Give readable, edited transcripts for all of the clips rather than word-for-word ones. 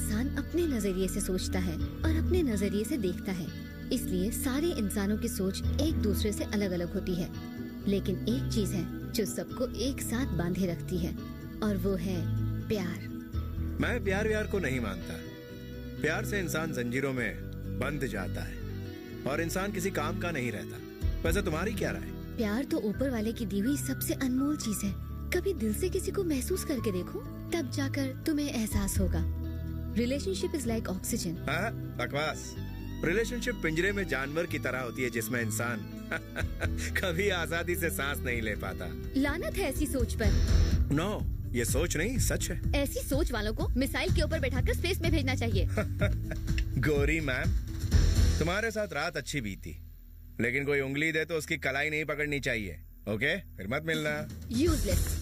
इंसान अपने नजरिए से सोचता है और अपने नजरिए से देखता है, इसलिए सारे इंसानों की सोच एक दूसरे से अलग अलग होती है। लेकिन एक चीज है जो सबको एक साथ बांधे रखती है, और वो है प्यार। मैं प्यार व्यार को नहीं मानता। प्यार से इंसान जंजीरों में बंध जाता है और इंसान किसी काम का नहीं रहता। वैसे तुम्हारी क्या राय? प्यार तो ऊपर वाले की दी हुई सबसे अनमोल चीज है। कभी दिल से किसी को महसूस करके देखो, तब जाकर तुम्हें एहसास होगा। Relationship is like oxygen. हाँ, बकवास। रिलेशनशिप पिंजरे में जानवर की तरह होती है जिसमें इंसान कभी आजादी से सांस नहीं ले पाता। लानत है ऐसी सोच पर। नो, ये सोच नहीं, सच है। ऐसी सोच वालों को मिसाइल के ऊपर बैठाकर स्पेस में भेजना चाहिए। गोरी मैम, तुम्हारे साथ रात अच्छी बीती, लेकिन कोई उंगली दे तो उसकी कलाई नहीं पकड़नी चाहिए। ओके, फिर मत मिलना। यूजलेस।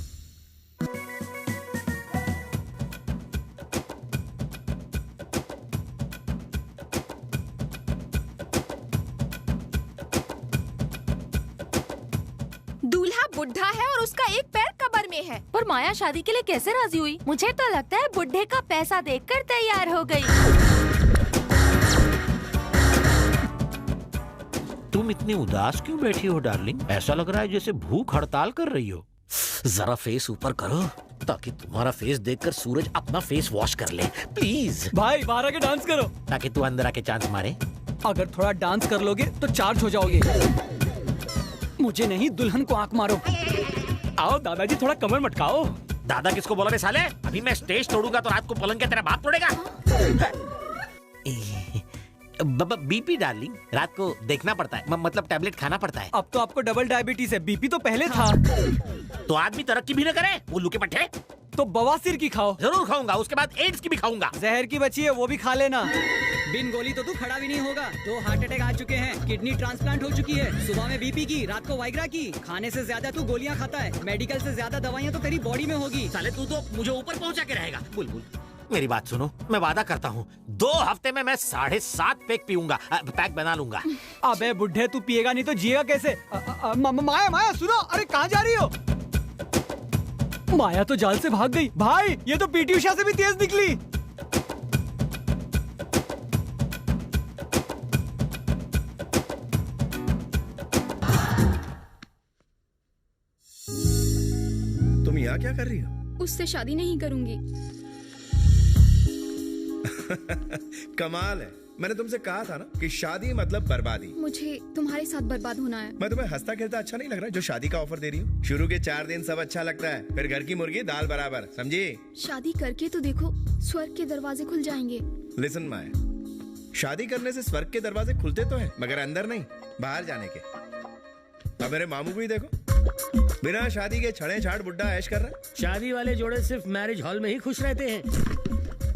दूल्हा बुढ़ा है और उसका एक पैर कब्र में है। पर माया शादी के लिए कैसे राजी हुई? मुझे तो लगता है बुढ़े का पैसा देखकर तैयार हो गई। तुम इतनी उदास क्यों बैठी हो डार्लिंग? ऐसा लग रहा है जैसे भूख हड़ताल कर रही हो। जरा फेस ऊपर करो ताकि तुम्हारा फेस देखकर सूरज अपना फेस वॉश कर ले, प्लीज। भाई बाहर आके डांस करो, ताकि तू अंदर आके चांस मारे। अगर थोड़ा डांस कर लोगे तो चार्ज हो जाओगे। मुझे नहीं, दुल्हन को आंख मारो। आओ दादाजी, थोड़ा कमर मटकाओ। दादा किसको बोला रे साले? अभी मैं स्टेज तोड़ूंगा तो रात को पलंग के तेरा बाप तोड़ेगा। बीपी डार्लिंग, रात को देखना पड़ता है, मतलब टैबलेट खाना पड़ता है। अब तो आपको डबल डायबिटीज है, बीपी तो पहले था। तो आदमी तरक्की भी न करे, उल्लू के पट्टे। तो बवासीर की खाओ। जरूर खाऊंगा, उसके बाद एड्स की भी खाऊंगा। जहर की बची है, वो भी खा लेना। बिन गोली तो तू खड़ा भी नहीं होगा। 2 हार्ट अटैक आ चुके हैं, किडनी ट्रांसप्लांट हो चुकी है, सुबह में बीपी की, रात को वाइग्रा की। खाने से ज्यादा तू गोलियां खाता है, मेडिकल से ज्यादा दवाइयां तो तेरी बॉडी में होगी। साले तू तो मुझे ऊपर पहुंचा के रहेगा। बुलबुल, मेरी बात सुनो, मैं वादा करता हूँ 2 हफ्ते में मैं 7.5 पैक पीऊंगा, पैक बना लूंगा। अबे बुढ़े, तू पिएगा नहीं तो जिएगा कैसे? माया माया सुनो, अरे कहाँ जा रही हो? माया तो जाल से भाग गई। भाई, ये तो पीटी उषा से भी तेज निकली। तुम यहाँ क्या कर रही हो? उससे शादी नहीं करूंगी। कमाल है, मैंने तुमसे कहा था ना कि शादी मतलब बर्बादी। मुझे तुम्हारे साथ बर्बाद होना है। मैं तुम्हें हंसता खेलता अच्छा नहीं लग रहा जो शादी का ऑफर दे रही हूँ? शुरू के 4 दिन सब अच्छा लगता है, फिर घर की मुर्गी दाल बराबर, समझी? शादी करके तो देखो, स्वर्ग के दरवाजे खुल जाएंगे। लिसन माया, शादी करने से स्वर्ग के दरवाजे खुलते तो हैं, मगर अंदर नहीं, बाहर जाने के। अब मेरे मामू को ही देखो, बिना शादी के छड़े छाड़ बुड्ढा ऐश कर रहा है। शादी वाले जोड़े सिर्फ मैरिज हॉल में ही खुश रहते हैं,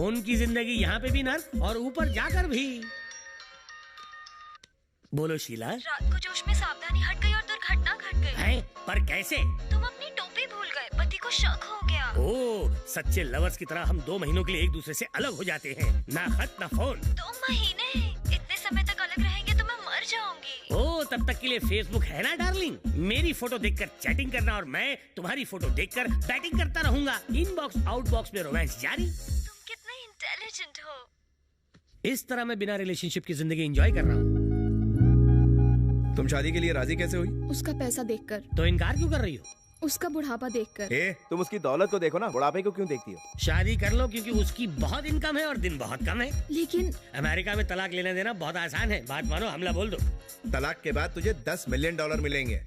उनकी जिंदगी यहाँ पे भी नर्क और ऊपर जाकर भी। बोलो शीला। रात को जोश में सावधानी हट गई और दुर्घटना घट गई। है? पर कैसे? तुम अपनी टोपी भूल गए, पति को शक हो गया। ओह, सच्चे लवर्स की तरह हम 2 महीनों के लिए एक दूसरे से अलग हो जाते हैं, ना खत ना फोन। 2 महीने? इतने समय तक अलग रहेंगे तो मैं मर जाऊंगी। ओह, तब तक के लिए फेसबुक है ना डार्लिंग। मेरी फोटो देखकर चैटिंग करना और मैं तुम्हारी फोटो देखकर बैटिंग करता रहूंगा। इनबॉक्स आउटबॉक्स में रोमांस जारी। इंटेलिजेंट हो। इस तरह मैं बिना रिलेशनशिप की जिंदगी एंजॉय कर रहा हूँ। तुम शादी के लिए राजी कैसे हुई? उसका पैसा देखकर। तो इनकार क्यों कर रही हो? उसका बुढ़ापा देखकर। तुम उसकी दौलत को देखो ना, बुढ़ापे को क्यों देखती हो? शादी कर लो क्योंकि उसकी बहुत इनकम है और दिन बहुत कम है। लेकिन अमेरिका में तलाक लेना देना बहुत आसान है, बात मानो, हमला बोल दो। तलाक के बाद तुझे $10 मिलियन मिलेंगे।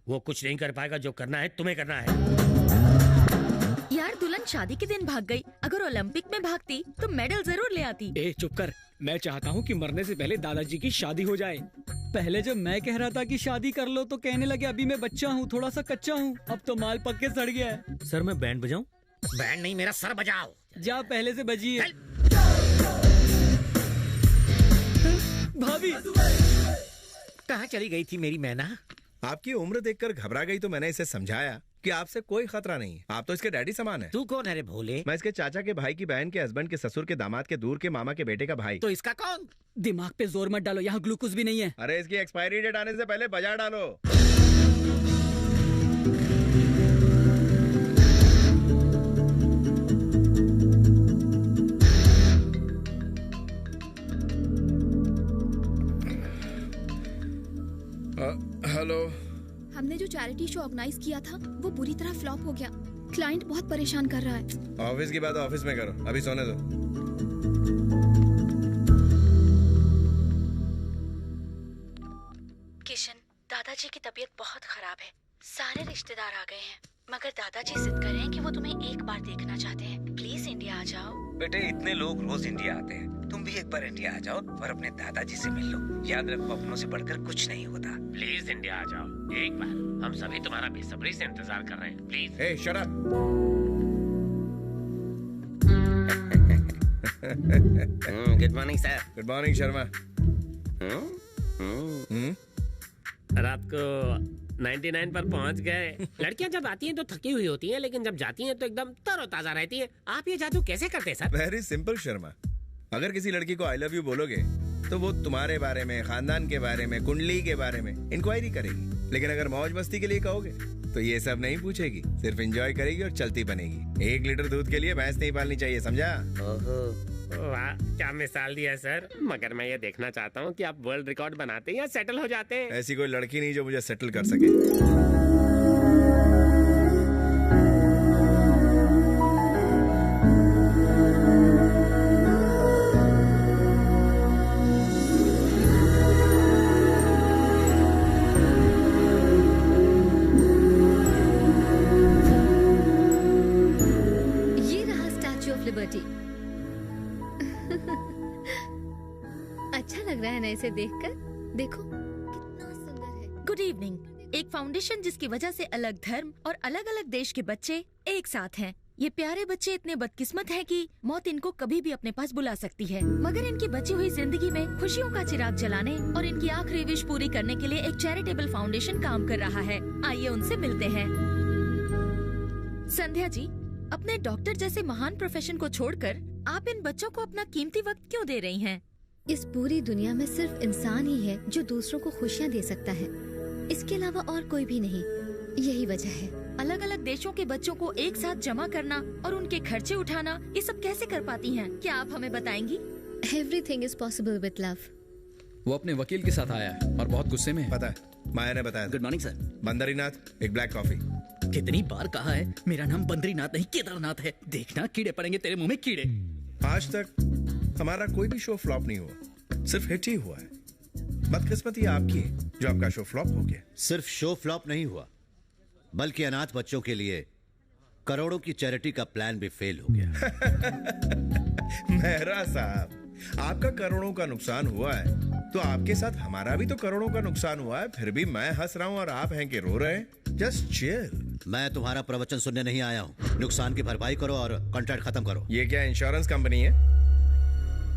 वो कुछ नहीं कर पाएगा, जो करना है तुम्हें करना है। यार, दुल्हन शादी के दिन भाग गई, अगर ओलंपिक में भागती तो मेडल जरूर ले आती। चुप कर, मैं चाहता हूँ कि मरने से पहले दादाजी की शादी हो जाए। पहले जब मैं कह रहा था कि शादी कर लो तो कहने लगे अभी मैं बच्चा हूँ, थोड़ा सा कच्चा हूँ, अब तो माल पक के सड़ गया है। सर, मैं बैंड बजाऊं? बैंड नहीं, मेरा सर बजाओ। जा पहले से बजिए। भाभी कहाँ चली गई थी मेरी मैना? आपकी उम्र देखकर घबरा गई तो मैंने इसे समझाया कि आपसे कोई खतरा नहीं है, आप तो इसके डैडी समान है। तू कौन है रे भोले? मैं इसके चाचा के भाई की बहन के हस्बैंड के ससुर के दामाद के दूर के मामा के बेटे का भाई। तो इसका कौन? दिमाग पे जोर मत डालो, यहाँ ग्लूकोज भी नहीं है। अरे इसकी एक्सपायरी डेट आने से पहले बजा डालो। रियलिटी शो ऑर्गेनाइज किया था वो पूरी तरह फ्लॉप हो गया। क्लाइंट बहुत परेशान कर रहा है। ऑफिस की बात ऑफिस में करो, अभी सोने दो। किशन, दादाजी की तबीयत बहुत खराब है। सारे रिश्तेदार आ गए हैं, मगर दादाजी जिद कर रहे हैं कि वो तुम्हें एक बार देखना चाहते हैं। प्लीज इंडिया आ जाओ। बेटे, इतने लोग रोज इंडिया आते हैं, तुम भी एक बार इंडिया आ जाओ और अपने दादाजी से मिल लो। याद रखो, अपनों से बढ़कर कुछ नहीं होता। प्लीज इंडिया आ जाओ एक बार, हम सभी तुम्हारा बेसब्री से इंतजार कर रहे हैं। Please. A, shut up. Good morning sir. Good morning Sharma. रात को 99 पर पहुंच गए। लड़कियां जब आती हैं तो थकी हुई होती हैं, लेकिन जब जाती हैं तो एकदम तरोताजा रहती हैं। आप ये जादू कैसे करते हैं सर? वेरी सिंपल शर्मा, अगर किसी लड़की को आई लव यू बोलोगे तो वो तुम्हारे बारे में, खानदान के बारे में, कुंडली के बारे में इंक्वायरी करेगी। लेकिन अगर मौज मस्ती के लिए कहोगे तो ये सब नहीं पूछेगी, सिर्फ एंजॉय करेगी और चलती बनेगी। 1 लीटर दूध के लिए भैंस नहीं पालनी चाहिए, समझा? वाह, क्या मिसाल दिया सर। मगर मैं ये देखना चाहता हूँ कि आप वर्ल्ड रिकॉर्ड बनाते हैं या सेटल हो जाते हैं। ऐसी कोई लड़की नहीं जो मुझे सेटल कर सके। ये रहा स्टैच्यू ऑफ लिबर्टी। अच्छा लग रहा है ना इसे देखकर? देखो कितना सुंदर है। Good evening. एक फाउंडेशन जिसकी वजह से अलग धर्म और अलग अलग देश के बच्चे एक साथ हैं। ये प्यारे बच्चे इतने बदकिस्मत हैं कि मौत इनको कभी भी अपने पास बुला सकती है, मगर इनकी बची हुई जिंदगी में खुशियों का चिराग जलाने और इनकी आखिरी विश पूरी करने के लिए एक चैरिटेबल फाउंडेशन काम कर रहा है। आइए उनसे मिलते हैं। संध्या जी, अपने डॉक्टर जैसे महान प्रोफेशन को छोड़कर आप इन बच्चों को अपना कीमती वक्त क्यों दे रही हैं? इस पूरी दुनिया में सिर्फ इंसान ही है जो दूसरों को खुशियाँ दे सकता है, इसके अलावा और कोई भी नहीं। यही वजह है। अलग अलग देशों के बच्चों को एक साथ जमा करना और उनके खर्चे उठाना, ये सब कैसे कर पाती हैं? क्या आप हमें बताएंगी? Everything is possible with love. वो अपने वकील के साथ आया है और बहुत गुस्से में है। पता है, माया ने बताया। Good morning sir. बंदरीनाथ, एक ब्लैक कॉफी। कितनी बार कहा है, मेरा नाम बंदरीनाथ नहीं केदारनाथ है। देखना कीड़े पड़ेंगे तेरे मुंह में, कीड़े। आज तक हमारा कोई भी शो फ्लॉप नहीं हुआ, सिर्फ हिट ही हुआ है। बदकिस्मती आपकी है जो आपका शो फ्लॉप हो गया। सिर्फ शो फ्लॉप नहीं हुआ, बल्कि अनाथ बच्चों के लिए करोड़ों की चैरिटी का प्लान भी फेल हो गया। मेहरा साहब, आपका करोड़ों का नुकसान हुआ है तो आपके साथ हमारा भी तो करोड़ों का नुकसान हुआ है। फिर भी मैं हंस रहा हूँ और आप हैं कि रो रहे हैं। Just chill. मैं तुम्हारा प्रवचन सुनने नहीं आया हूँ। नुकसान की भरपाई करो और कॉन्ट्रैक्ट खत्म करो। ये क्या इंश्योरेंस कंपनी है?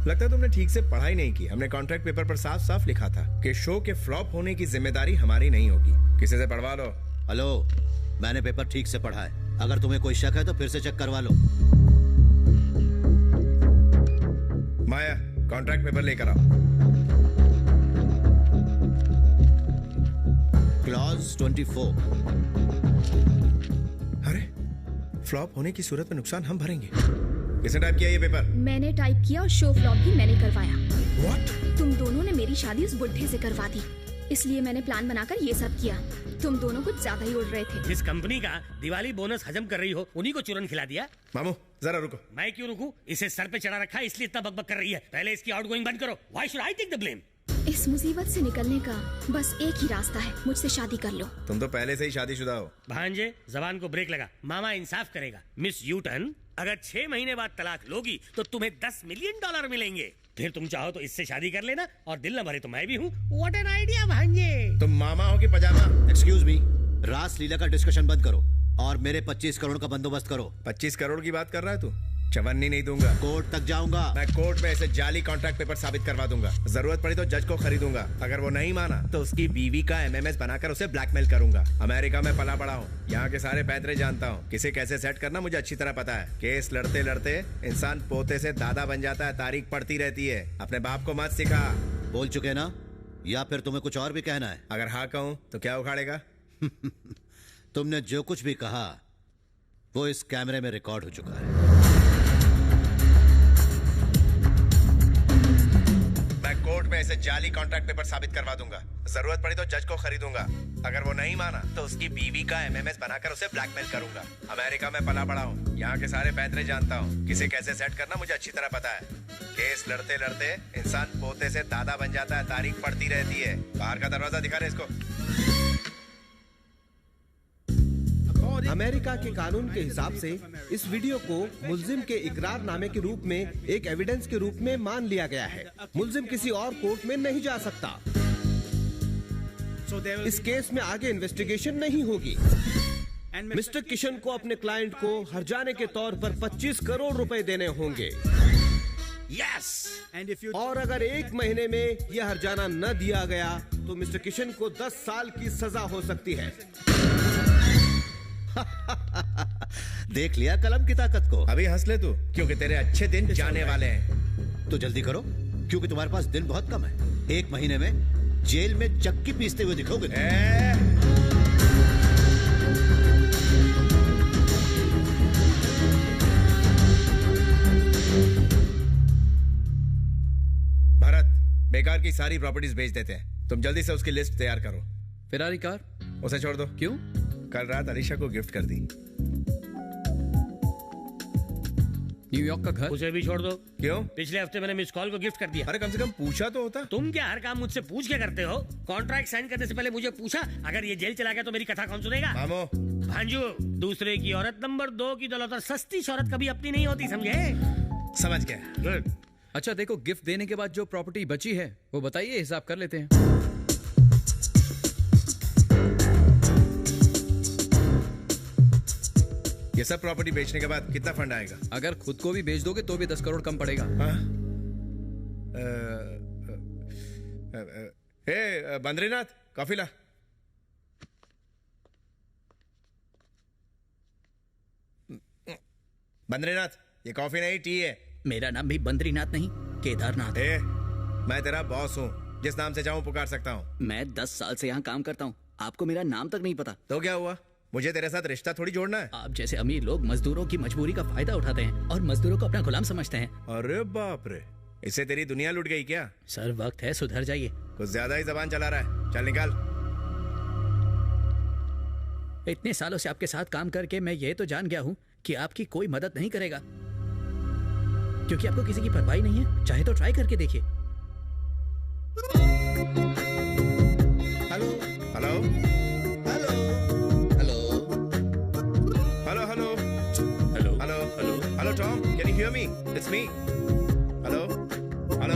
लगता है तुमने ठीक से पढ़ाई नहीं की। हमने कॉन्ट्रैक्ट पेपर पर साफ साफ लिखा था कि शो के फ्लॉप होने की जिम्मेदारी हमारी नहीं होगी। किसी से पढ़वा लो। हेलो, मैंने पेपर ठीक से पढ़ा है। अगर तुम्हें कोई शक है तो फिर से चेक करवा लो। माया, कॉन्ट्रैक्ट पेपर लेकर आओ। क्लॉज 24। अरे, फ्लॉप होने की सूरत में नुकसान हम भरेंगे। किसने टाइप किया ये पेपर? मैंने टाइप किया और शो फ्लॉप भी मैंने करवाया। What? तुम दोनों ने मेरी शादी उस बुढ़े से करवा दी, इसलिए मैंने प्लान बनाकर ये सब किया। तुम दोनों कुछ ज्यादा ही उड़ रहे थे। जिस कंपनी का दिवाली बोनस हजम कर रही हो उन्हीं को चूरन खिला दिया। मामू जरा रुको। मैं क्यों रुकूं? इसे सर पे चढ़ा रखा है इसलिए इतना बकबक कर रही है। पहले इसकी आउटगोइंग बंद करो। Why should I take the blame? इस मुसीबत से निकलने का बस एक ही रास्ता है, मुझसे शादी कर लो। तुम तो पहले से ही शादीशुदा हो। भांजे, जबान को ब्रेक लगा। मामा इंसाफ करेगा। मिस यूटन, अगर 6 महीने बाद तलाक लोगी तो तुम्हें $10 मिलियन मिलेंगे। फिर तुम चाहो तो इससे शादी कर लेना और दिल न भरे तो मैं भी हूँ। What an idea भांजे। तुम मामा हो कि पजामा? एक्सक्यूज मी, रास लीला का डिस्कशन बंद करो और मेरे 25 करोड़ का बंदोबस्त करो। 25 करोड़ की बात कर रहा है तू? चवन्नी नहीं दूंगा। कोर्ट तक जाऊंगा। मैं कोर्ट में ऐसे जाली कॉन्ट्रैक्ट पेपर साबित करवा दूंगा। जरूरत पड़ी तो जज को खरीदूंगा। अगर वो नहीं माना तो उसकी बीवी का MMS बनाकर उसे ब्लैकमेल करूंगा। अमेरिका में पला बड़ा हूँ, यहाँ के सारे पैतरे जानता हूँ। किसे कैसे सेट करना मुझे अच्छी तरह पता है। केस लड़ते लड़ते इंसान पोते से दादा बन जाता है। तारीख पड़ती रहती है। अपने बाप को मत सिखा। बोल चुके ना, या फिर तुम्हें कुछ और भी कहना है? अगर हाँ कहूँ तो क्या उखाड़ेगा? तुमने जो कुछ भी कहा वो इस कैमरे में रिकॉर्ड हो चुका है। मैं कोर्ट में इसे जाली कॉन्ट्रैक्ट पेपर साबित करवा दूंगा। जरूरत पड़ी तो जज को खरीदूंगा। अगर वो नहीं माना तो उसकी बीवी का एमएमएस बनाकर उसे ब्लैकमेल करूंगा। अमेरिका में पला बड़ा हूँ, यहाँ के सारे पैतरे जानता हूँ। किसे कैसे सेट करना मुझे अच्छी तरह पता है। केस लड़ते लड़ते इंसान पोते से दादा बन जाता है, तारीख पड़ती रहती है। बाहर का दरवाजा दिखा रहे इसको। अमेरिका के कानून के हिसाब से इस वीडियो को मुल्जिम के इकरारनामे के रूप में एक एविडेंस के रूप में मान लिया गया है। मुल्जिम किसी और कोर्ट में नहीं जा सकता। इस केस में आगे इन्वेस्टिगेशन नहीं होगी। मिस्टर किशन को अपने क्लाइंट को हर्जाने के तौर पर 25 करोड़ रुपए देने होंगे। यस। और अगर 1 महीने में यह हर्जाना न दिया गया तो मिस्टर किशन को 10 साल की सजा हो सकती है। देख लिया कलम की ताकत को। अभी हंस ले तू, क्योंकि तेरे अच्छे दिन जाने वाले हैं। तो जल्दी करो, क्योंकि तुम्हारे पास दिन बहुत कम है। 1 महीने में जेल में चक्की पीसते हुए दिखोगे। भारत, बेकार की सारी प्रॉपर्टीज बेच देते हैं। तुम जल्दी से उसकी लिस्ट तैयार करो। फेरारी कार उसे छोड़ दो। क्यों? कल रात अलीशा को गिफ्ट कर दी। न्यूयॉर्क का घर उसे भी छोड़ दो। क्यों? पिछले हफ्ते मैंने मिस कॉल को गिफ्ट कर दिया। अरे कम से कम पूछा तो होता। तुम क्या हर काम मुझसे पूछ के करते हो? कॉन्ट्रैक्ट साइन करने से पहले मुझे पूछा? अगर ये जेल चला गया तो मेरी कथा कौन सुनेगा? मामो भांजू, दूसरे की औरत नंबर 2 की दौलत और सस्ती शौहरत कभी अपनी नहीं होती, समझे? समझ गया। गुड। अच्छा देखो, गिफ्ट देने के बाद जो प्रॉपर्टी बची है वो बताइए, हिसाब कर लेते हैं। ये सब प्रॉपर्टी बेचने के बाद कितना फंड आएगा? अगर खुद को भी बेच दोगे तो भी 10 करोड़ कम पड़ेगा। बद्रीनाथ, कॉफी ला। बद्रीनाथ, ये कॉफी नहीं टी है। मेरा नाम भी बद्रीनाथ नहीं, केदारनाथ है। मैं तेरा बॉस हूँ, जिस नाम से चाहूँ पुकार सकता हूँ। मैं 10 साल से यहाँ काम करता हूँ, आपको मेरा नाम तक नहीं पता। तो क्या हुआ? मुझे तेरे साथ रिश्ता थोड़ी जोड़ना है। आप जैसे अमीर लोग मजदूरों की मजबूरी का फायदा उठाते हैं और मजदूरों को अपना गुलाम समझते हैं। अरे बाप रे, इससे तेरी दुनिया लुट गई क्या? सर वक्त है, सुधर जाइए। कुछ ज्यादा ही जबान चला रहा है, चल निकाल। इतने सालों से आपके साथ काम करके मैं ये तो जान गया हूँ कि आपकी कोई मदद नहीं करेगा, क्योंकि आपको किसी की परवाह नहीं है। चाहे तो ट्राई करके देखिए। Hello hello Hello Tom, can you hear me? It's me. Hello? Hello?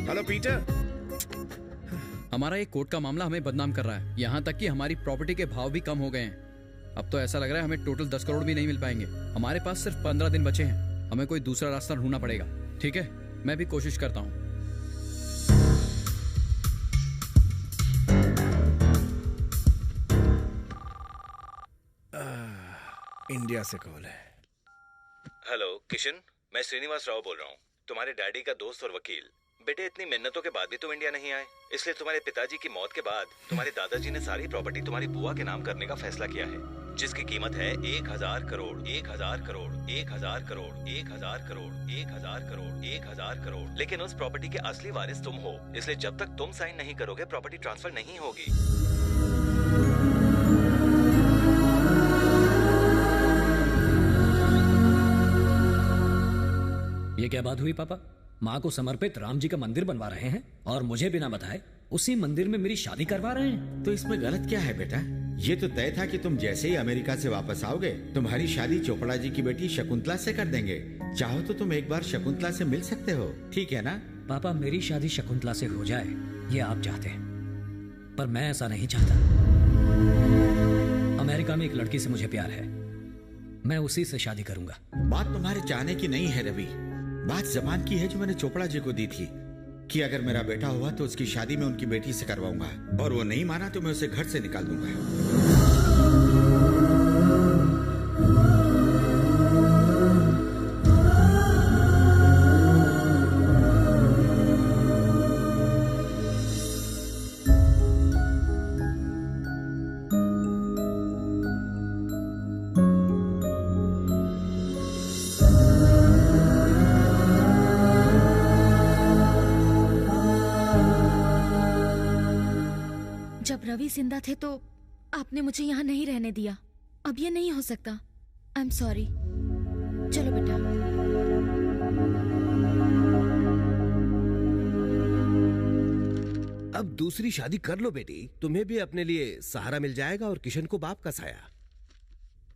Hello Peter? हमारा एक कोर्ट का मामला हमें बदनाम कर रहा है, यहाँ तक कि हमारी प्रॉपर्टी के भाव भी कम हो गए हैं। अब तो ऐसा लग रहा है हमें टोटल 10 करोड़ भी नहीं मिल पाएंगे। हमारे पास सिर्फ 15 दिन बचे हैं, हमें कोई दूसरा रास्ता ढूंढना पड़ेगा। ठीक है, मैं भी कोशिश करता हूँ। इंडिया से कॉल है। हेलो किशन, मैं श्रीनिवास राव बोल रहा हूँ, तुम्हारे डैडी का दोस्त और वकील। बेटे, इतनी मिन्नतों के बाद भी तुम इंडिया नहीं आए, इसलिए तुम्हारे पिताजी की मौत के बाद तुम्हारे दादाजी ने सारी प्रॉपर्टी तुम्हारी बुआ के नाम करने का फैसला किया है, जिसकी कीमत है 1000 करोड़ 1000 करोड़ 1000 करोड़ 1000 करोड़ 1000 करोड़ 1000 करोड़। लेकिन उस प्रॉपर्टी के असली वारिस तुम हो, इसलिए जब तक तुम साइन नहीं करोगे प्रॉपर्टी ट्रांसफर नहीं होगी। ये क्या बात हुई पापा? माँ को समर्पित राम जी का मंदिर बनवा रहे हैं और मुझे बिना बताए उसी मंदिर में मेरी शादी करवा रहे हैं। तो इसमें गलत क्या है बेटा? ये तो तय था कि तुम जैसे ही अमेरिका से वापस आओगे तुम्हारी शादी चोपड़ा जी की बेटी शकुंतला से कर देंगे। चाहो तो तुम एक बार शकुंतला से मिल सकते हो, ठीक है ना? पापा, मेरी शादी शकुंतला से हो जाए ये आप चाहते हैं, पर मैं ऐसा नहीं चाहता। अमेरिका में एक लड़की से मुझे प्यार है, मैं उसी से शादी करूंगा। बात तुम्हारे चाहने की नहीं है रवि, बात जबान की है जो मैंने चोपड़ा जी को दी थी कि अगर मेरा बेटा हुआ तो उसकी शादी मैं उनकी बेटी से करवाऊंगा, और वो नहीं माना तो मैं उसे घर से निकाल दूंगा। रवि जिंदा थे तो आपने मुझे यहाँ नहीं रहने दिया। अब ये नहीं हो सकता। I am sorry. चलो बेटा। अब दूसरी शादी कर लो बेटी, तुम्हें भी अपने लिए सहारा मिल जाएगा और किशन को बाप का साया।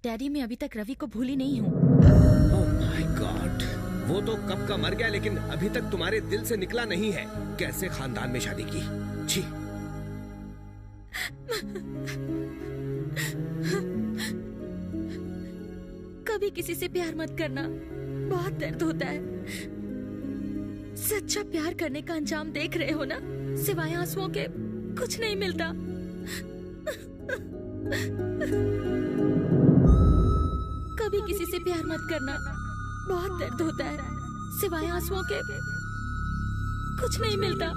डैडी, मैं अभी तक रवि को भूली नहीं हूँ। ओह माय गॉड, वो तो कब का मर गया, लेकिन अभी तक तुम्हारे दिल से निकला नहीं है। कैसे खानदान में शादी की, छी। कभी किसी से प्यार मत करना, बहुत दर्द होता है। सच्चा प्यार करने का अंजाम देख रहे हो ना, सिवाय आंसुओं के कुछ नहीं मिलता। कभी किसी से प्यार मत करना, बहुत दर्द होता है, सिवाय आंसुओं के कुछ नहीं मिलता।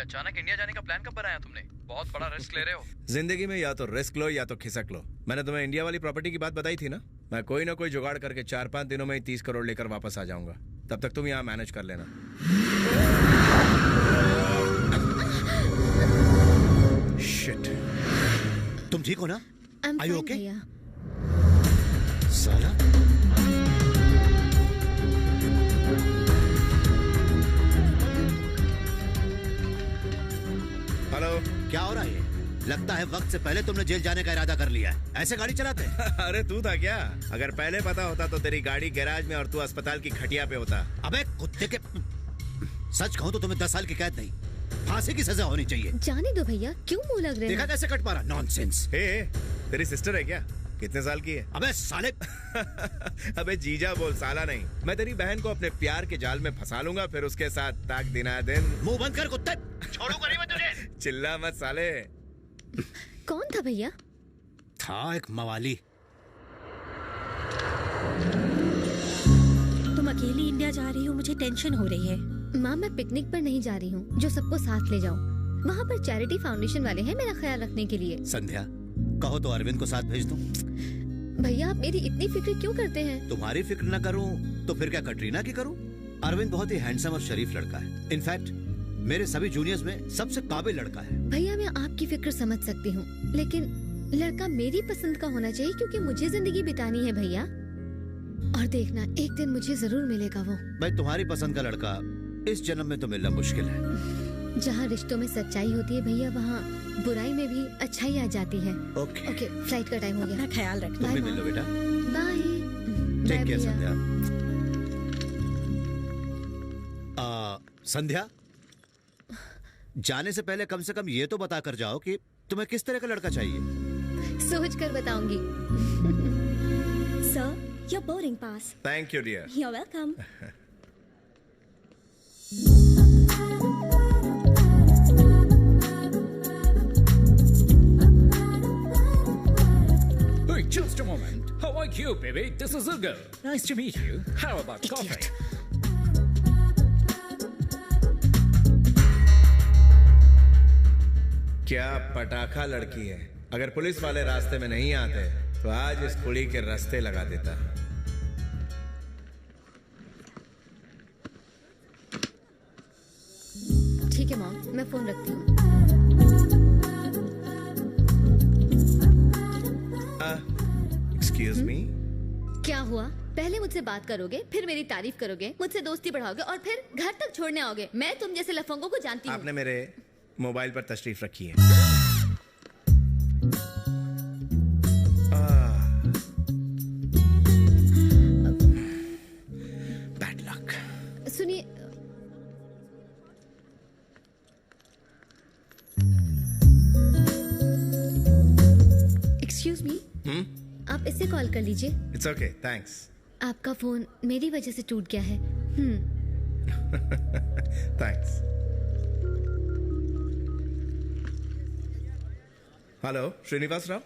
अचानक इंडिया जाने का प्लान कब बनाया तुमने? बहुत बड़ा रिस्क ले रहे हो। जिंदगी में या तो रिस्क लो या तो खिसक लो। मैंने तुम्हें इंडिया वाली प्रॉपर्टी की बात बताई थी ना, मैं कोई ना कोई जुगाड़ करके 4-5 दिनों में ही 30 करोड़ लेकर वापस आ जाऊंगा। तब तक तुम यहाँ मैनेज कर लेना। शिट, तुम ठीक हो ना? I'm Are you fine, okay? भैया। साला, हेलो, क्या हो रहा है? लगता है वक्त से पहले तुमने जेल जाने का इरादा कर लिया है। ऐसे गाड़ी चलाते हैं? अरे तू था क्या? अगर पहले पता होता तो तेरी गाड़ी गैराज में और तू अस्पताल की खटिया पे होता। अबे कुत्ते के, सच कहूँ तो तुम्हें 10 साल की कैद नहीं, फांसी की सजा होनी चाहिए। जाने दो भैया, क्यों मुंह लग रहे देखा हैं? कैसे कट मारा? नॉनसेंस। तेरी सिस्टर है क्या? कितने साल की है? अबे साले। अबे जीजा बोल, साला नहीं। मैं तेरी बहन को अपने प्यार के जाल में फंसा लूंगा, फिर उसके साथ ताक दिना दिन। मुंह बंद कर कुत्ते, छोड़ूंगा नहीं मैं तुझे। चिल्ला मत साले। कौन था भैया? था एक मवाली। तुम अकेली इंडिया जा रही हो, मुझे टेंशन हो रही है। माँ, मैं पिकनिक पर नहीं जा रही हूँ जो सबको साथ ले जाऊँ। वहाँ पर चैरिटी फाउंडेशन वाले हैं मेरा ख्याल रखने के लिए। संध्या, कहो तो अरविंद को साथ भेज दूं। भैया, आप मेरी इतनी फिक्र क्यों करते हैं? तुम्हारी फिक्र न करूं तो फिर क्या कटरीना की करूं? अरविंद बहुत ही हैंडसम और शरीफ लड़का है। इनफैक्ट मेरे सभी जूनियर्स में सबसे काबिल लड़का है। भैया, मैं आपकी फिक्र समझ सकती हूँ, लेकिन लड़का मेरी पसंद का होना चाहिए, क्योंकि मुझे जिंदगी बितानी है भैया। और देखना, एक दिन मुझे जरूर मिलेगा वो। भाई, तुम्हारी पसंद का लड़का इस जन्म में तो मिलना मुश्किल है। जहाँ रिश्तों में सच्चाई होती है भैया, वहाँ बुराई में भी अच्छाई आ जाती है। ओके, फ्लाइट का टाइम हो गया। अपना ख्याल रखना। तुम भी मिल लो बेटा। बाय। टेक केयर संध्या। संध्या, जाने से पहले कम से कम ये तो बता कर जाओ कि तुम्हें किस तरह का लड़का चाहिए। सोच कर बताऊंगी। Sir, your boarding pass. Thank you dear. You're welcome. Hey, just a moment. How are you, baby? This is Ugo. Nice to meet you. How about coffee? क्या पटाखा लड़की है। अगर पुलिस वाले रास्ते में नहीं आते तो आज इस कुड़ी के रास्ते लगा देता। ठीक है मॉम, मैं फोन रखती हूँ। Excuse me. क्या हुआ? पहले मुझसे बात करोगे, फिर मेरी तारीफ करोगे, मुझसे दोस्ती बढ़ाओगे और फिर घर तक छोड़ने आओगे। मैं तुम जैसे लफंगों को जानती हूँ। आपने मेरे मोबाइल पर तशरीफ रखी है। Bad luck. सुनिए, एक्सक्यूज मी, आप इससे कॉल कर लीजिए। It's okay, thanks. आपका फोन मेरी वजह से टूट गया है। थैंक्स। हेलो श्रीनिवास राव,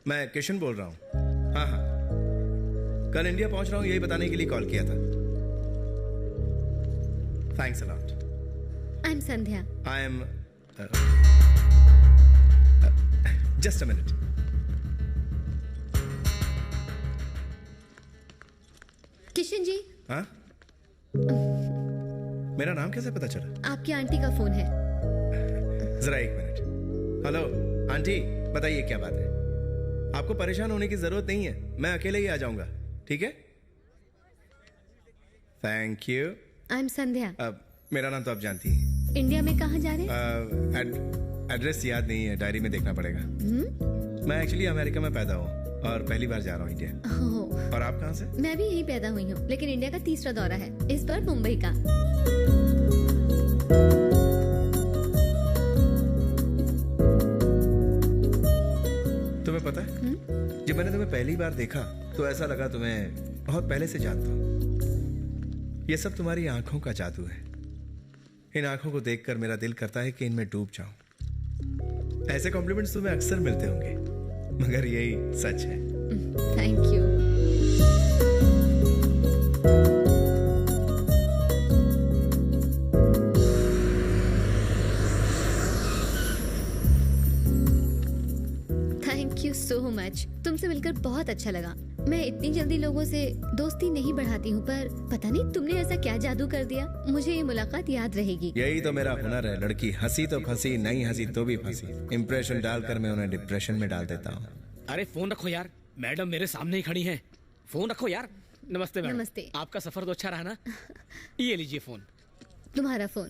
मैं किशन बोल रहा हूँ। हाँ, कल इंडिया पहुंच रहा हूँ, यही बताने के लिए कॉल किया था। Thanks a lot. I'm Sandhya. I am. Just a minute. Kishan ji, हाँ? मेरा नाम कैसे पता चला? आपकी आंटी का फोन है। जरा एक मिनट। हेलो आंटी, बताइए क्या बात है? आपको परेशान होने की जरूरत नहीं है, मैं अकेले ही आ जाऊंगा, ठीक है? Thank you. I'm संध्या। मेरा नाम तो आप जानती हैं। इंडिया में कहाँ जा रहे हैं? एड्रेस याद नहीं है, डायरी में देखना पड़ेगा। मैं एक्चुअली अमेरिका में पैदा हूँ और पहली बार जा रहा हूँ इंडिया। और आप कहाँ से? मैं भी यहीं पैदा हुई हूँ, लेकिन इंडिया का तीसरा दौरा है, इस बार मुंबई का। तुम्हें पता है, जब मैंने तुम्हें पहली बार देखा तो ऐसा लगा तुम्हें बहुत पहले से जानता हूँ। ये सब तुम्हारी आंखों का जादू है। इन आंखों को देखकर मेरा दिल करता है कि इनमें डूब जाऊं। ऐसे कॉम्प्लीमेंट्स तुम्हें अक्सर मिलते होंगे, मगर यही सच है। Thank you. Thank you so much. तुमसे मिलकर बहुत अच्छा लगा। मैं इतनी जल्दी लोगों से दोस्ती नहीं बढ़ाती हूँ, पर पता नहीं तुमने ऐसा क्या जादू कर दिया, मुझे ये मुलाकात याद रहेगी। यही तो मेरा हुनर है। लड़की हंसी तो फंसी, नहीं हंसी तो भी फंसी। इम्प्रेशन डालकर मैं उन्हें डिप्रेशन में डाल देता हूँ। अरे फोन रखो यार, मैडम मेरे सामने ही खड़ी हैं। फोन रखो यार। नमस्ते मैडम। नमस्ते। आपका सफर तो अच्छा रहा ना? ये लीजिए फोन। तुम्हारा फोन?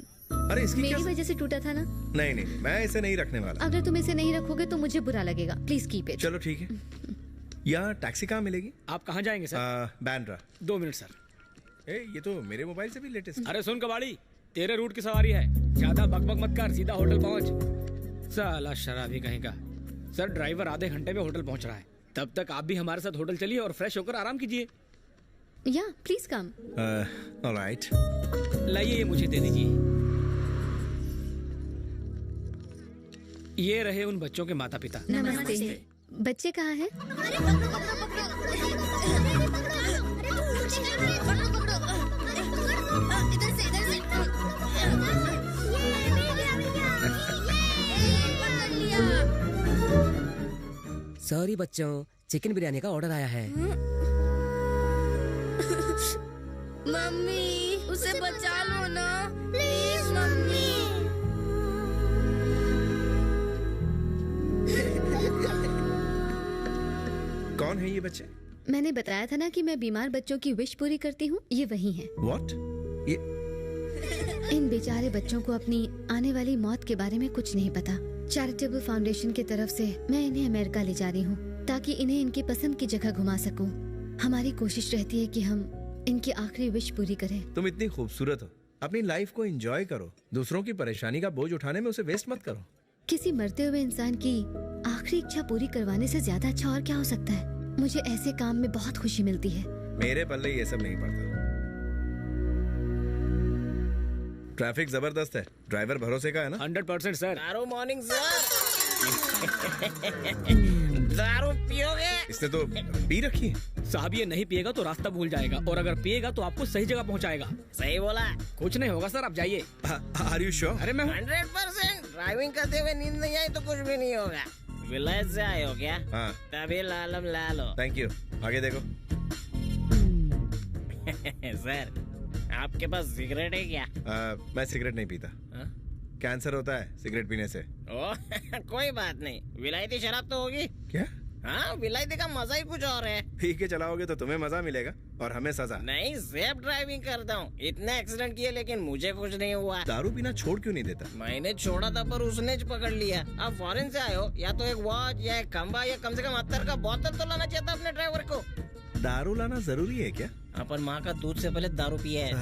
अरे इसकी मेरी वजह से टूटा था ना? नहीं नहीं, मैं इसे नहीं रखने वाला। अगर तुम इसे नहीं रखोगे तो मुझे बुरा लगेगा। Please keep it. चलो ठीक है। यहाँ टैक्सी कहाँ मिलेगी? आप कहाँ जाएंगे सर? बैंड्रा। 2 minute sir. ये तो मेरे मोबाइल से भी लेटेस्ट। अरे सुन कबाड़ी, तेरे रूट की सवारी है, ज्यादा बकबक मत कर, सीधा होटल पहुंच। साला शराबी कहीं का। सर ड्राइवर आधे घंटे में होटल पहुंच रहा है, तब तक आप भी हमारे साथ होटल चलिए और फ्रेश होकर आराम कीजिए। या प्लीज कम। ऑलराइट। लाइए ये मुझे दे दीजिए। ये रहे उन बच्चों के माता पिता। नमस्ते। बच्चे कहाँ हैं? सॉरी बच्चों, चिकन बिरयानी का ऑर्डर आया है। मम्मी उसे बचा लो ना प्लीज मम्मी। कौन है ये बच्चे? मैंने बताया था ना कि मैं बीमार बच्चों की विश पूरी करती हूँ। ये वही हैं। What? ये इन बेचारे बच्चों को अपनी आने वाली मौत के बारे में कुछ नहीं पता। चैरिटेबल फाउंडेशन की तरफ से मैं इन्हें अमेरिका ले जा रही हूँ, ताकि इन्हें इनकी पसंद की जगह घुमा सकूँ। हमारी कोशिश रहती है कि हम इनकी आखिरी विश पूरी करें। तुम इतनी खूबसूरत हो, अपनी लाइफ को एंजॉय करो। दूसरों की परेशानी का बोझ उठाने में उसे वेस्ट मत करो। किसी मरते हुए इंसान की आखिरी इच्छा पूरी करवाने से ज्यादा अच्छा और क्या हो सकता है। मुझे ऐसे काम में बहुत खुशी मिलती है। मेरे पल्ले ये सब नहीं पड़ता। ट्रैफिक जबरदस्त है, ड्राइवर भरोसे का है ना? 100% सर। दारू मॉर्निंग सर। दारू पियोगे? इसने तो पी रखी है। साहब ये नहीं पिएगा तो रास्ता भूल जाएगा, और अगर पिएगा तो आपको सही जगह पहुंचाएगा। सही बोला। कुछ नहीं होगा सर, आप जाइए। Are you sure? अरे मैं 100%। ड्राइविंग करते हुए नींद नहीं आई तो कुछ भी नहीं होगा। विलेज से आए हो क्या? हाँ। तभी लालम लालो। Thank you. आगे देखो। सर आपके पास सिगरेट है क्या? मैं सिगरेट नहीं पीता। कैंसर होता है सिगरेट पीने से। ओ कोई बात नहीं, विलायती शराब तो होगी। क्या? हाँ, विलायती का मजा ही कुछ और है। पी के चलाओगे तो तुम्हें मजा मिलेगा और हमें सजा। नहीं, सेफ ड्राइविंग करता हूँ। इतने एक्सीडेंट किए लेकिन मुझे कुछ नहीं हुआ। दारू पीना छोड़ क्यों नहीं देता? मैंने छोड़ा था पर उसने पकड़ लिया। आप फॉरेन से आए हो, या तो एक वॉच या एक खंबा या कम से कम 70 का बोतल तो लाना चाहिए था अपने ड्राइवर को। दारू लाना जरूरी है क्या? अपन माँ का दूध से पहले दारू पिया है।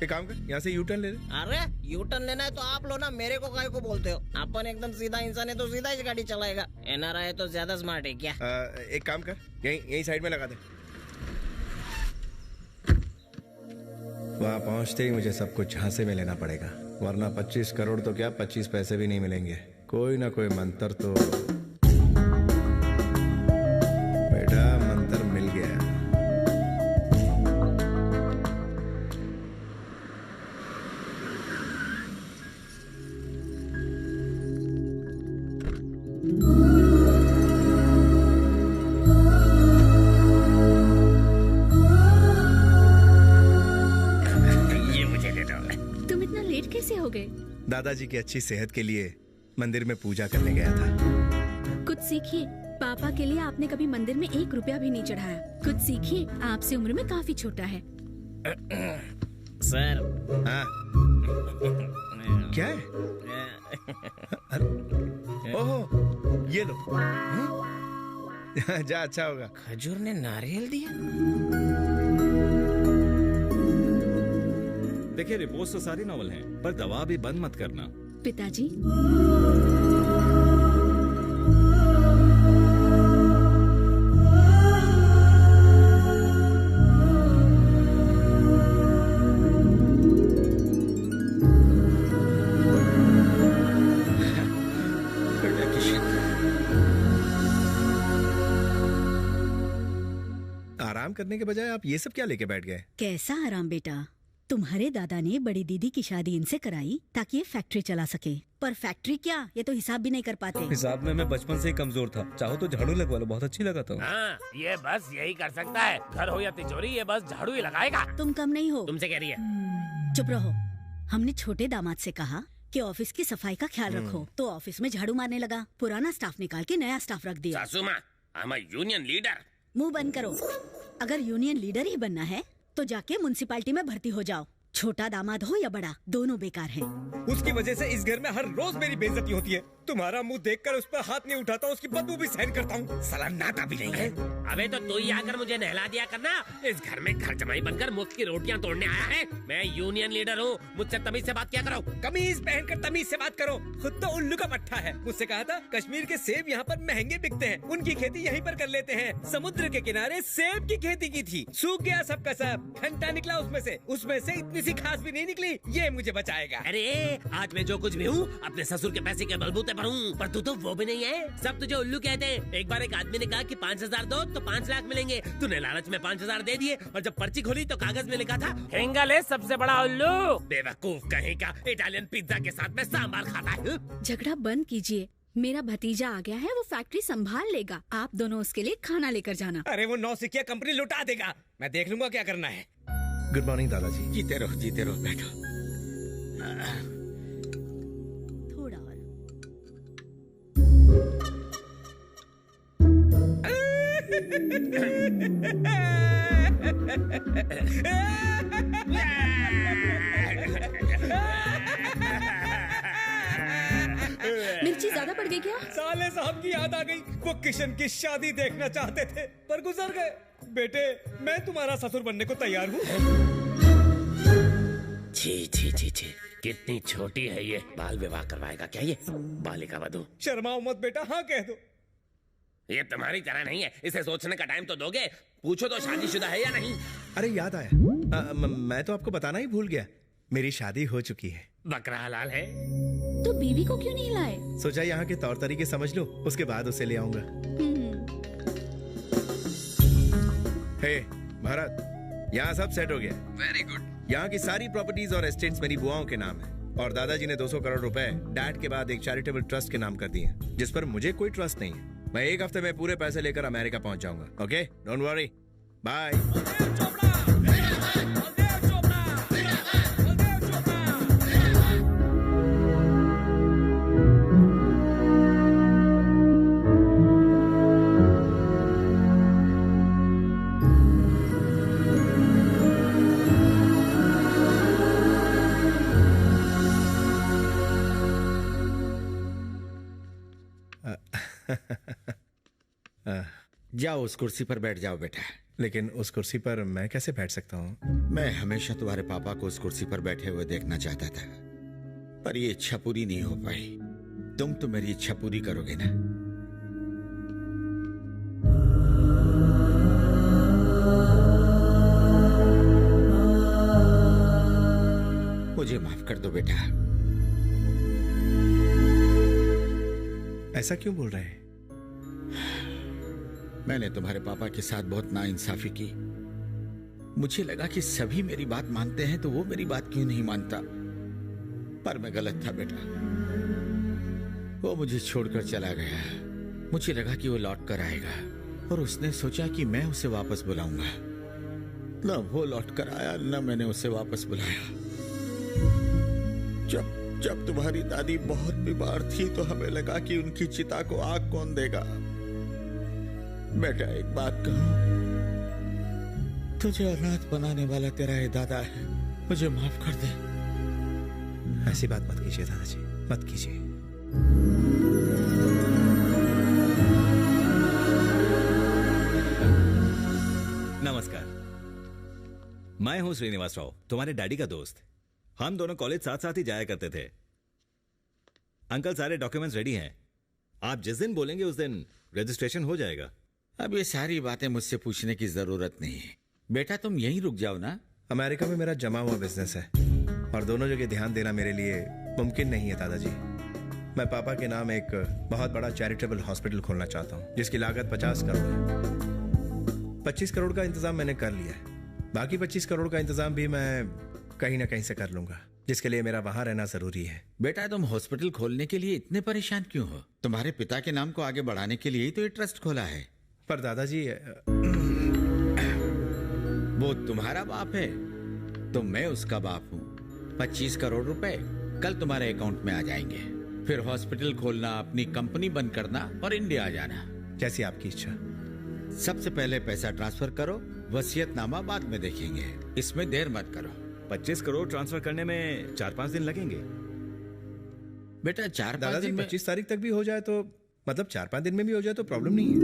एक काम कर, यहाँ से यू टर्न ले ले। अरे यू टर्न लेना है तो आप लो ना, मेरे को काहे को बोलते हो? अपन एकदम सीधा इंसान है तो सीधा ही गाड़ी चलाएगा। एनआरआई है तो ज्यादा स्मार्ट है क्या? एक काम कर, यही साइड में लगा दे। वहाँ पहुँचते ही मुझे सब कुछ झांसे में लेना पड़ेगा, वरना 25 करोड़ तो क्या 25 पैसे भी नहीं मिलेंगे। कोई ना कोई मंत्र तो। बेटा मंत्र मिल गया। दादाजी की अच्छी सेहत के लिए मंदिर में पूजा करने गया था। कुछ सीखिए, पापा के लिए आपने कभी मंदिर में 1 रुपया भी नहीं चढ़ाया। कुछ सीखिए, आपसे उम्र में काफी छोटा है। सर। हाँ। क्या है? ओहो, ये लो। जा, अच्छा होगा। खजूर ने नारियल दिया। देखिए, रिपोर्ट्स तो सारी नॉवल हैं, पर दवा भी बंद मत करना। पिताजी। आराम करने के बजाय आप ये सब क्या लेके बैठ गए? कैसा आराम बेटा, तुम्हारे दादा ने बड़ी दीदी की शादी इनसे कराई ताकि ये फैक्ट्री चला सके। पर फैक्ट्री क्या, ये तो हिसाब भी नहीं कर पाते। हिसाब में मैं बचपन से ही कमजोर था। चाहो तो झाड़ू लगवा लो, बहुत अच्छी लगाता हूँ। हाँ, ये बस यही कर सकता है। घर हो या तिजोरी, ये बस झाड़ू ही लगाएगा। तुम कम नहीं हो। तुमसे कह रही है। चुप रहो। हमने छोटे दामाद से कहा कि ऑफिस की सफाई का ख्याल रखो, तो ऑफिस में झाड़ू मारने लगा। पुराना स्टाफ निकाल के नया स्टाफ रख दिया। सासू माँ, I'm a यूनियन लीडर। मुंह बंद करो। अगर यूनियन लीडर ही बनना है तो जाके म्युनिसिपैलिटी में भर्ती हो जाओ। छोटा दामाद हो या बड़ा, दोनों बेकार हैं। उसकी वजह से इस घर में हर रोज मेरी बेइज्जती होती है। तुम्हारा मुंह देखकर उस पर हाथ नहीं उठाता, उसकी बदबू भी सहन करता हूँ। साला नाता भी नहीं है। अबे तो तू ही आकर मुझे नहला दिया करना। इस घर में घर जमाई बनकर मुफ्त की रोटियां तोड़ने आया है। मैं यूनियन लीडर हूँ, मुझसे तमीज से बात किया करो। कमीज पहनकर तमीज से बात करो। खुद तो उल्लू का पट्टा है। मुझसे कहा था कश्मीर के सेब यहाँ पर महंगे बिकते हैं, उनकी खेती यहीं पर कर लेते हैं। समुद्र के किनारे सेब की खेती की थी, सूख गया सबका सब। घंटा निकला उसमें से इतनी सी खास भी नहीं निकली। ये मुझे बचाएगा। अरे आज मैं जो कुछ भी हूँ अपने ससुर के पैसे के बलबूते पर हूँ, पर तू तो वो भी नहीं है। सब तुझे उल्लू कहते हैं। एक बार एक आदमी ने कहा कि 5,000 दो तो 5 लाख मिलेंगे। तूने लालच में 5,000 दे दिए और जब पर्ची खोली तो कागज में लिखा था हेंगल है सबसे बड़ा उल्लू। बेवकूफ कहेगा, इटालियन पिज्जा के साथ में सांभर खाता है। झगड़ा बंद कीजिए। मेरा भतीजा आ गया है, वो फैक्ट्री संभाल लेगा। आप दोनों उसके लिए खाना लेकर जाना। अरे वो 9 सिक्किया कंपनी लुटा देगा। मैं देख लूंगा क्या करना है। गुड मॉर्निंग दादाजी। जीते रहो बैठो। थोड़ा और। मिर्ची ज्यादा पड़ गई क्या? साले साहब की याद आ गई। वो किशन की शादी देखना चाहते थे पर गुजर गए। बेटे, मैं तुम्हारा ससुर बनने को तैयार हूँ। छी, कितनी छोटी है ये। बाल विवाह करवाएगा क्या ये? बालिका वधू। शर्माओ मत बेटा, हाँ कह दो। ये तुम्हारी तरह नहीं है, इसे सोचने का टाइम तो दोगे। पूछो तो शादीशुदा है या नहीं। अरे याद आया, मैं तो आपको बताना ही भूल गया, मेरी शादी हो चुकी है। बकरा हलाल है। तो बीवी को क्यों नहीं लाए? सोचा यहाँ के तौर तरीके समझ लो, उसके बाद उसे ले आऊंगा। हे भरत, यहाँ सब सेट हो गया। Very good. यहाँ की सारी प्रॉपर्टीज और एस्टेट्स मेरी बुआओं के नाम है और दादाजी ने 200 करोड़ रुपए डैड के बाद एक चैरिटेबल ट्रस्ट के नाम कर दिए, जिस पर मुझे कोई ट्रस्ट नहीं है। मैं 1 हफ्ते में पूरे पैसे लेकर अमेरिका पहुंच जाऊंगा। Okay, don't worry, bye. जाओ उस कुर्सी पर बैठ जाओ बेटा। लेकिन उस कुर्सी पर मैं कैसे बैठ सकता हूँ? मैं हमेशा तुम्हारे पापा को उस कुर्सी पर बैठे हुए देखना चाहता था, पर ये इच्छा पूरी नहीं हो पाई। तुम तो मेरी इच्छा पूरी करोगे ना? मुझे माफ कर दो बेटा। ऐसा क्यों बोल रहे हैं? मैंने तुम्हारे पापा के साथ बहुत नाइंसाफी की। मुझे लगा कि सभी मेरी बात मानते हैं तो वो मेरी बात क्यों नहीं मानता, पर मैं गलत था बेटा। वो मुझे छोड़कर चला गया। मुझे लगा कि वो लौट कर आएगा और उसने सोचा कि मैं उसे वापस बुलाऊंगा। न वो लौट कर आया, न मैंने उसे वापस बुलाया। जब तुम्हारी दादी बहुत बीमार थी तो हमें लगा कि उनकी चिता को आग कौन देगा। बेटा एक बात कहूं, तुझे अनाथ बनाने वाला तेरा ये दादा है, मुझे माफ कर दे। ऐसी बात मत कीजिए दादाजी, मत कीजिए। नमस्कार, मैं हूं श्रीनिवास राव, तुम्हारे डैडी का दोस्त। हम दोनों कॉलेज साथ साथ ही जाया करते थे। अंकल सारे डॉक्यूमेंट्स रेडी हैं, आप जिस दिन बोलेंगे उस दिन रजिस्ट्रेशन हो जाएगा। अब ये सारी बातें मुझसे पूछने की जरूरत नहीं है बेटा, तुम यहीं रुक जाओ ना। अमेरिका में मेरा जमा हुआ बिजनेस है और दोनों जगह ध्यान देना मेरे लिए मुमकिन नहीं है दादाजी। मैं पापा के नाम एक बहुत बड़ा चैरिटेबल हॉस्पिटल खोलना चाहता हूँ जिसकी लागत 50 करोड़ है। 25 करोड़ का इंतजाम मैंने कर लिया है, बाकी 25 करोड़ का इंतजाम भी मैं कहीं ना कहीं से कर लूंगा, जिसके लिए मेरा वहां रहना जरूरी है। बेटा तुम हॉस्पिटल खोलने के लिए इतने परेशान क्यों हो? तुम्हारे पिता के नाम को आगे बढ़ाने के लिए ही तो ये ट्रस्ट खोला है। पर दादाजी वो तुम्हारा बाप है तो मैं उसका बाप हूँ। 25 करोड़ रुपए कल तुम्हारे अकाउंट में आ जाएंगे, फिर हॉस्पिटल खोलना, अपनी कंपनी बंद करना और इंडिया आ जाना। जैसी आपकी इच्छा। सबसे पहले पैसा ट्रांसफर करो, वसीयतनामा बाद में देखेंगे, इसमें देर मत करो। 25 करोड़ ट्रांसफर करने में 4-5 दिन लगेंगे बेटा। 4-5 दिन में 25 तारीख तक भी हो जाए तो, मतलब 4-5 दिन में भी हो जाए तो प्रॉब्लम नहीं है।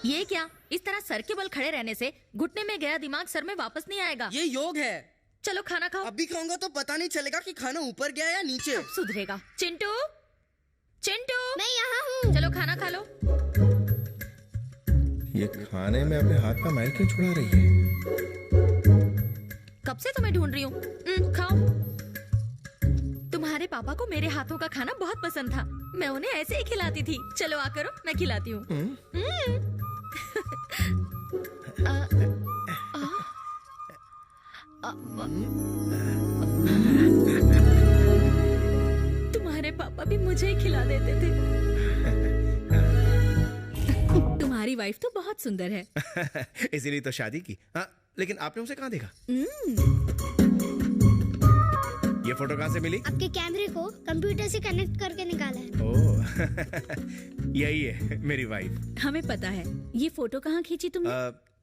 ये क्या, इस तरह सर के बल खड़े रहने से घुटने में गया दिमाग सर में वापस नहीं आएगा। ये योग है। चलो खाना खाओ। अभी खाऊंगा तो पता नहीं चलेगा कि खाना ऊपर गया या नीचे। अब सुधरेगा। चिंटू, चिंटू, मैं यहाँ हूँ। चलो खाना खा लो। ये खाने में अपने हाथ का मैल क्यों छुड़ा रही है? कब से तुम्हें ढूंढ रही हूँ। खाओ। तुम्हारे पापा को मेरे हाथों का खाना बहुत पसंद था, मैं उन्हें ऐसे ही खिलाती थी। चलो आ करो, मैं खिलाती हूँ। तुम्हारे पापा भी मुझे ही खिला देते थे। तुम्हारी वाइफ तो बहुत सुंदर है। इसीलिए तो शादी की। हाँ, लेकिन आपने उसे कहाँ देखा? ये फोटो कहाँ से मिली? आपके कैमरे को कंप्यूटर से कनेक्ट करके निकाला है। ओह, यही है मेरी वाइफ। हमें पता है। ये फोटो कहाँ खींची तुमने?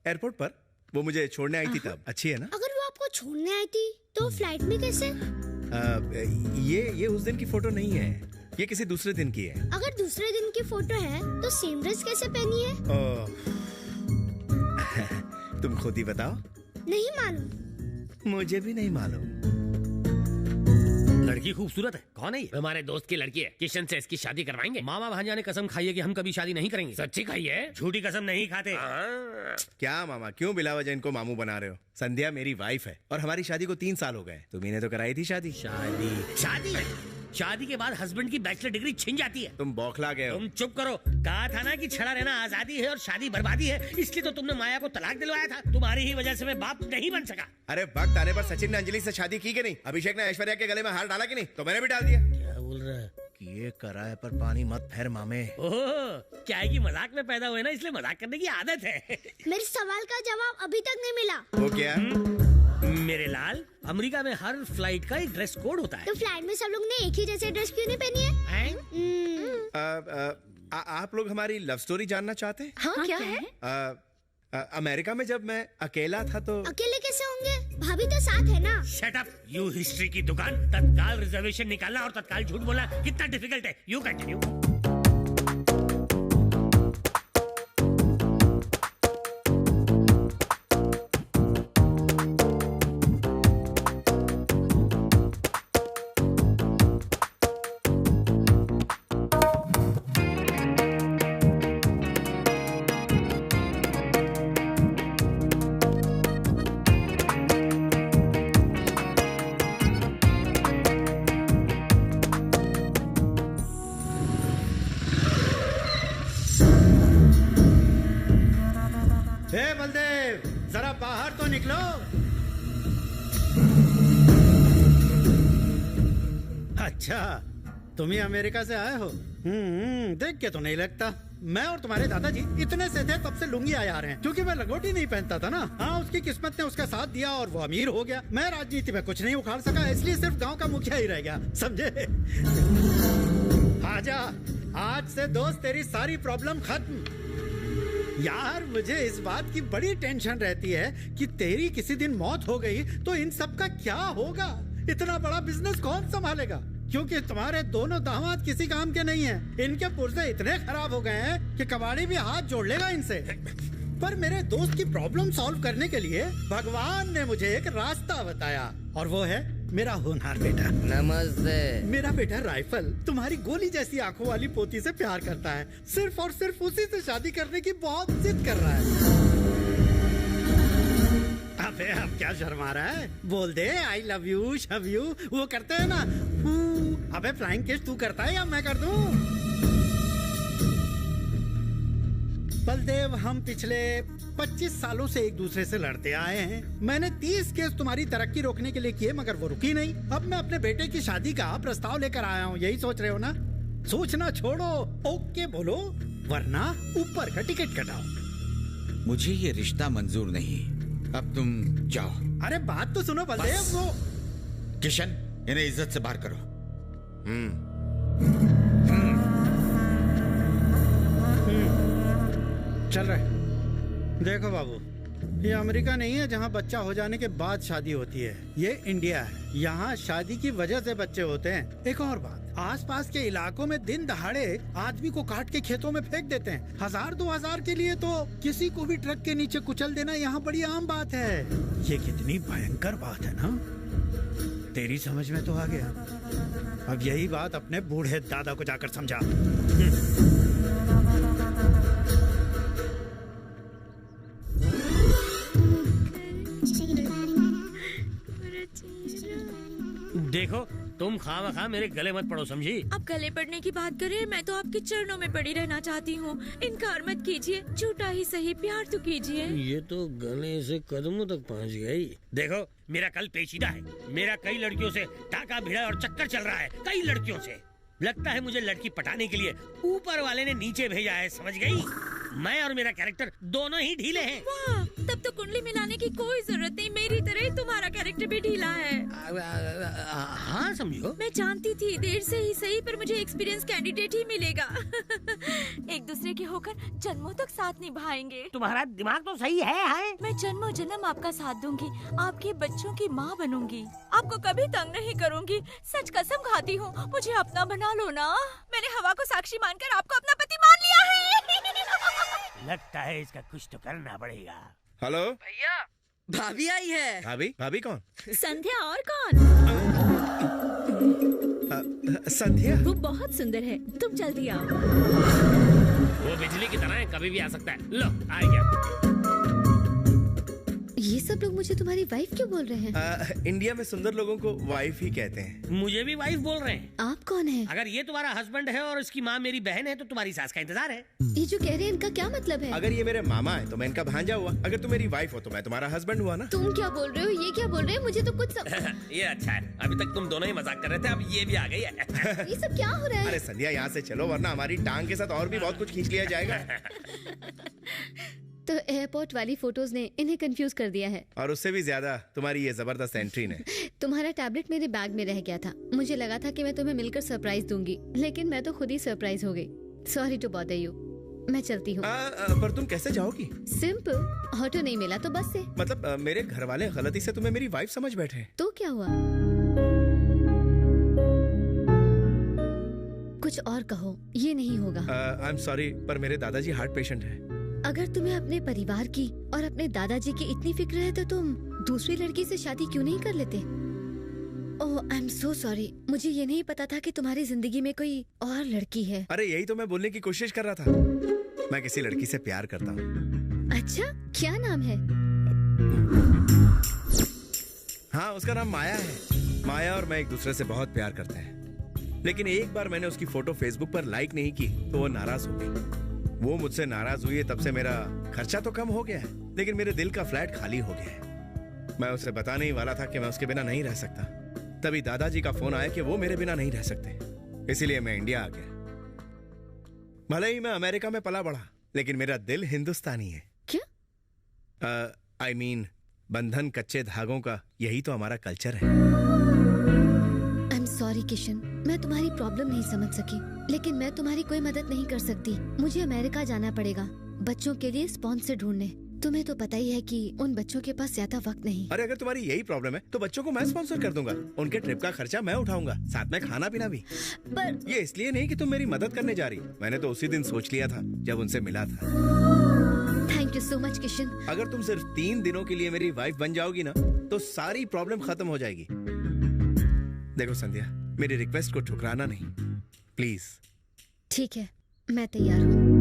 एयरपोर्ट पर। वो मुझे छोड़ने आई थी तब। अच्छी है ना? अगर वो आपको छोड़ने आई थी तो फ्लाइट में कैसे? ये उस दिन की फोटो नहीं है, ये किसी दूसरे दिन की है। अगर दूसरे दिन की फोटो है तो सेम ड्रेस कैसे पहनी है? तुम खुद ही बताओ। नहीं मालूम। मुझे भी नहीं मालूम। लड़की खूबसूरत है। कौन है ये? हमारे दोस्त की लड़की है। किशन से इसकी शादी करवाएंगे। मामा भांजा ने कसम खाई है कि हम कभी शादी नहीं करेंगे। सच्ची खाई है, झूठी कसम नहीं खाते। क्या मामा, क्यों बिला वजह इनको मामू बना रहे हो? संध्या मेरी वाइफ है और हमारी शादी को 3 साल हो गए। तुम्ही ने तो कराई थी शादी। शादी शादी के बाद हस्बैंड की बैचलर डिग्री छिन जाती है। तुम बौखला गए हो। तुम चुप करो। कहा था ना कि छड़ा रहना आजादी है और शादी बर्बादी है, इसलिए तो तुमने माया को तलाक दिलवाया था। तुम्हारी ही वजह से मैं बाप नहीं बन सका। अरे वक्त आने पर सचिन ने अंजलि से शादी की कि नहीं? अभिषेक ने ऐश्वर्या के गले में हार डाला कि नहीं? तो मैंने भी डाल दिया। क्या बोल रहा है? ये कराए पर पानी मत फेर मामे। ओह, क्या है कि मजाक में पैदा हुए ना, इसलिए मजाक करने की आदत है। मेरे सवाल का जवाब अभी तक नहीं मिला। वो क्या? मेरे लाल, अमेरिका में हर फ्लाइट का एक ड्रेस कोड होता है। तो फ्लाइट में सब लोग ने एक ही जैसे ड्रेस क्यों नहीं पहनी है? आप लोग हमारी लव स्टोरी जानना चाहते हैं? हाँ, क्या है? अमेरिका में जब मैं अकेला था तो। अकेले कैसे होंगे? भाभी तो साथ है ना। शट अप, यू हिस्ट्री की दुकान। तत्काल रिजर्वेशन निकालना और तत्काल झूठ बोलना कितना डिफिकल्ट है। You continue. बलदेव, जरा बाहर तो निकलो। अच्छा, तुम ही अमेरिका से आए हो? देख के तो नहीं लगता। मैं और तुम्हारे दादाजी इतने से थे तब से लुंगी आए आ रहे हैं, क्योंकि मैं लंगोटी नहीं पहनता था ना। हाँ, उसकी किस्मत ने उसका साथ दिया और वो अमीर हो गया। मैं राजनीति में कुछ नहीं उखाड़ सका, इसलिए सिर्फ गांव का मुखिया ही रह गया, समझे? आजा, आज से दोस्त तेरी सारी प्रॉब्लम खत्म। यार, मुझे इस बात की बड़ी टेंशन रहती है कि तेरी किसी दिन मौत हो गई तो इन सब का क्या होगा? इतना बड़ा बिजनेस कौन संभालेगा? क्योंकि तुम्हारे दोनों दामाद किसी काम के नहीं हैं। इनके पुर्जे इतने खराब हो गए हैं कि कबाड़ी भी हाथ जोड़ लेगा इनसे। पर मेरे दोस्त की प्रॉब्लम सॉल्व करने के लिए भगवान ने मुझे एक रास्ता बताया, और वो है मेरा होनहार बेटा। नमस्ते। मेरा बेटा राइफल तुम्हारी गोली जैसी आंखों वाली पोती से प्यार करता है। सिर्फ और सिर्फ उसी से शादी करने की बहुत जिद कर रहा है। अबे अब क्या शर्मा रहा है? बोल दे आई लव यू, शव यू, वो करते हैं ना। अबे फ्लाइंग किस तू करता है या मैं कर दूं? बलदेव, हम पिछले 25 सालों से एक दूसरे से लड़ते आए हैं। मैंने 30 केस तुम्हारी तरक्की रोकने के लिए किए, मगर वो रुकी नहीं। अब मैं अपने बेटे की शादी का प्रस्ताव लेकर आया हूँ। यही सोच रहे हो ना? सोचना छोड़ो, ओके बोलो, वरना ऊपर का टिकट कटाओ। मुझे ये रिश्ता मंजूर नहीं। अब तुम जाओ। अरे बात तो सुनो बलदेव। वो किशन, इन्हें इज्जत से बाहर करो। चल रहा है। देखो बाबू, ये अमेरिका नहीं है जहाँ बच्चा हो जाने के बाद शादी होती है। ये इंडिया है। यहाँ शादी की वजह से बच्चे होते हैं। एक और बात, आसपास के इलाकों में दिन दहाड़े आदमी को काट के खेतों में फेंक देते हैं। 1000-2000 के लिए तो किसी को भी ट्रक के नीचे कुचल देना यहाँ बड़ी आम बात है। ये कितनी भयंकर बात है ना? तेरी समझ में तो आ गया। अब यही बात अपने बूढ़े दादा को जाकर समझा। देखो, तुम खामखा मेरे गले मत पड़ो, समझी? आप गले पड़ने की बात करें, मैं तो आपके चरणों में पड़ी रहना चाहती हूँ। इनकार मत कीजिए, झूठा ही सही, प्यार तो कीजिए। ये तो गले से कदमों तक पहुँच गई। देखो, मेरा कल पेचीदा है। मेरा कई लड़कियों से टाका भिड़ा और चक्कर चल रहा है, कई लड़कियों से। लगता है मुझे लड़की पटाने के लिए ऊपर वाले ने नीचे भेजा है, समझ गई? मैं और मेरा कैरेक्टर दोनों ही ढीले हैं। वाह, तब तो कुंडली मिलाने की कोई जरूरत नहीं। मेरी तरह तुम्हारा कैरेक्टर भी ढीला है। हाँ, समझो। मैं जानती थी, देर से ही सही, पर मुझे एक्सपीरियंस कैंडिडेट ही मिलेगा। एक दूसरे के होकर जन्मों तक साथ निभाएंगे। तुम्हारा दिमाग तो सही है। मैं जन्मों जन्म आपका साथ दूंगी, आपके बच्चों की माँ बनूंगी, आपको कभी तंग नहीं करूंगी। सच कसम खाती हूँ, मुझे अपना बना लो ना। मैंने हवा को साक्षी मानकर आपको अपना पति मान लिया है। लगता है इसका कुछ तो करना पड़ेगा। हेलो भैया, भाभी आई है। भाभी? भाभी कौन? संध्या। और कौन? संध्या? वो बहुत सुंदर है, तुम जल्दी आओ। वो बिजली की तरह है, कभी भी आ सकता है। लो, आ गया। ये सब लोग मुझे तुम्हारी वाइफ क्यों बोल रहे हैं? इंडिया में सुंदर लोगों को वाइफ ही कहते हैं। मुझे भी वाइफ बोल रहे हैं। आप कौन हैं? अगर ये तुम्हारा हस्बैंड है और इसकी माँ मेरी बहन है, तो तुम्हारी सास का इंतजार है। ये जो कह रहे हैं, इनका क्या मतलब है? अगर ये मेरे मामा है तो मैं इनका भांजा हुआ, अगर तुम मेरी वाइफ हो तो मैं तुम्हारा हस्बैंड हुआ ना। तुम क्या बोल रहे हो? ये क्या बोल रहे हैं? मुझे तो कुछ ये अच्छा है, अभी तक तुम दोनों ही मजाक कर रहे थे, अब ये भी आ गई है। ये सब क्या हो रहा है? अरे संध्या, यहाँ से चलो, वरना हमारी टांग के साथ और भी बहुत कुछ खींच लिया जाएगा। तो एयरपोर्ट वाली फोटोज ने इन्हें कंफ्यूज कर दिया है, और उससे भी ज्यादा तुम्हारी ये जबरदस्त एंट्री ने। तुम्हारा टैबलेट मेरे बैग में रह गया था। मुझे लगा था कि मैं तुम्हें मिलकर सरप्राइज दूंगी, लेकिन मैं तो खुद ही सरप्राइज हो गई। Sorry to bother you. मैं चलती हूँ। पर तुम कैसे जाओगी? सिंपल, ऑटो नहीं मिला तो बस से। मतलब मेरे घर वाले गलती से तुम्हें मेरी वाइफ समझ बैठे। तो क्या हुआ? कुछ और कहो, ये नहीं होगा। आई एम सॉरी, पर मेरे दादाजी हार्ट पेशेंट है। अगर तुम्हें अपने परिवार की और अपने दादाजी की इतनी फिक्र है तो तुम दूसरी लड़की से शादी क्यों नहीं कर लेते? ओह, आई एम सो सॉरी। मुझे ये नहीं पता था कि तुम्हारी जिंदगी में कोई और लड़की है। अरे यही तो मैं बोलने की कोशिश कर रहा था। मैं किसी लड़की से प्यार करता हूँ। अच्छा, क्या नाम है? हाँ, उसका नाम माया है। माया और मैं एक दूसरे से बहुत प्यार करते हैं, लेकिन एक बार मैंने उसकी फोटो फेसबुक पर लाइक नहीं की तो वो नाराज हो गई। वो मुझसे नाराज हुई है, तब से मेरा खर्चा तो कम हो गया है, लेकिन मेरे दिल का फ्लैट खाली हो गया है। मैं उसे बताने ही वाला था कि मैं उसके बिना नहीं रह सकता, तभी दादाजी का फोन आया कि वो मेरे बिना नहीं रह सकते, इसीलिए मैं इंडिया आ गया। भले ही मैं अमेरिका में पला बढ़ा, लेकिन मेरा दिल हिंदुस्तानी है। क्या? I mean, बंधन कच्चे धागों का, यही तो हमारा कल्चर है। I'm sorry किशन, मैं तुम्हारी प्रॉब्लम नहीं समझ सकी, लेकिन मैं तुम्हारी कोई मदद नहीं कर सकती। मुझे अमेरिका जाना पड़ेगा बच्चों के लिए स्पॉन्सर ढूंढने। तुम्हें तो पता ही है कि उन बच्चों के पास ज्यादा वक्त नहीं। अरे अगर तुम्हारी यही प्रॉब्लम है तो बच्चों को मैं स्पॉन्सर कर दूंगा। उनके ट्रिप का खर्चा मैं उठाऊंगा, साथ में खाना पीना भी। पर ये इसलिए नहीं कि तुम मेरी मदद करने जा रही, मैंने तो उसी दिन सोच लिया था जब उनसे मिला था। Thank you so much Kishan. अगर तुम सिर्फ 3 दिनों के लिए मेरी वाइफ बन जाओगी ना, तो सारी प्रॉब्लम खत्म हो जाएगी। देखो संध्या, मेरी रिक्वेस्ट को ठुकराना नहीं, प्लीज। ठीक है, मैं तैयार हूँ।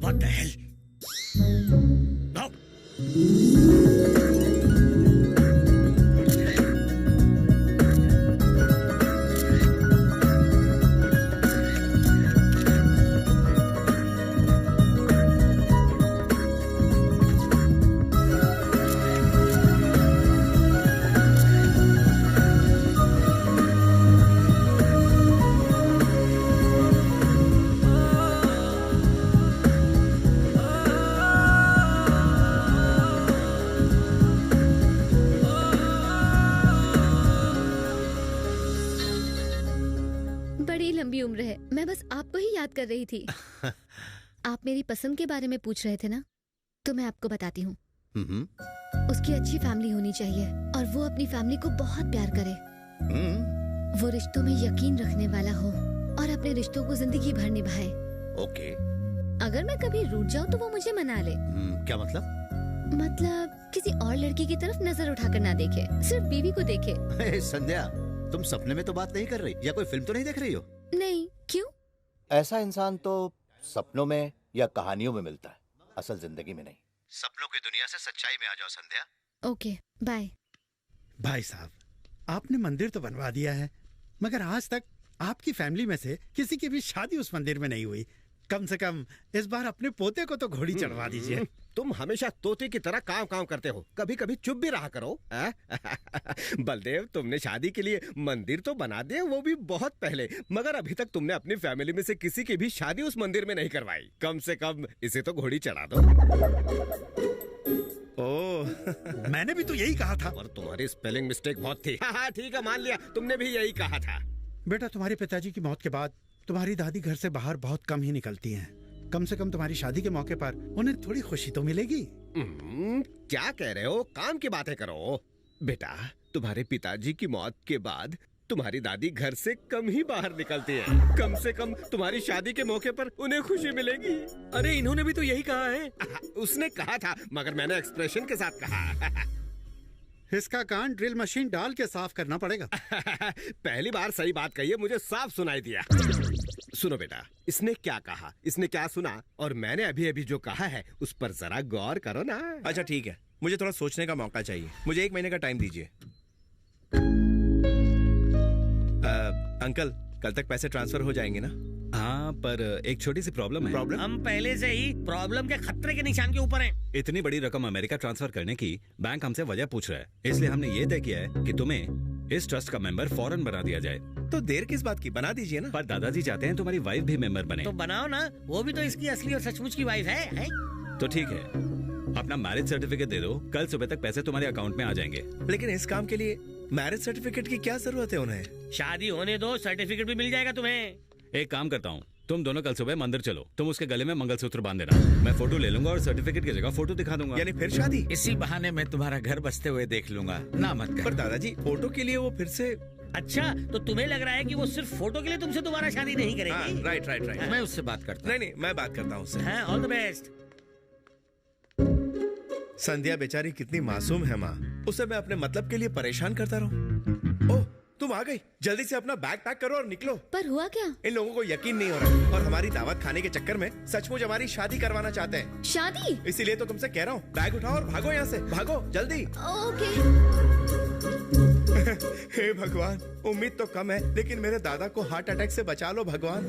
What the hell? No. बड़ी लंबी उम्र है, मैं बस आपको ही याद कर रही थी। आप मेरी पसंद के बारे में पूछ रहे थे ना, तो मैं आपको बताती हूँ। उसकी अच्छी फैमिली होनी चाहिए और वो अपनी फैमिली को बहुत प्यार करे। वो रिश्तों में यकीन रखने वाला हो और अपने रिश्तों को जिंदगी भर निभाए। ओके। अगर मैं कभी रूठ जाऊँ तो वो मुझे मना ले। क्या मतलब? मतलब किसी और लड़की की तरफ नजर उठाकर ना देखे, सिर्फ बीवी को देखे। संध्या, तुम सपने में तो बात नहीं कर रही या कोई फिल्म तो नहीं देख रही हो? नहीं, क्यों? ऐसा इंसान तो सपनों में या कहानियों में मिलता है, असल जिंदगी में नहीं। सपनों की दुनिया से सच्चाई में आ जाओ संध्या। Okay, bye. भाई साहब, आपने मंदिर तो बनवा दिया है, मगर आज तक आपकी फैमिली में से किसी की भी शादी उस मंदिर में नहीं हुई। कम से कम इस बार अपने पोते को तो घोड़ी चढ़वा दीजिए। तुम हमेशा तोते की तरह काम काम करते हो, कभी कभी चुप भी रहा करो। बलदेव, तुमने शादी के लिए मंदिर तो बना दिया, वो भी बहुत पहले, मगर अभी तक तुमने अपनी फैमिली में से किसी की भी शादी उस मंदिर में नहीं करवाई। कम से कम इसे तो घोड़ी चढ़ा दो। ओह, मैंने भी तो यही कहा था। और तुम्हारी स्पेलिंग मिस्टेक बहुत थी। हाँ ठीक है, मान लिया, तुमने भी यही कहा था। बेटा, तुम्हारे पिताजी की मौत के बाद तुम्हारी दादी घर से बाहर बहुत कम ही निकलती हैं। कम से कम तुम्हारी शादी के मौके पर उन्हें थोड़ी खुशी तो मिलेगी। क्या कह रहे हो? काम की बातें करो। बेटा, तुम्हारे पिताजी की मौत के बाद तुम्हारी दादी घर से कम ही बाहर निकलती है। कम से कम तुम्हारी शादी के मौके पर उन्हें खुशी मिलेगी। अरे इन्होंने भी तो यही कहा है। उसने कहा था, मगर मैंने एक्सप्रेशन के साथ कहा। इसका कान ड्रिल मशीन डाल के साफ करना पड़ेगा। पहली बार सही बात कही है, मुझे साफ सुनाई दिया। सुनो बेटा, इसने क्या कहा, इसने क्या सुना, और मैंने अभी अभी जो कहा है उस पर जरा गौर करो ना। अच्छा ठीक है, मुझे थोड़ा सोचने का मौका चाहिए। मुझे 1 महीने का टाइम दीजिए। अंकल, कल तक पैसे ट्रांसफर हो जाएंगे ना? हाँ, पर एक छोटी सी प्रॉब्लम है। प्रॉब्लम? हम पहले से ही प्रॉब्लम के खतरे के निशान के ऊपर हैं। इतनी बड़ी रकम अमेरिका ट्रांसफर करने की बैंक हमसे वजह पूछ रहा है, इसलिए हमने ये तय किया है कि तुम्हें इस ट्रस्ट का मेंबर फौरन बना दिया जाए। तो देर किस बात की, बना दीजिए ना। पर दादाजी चाहते हैं तुम्हारी वाइफ भी मेंबर बने। तो बनाओ ना, वो भी तो इसकी असली और सचमुच की वाइफ है? तो ठीक है, अपना मैरिज सर्टिफिकेट दे दो, कल सुबह तक पैसे तुम्हारे अकाउंट में आ जाएंगे। लेकिन इस काम के लिए मैरिज सर्टिफिकेट की क्या जरूरत है उन्हें? शादी होने दो, सर्टिफिकेट भी मिल जाएगा तुम्हें। एक काम करता हूँ, तुम दोनों कल सुबह मंदिर चलो, तुम उसके गले में मंगलसूत्र बांध देना, मैं फोटो ले लूंगा और सर्टिफिकेट की जगह फोटो दिखा दूंगा। यानी फिर शादी? इसी बहाने मैं तुम्हारा घर बसते हुए देख लूंगा, ना मत कर। पर दादाजी, फोटो के लिए वो फिर से। अच्छा, तो तुम्हें लग रहा है कि वो सिर्फ फोटो के लिए तुमसे दोबारा शादी नहीं करेगी? राइट। मैं उससे बात करता हूँ। नहीं, मैं बात करता हूँ उससे। हाँ, ऑल द बेस्ट। संध्या बेचारी कितनी मासूम है माँ, उसे मैं अपने मतलब के लिए परेशान करता रहूं। ओह, तुम आ गई, जल्दी से अपना बैग पैक करो और निकलो। पर हुआ क्या? इन लोगों को यकीन नहीं हो रहा और हमारी दावत खाने के चक्कर में सचमुच हमारी शादी करवाना चाहते हैं। शादी? इसीलिए तो तुमसे कह रहा हूँ, बैग उठाओ और भागो यहाँ से, भागो जल्दी। ओके। हे भगवान, उम्मीद तो कम है, लेकिन मेरे दादा को हार्ट अटैक से बचा लो भगवान।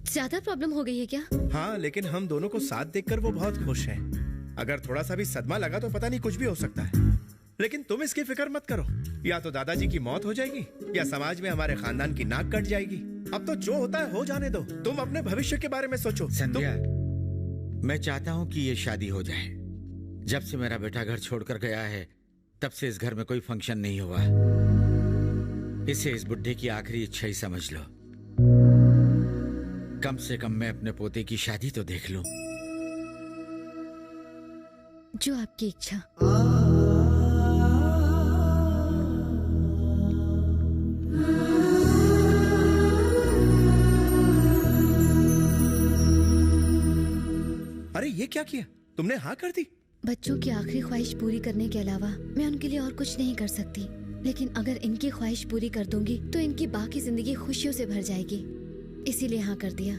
ज्यादा प्रॉब्लम हो गई है क्या? हाँ, लेकिन हम दोनों को साथ देखकर वो बहुत खुश हैं। अगर थोड़ा सा भी सदमा लगा तो पता नहीं कुछ भी हो सकता है। लेकिन तुम इसकी फिक्र मत करो, या तो दादाजी की मौत हो जाएगी या समाज में हमारे खानदान की नाक कट जाएगी। अब तो जो होता है हो जाने दो, तुम अपने भविष्य के बारे में सोचो। संध्या, मैं चाहता हूँ कि ये शादी हो जाए। जब से मेरा बेटा घर छोड़कर गया है, तब से इस घर में कोई फंक्शन नहीं हुआ। इसे इस बुड्ढे की आखिरी इच्छा ही समझ लो। कम से कम मैं अपने पोते की शादी तो देख लूं। जो आपकी इच्छा। अरे ये क्या किया तुमने? हाँ कर दी। बच्चों की आखिरी ख्वाहिश पूरी करने के अलावा मैं उनके लिए और कुछ नहीं कर सकती, लेकिन अगर इनकी ख्वाहिश पूरी कर दूंगी तो इनकी बाकी जिंदगी खुशियों से भर जाएगी, इसीलिए हाँ कर दिया।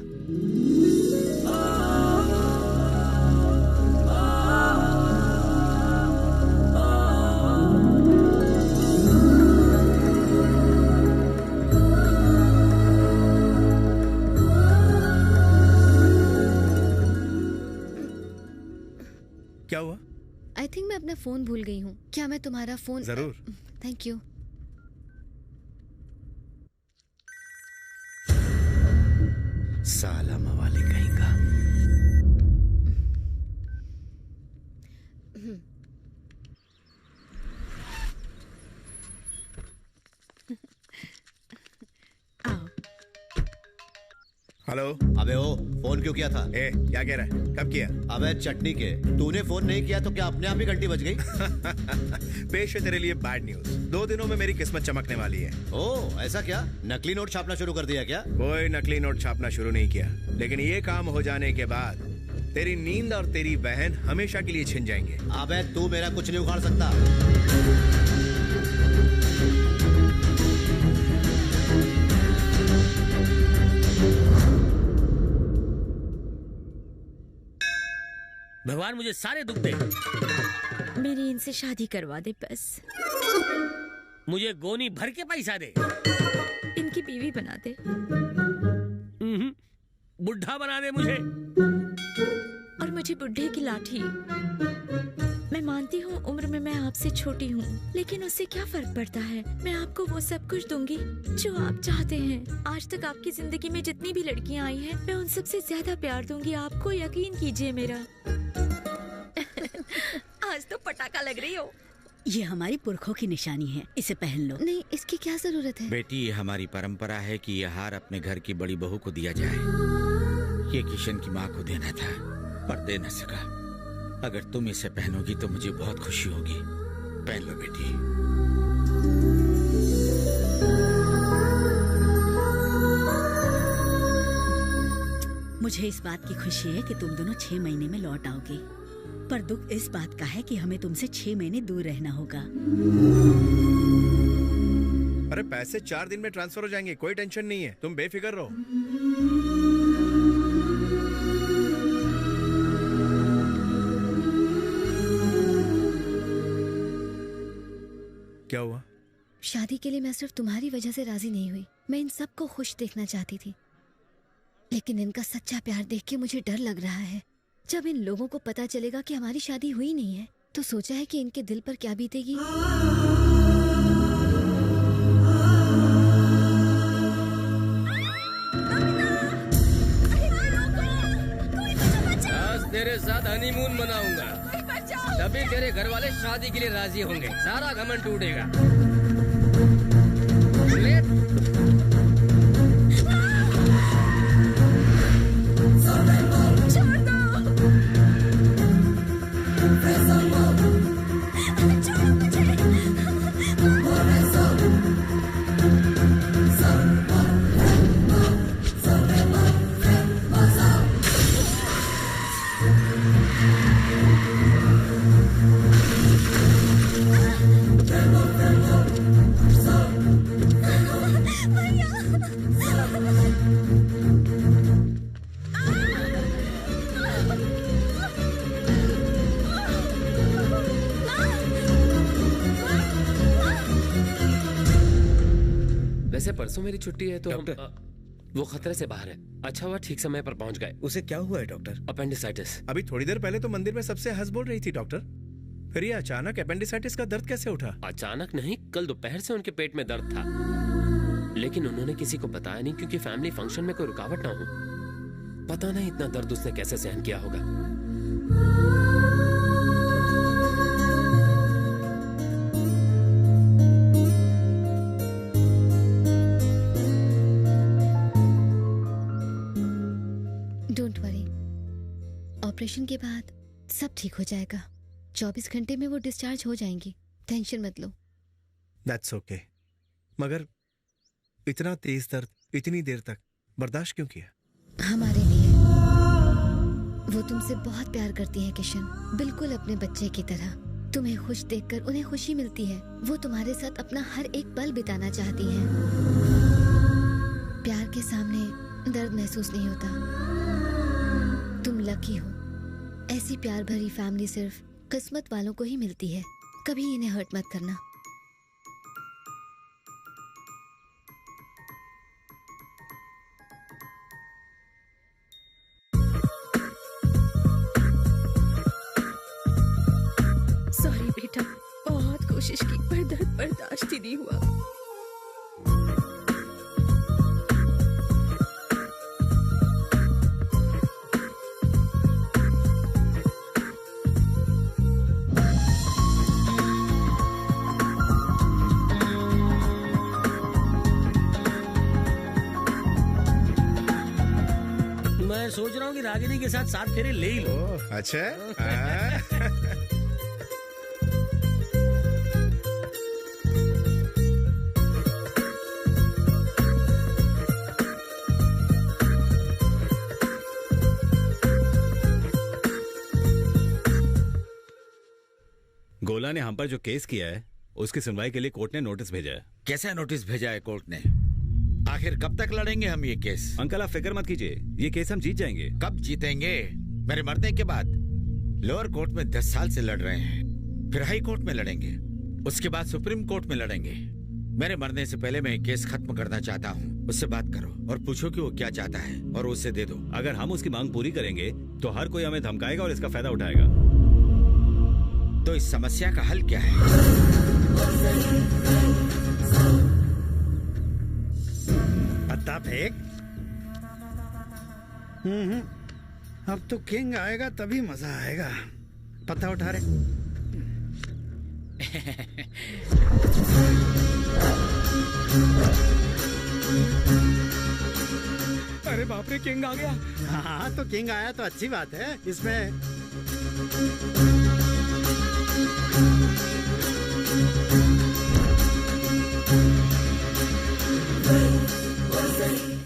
क्या हुआ? आई थिंक मैं अपना फोन भूल गई हूँ। क्या मैं तुम्हारा फोन? जरूर। Thank you. साला मवाली कहीं का। हेलो। अबे ओ, फोन क्यों किया था? ए, क्या कह रहा है? कब किया? अबे चटनी के, तूने फोन नहीं किया तो क्या अपने आप ही घंटी बज गई? पेश है तेरे लिए बैड न्यूज। 2 दिनों में मेरी किस्मत चमकने वाली है। ओह, ऐसा क्या? नकली नोट छापना शुरू कर दिया क्या? कोई नकली नोट छापना शुरू नहीं किया, लेकिन ये काम हो जाने के बाद तेरी नींद और तेरी बहन हमेशा के लिए छिन जाएंगे। अबे तू मेरा कुछ नहीं उखाड़ सकता। भगवान मुझे सारे दुख दे। मेरी इनसे शादी करवा दे बस। मुझे गोनी भर के पैसा दे। इनकी बीवी बना दे। बुढ़ा बना दे मुझे। और मुझे बुढ़े की लाठी। मैं मानती हूँ उम्र में मैं आपसे छोटी हूँ, लेकिन उससे क्या फर्क पड़ता है। मैं आपको वो सब कुछ दूंगी जो आप चाहते हैं। आज तक आपकी जिंदगी में जितनी भी लड़कियाँ आई हैं, मैं उन सबसे ज्यादा प्यार दूंगी आपको, यकीन कीजिए मेरा। आज तो पटाखा लग रही हो। ये हमारी पुरखों की निशानी है, इसे पहन लो। नहीं, इसकी क्या जरूरत है? बेटी, ये हमारी परंपरा है कि ये हार अपने घर की बड़ी बहू को दिया जाए। ये किशन की माँ को देना था, पर दे न सका। अगर तुम इसे पहनोगी तो मुझे बहुत खुशी होगी। पहन लो बेटी। मुझे इस बात की खुशी है कि तुम दोनों 6 महीने में लौट आओगे, पर दुख इस बात का है कि हमें तुमसे 6 महीने दूर रहना होगा। अरे पैसे 4 दिन में ट्रांसफर हो जाएंगे, कोई टेंशन नहीं है, तुम बेफिक्र रहो। क्या हुआ? शादी के लिए मैं सिर्फ तुम्हारी वजह से राजी नहीं हुई। मैं इन सबको खुश देखना चाहती थी, लेकिन इनका सच्चा प्यार देख के मुझे डर लग रहा है। जब इन लोगों को पता चलेगा कि हमारी शादी हुई नहीं है, तो सोचा है कि इनके दिल पर क्या बीतेगी। आज तेरे साथ हनीमून मनाऊंगा, तभी तेरे घर वाले शादी के लिए राजी होंगे। सारा घमंड टूटेगा। वैसे परसों मेरी छुट्टी है तो वो खतरे से बाहर है। अच्छा हुआ ठीक समय पर पहुंच गए। उसे क्या हुआ है डॉक्टर? अपेंडिसाइटिस। अभी थोड़ी देर पहले तो मंदिर में सबसे हंस बोल रही थी डॉक्टर, फिर ये अचानक अपेंडिसाइटिस का दर्द कैसे उठा? अचानक नहीं, कल दोपहर से उनके पेट में दर्द था, लेकिन उन्होंने किसी को बताया नहीं क्योंकि फैमिली फंक्शन में कोई रुकावट ना हो। पता नहीं इतना दर्द उसने कैसे सहन किया होगा। डोंट वरी, ऑपरेशन के बाद सब ठीक हो जाएगा। 24 घंटे में वो डिस्चार्ज हो जाएंगी, टेंशन मत लो। That's okay. मगर इतना तेज दर्द इतनी देर तक बर्दाश्त क्यों किया? हमारे लिए। वो तुमसे बहुत प्यार करती है किशन, बिल्कुल अपने बच्चे की तरह। तुम्हें खुश देखकर उन्हें खुशी मिलती है। वो तुम्हारे साथ अपना हर एक पल बिताना चाहती हैं। प्यार के सामने दर्द महसूस नहीं होता। तुम लकी हो। ऐसी प्यार भरी फैमिली सिर्फ किस्मत वालों को ही मिलती है। कभी इन्हें हर्ट मत करना। सॉरी बेटा, बहुत कोशिश की पर दर्द बर्दाश्त ही नहीं हुआ। मैं सोच रहा हूँ कि रागिनी के साथ 7 फेरे ले ही लो। अच्छा। गोला ने हम पर जो केस किया है उसकी सुनवाई के लिए कोर्ट ने नोटिस भेजा है। कैसा नोटिस भेजा है कोर्ट ने? आखिर कब तक लड़ेंगे हम ये केस? अंकल आप फिक्र मत कीजिए, ये केस हम जीत जाएंगे। कब जीतेंगे? मेरे मरने के बाद। लोअर कोर्ट में 10 साल से लड़ रहे हैं, फिर हाई कोर्ट में लड़ेंगे, उसके बाद सुप्रीम कोर्ट में लड़ेंगे। मेरे मरने से पहले मैं केस खत्म करना चाहता हूँ। उससे बात करो और पूछो कि वो क्या चाहता है और उसे दे दो। अगर हम उसकी मांग पूरी करेंगे तो हर कोई हमें धमकाएगा और इसका फायदा उठाएगा। तो इस समस्या का हल क्या है? पत्ता फेंक। अब तो किंग आएगा तभी मजा आएगा। पत्ता उठा रे। अरे बाप रे, किंग आ गया। हाँ तो किंग आया तो अच्छी बात है। इसमें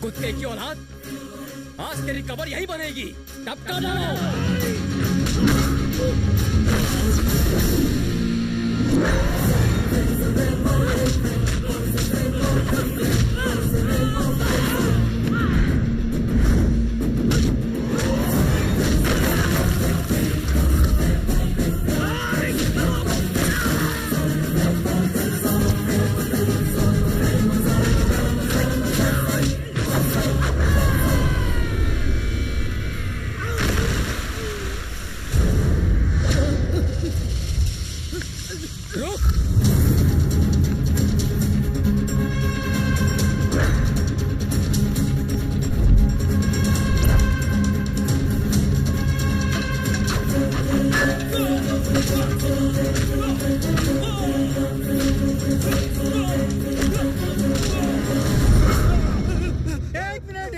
कुत्ते की औलाद, आज तेरी कबर यही बनेगी। टपका दो।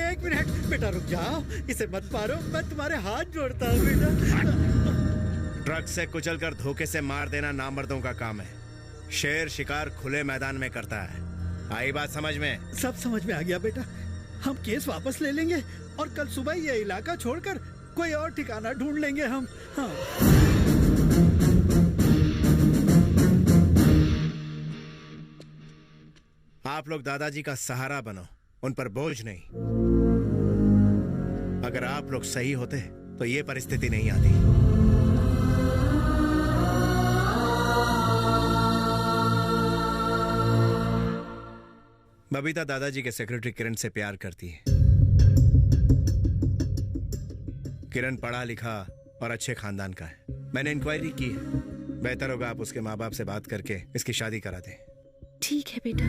एक मिनट बेटा, रुक जाओ। इसे मत मारो, मैं तुम्हारे हाथ जोड़ता हूँ बेटा। ट्रक से कुचलकर धोखे से मार देना नामर्दों का काम है। शेर शिकार खुले मैदान में करता है। आई बात समझ में? सब समझ में आ गया बेटा। हम केस वापस ले लेंगे और कल सुबह ये इलाका छोड़कर कोई और ठिकाना ढूंढ लेंगे हम। हाँ। आप लोग दादाजी का सहारा बनो, उन पर बोझ नहीं। अगर आप लोग सही होते तो ये परिस्थिति नहीं आती। बबीता दादाजी के सेक्रेटरी किरण से प्यार करती है। किरण पढ़ा लिखा और अच्छे खानदान का है। मैंने इंक्वायरी की है, बेहतर होगा आप उसके माँ बाप से बात करके इसकी शादी करा दें। ठीक है बेटा,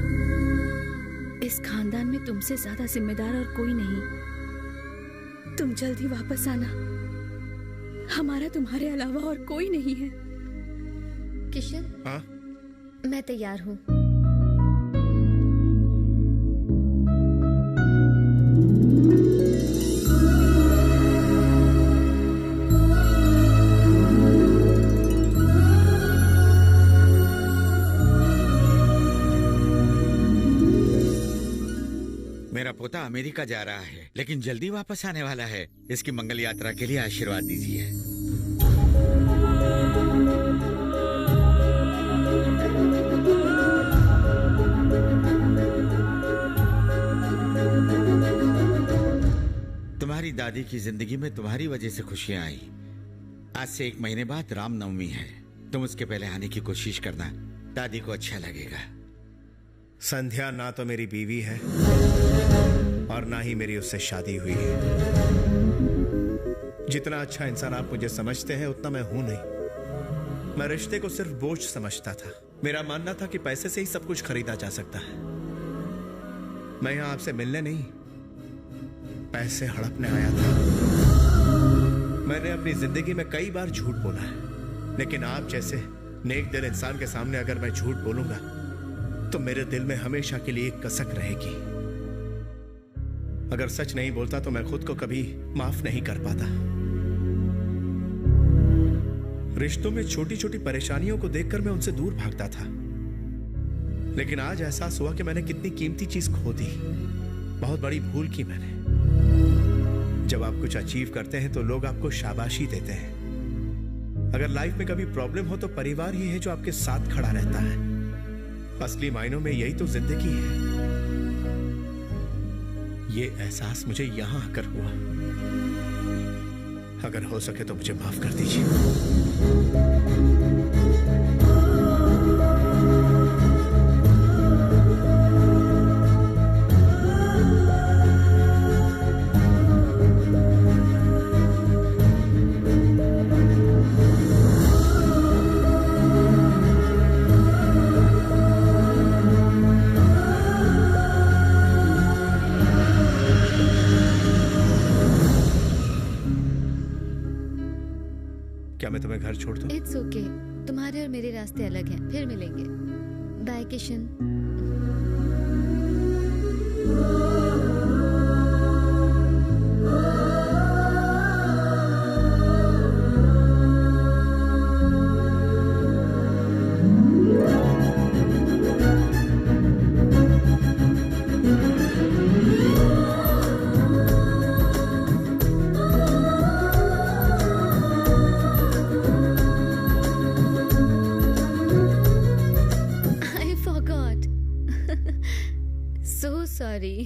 इस खानदान में तुमसे ज्यादा जिम्मेदार और कोई नहीं। तुम जल्दी वापस आना, हमारा तुम्हारे अलावा और कोई नहीं है। किशन, हाँ? मैं तैयार हूँ। मेरा पोता अमेरिका जा रहा है, लेकिन जल्दी वापस आने वाला है। इसकी मंगल यात्रा के लिए आशीर्वाद दीजिए। तुम्हारी दादी की जिंदगी में तुम्हारी वजह से खुशियां आई। आज से 1 महीने बाद रामनवमी है। तुम उसके पहले आने की कोशिश करना, दादी को अच्छा लगेगा। संध्या ना तो मेरी बीवी है और ना ही मेरी उससे शादी हुई है। जितना अच्छा इंसान आप मुझे समझते हैं उतना मैं हूं नहीं। मैं रिश्ते को सिर्फ बोझ समझता था। मेरा मानना था कि पैसे से ही सब कुछ खरीदा जा सकता है। मैं यहां आपसे मिलने नहीं, पैसे हड़पने आया था। मैंने अपनी जिंदगी में कई बार झूठ बोला है, लेकिन आप जैसे नेक दिल इंसान के सामने अगर मैं झूठ बोलूंगा तो मेरे दिल में हमेशा के लिए एक कसक रहेगी। अगर सच नहीं बोलता तो मैं खुद को कभी माफ नहीं कर पाता। रिश्तों में छोटी छोटी परेशानियों को देखकर मैं उनसे दूर भागता था, लेकिन आज एहसास हुआ कि मैंने कितनी कीमती चीज खो दी। बहुत बड़ी भूल की मैंने। जब आप कुछ अचीव करते हैं तो लोग आपको शाबाशी देते हैं। अगर लाइफ में कभी प्रॉब्लम हो तो परिवार ही है जो आपके साथ खड़ा रहता है। असली मायनों में यही तो जिंदगी है। ये एहसास मुझे यहां आकर हुआ। अगर हो सके तो मुझे माफ कर दीजिए। क्या मैं तुम्हें घर छोड़ दूं? इट्स ओके, तुम्हारे और मेरे रास्ते अलग हैं, फिर मिलेंगे। बाय किशन। Sorry.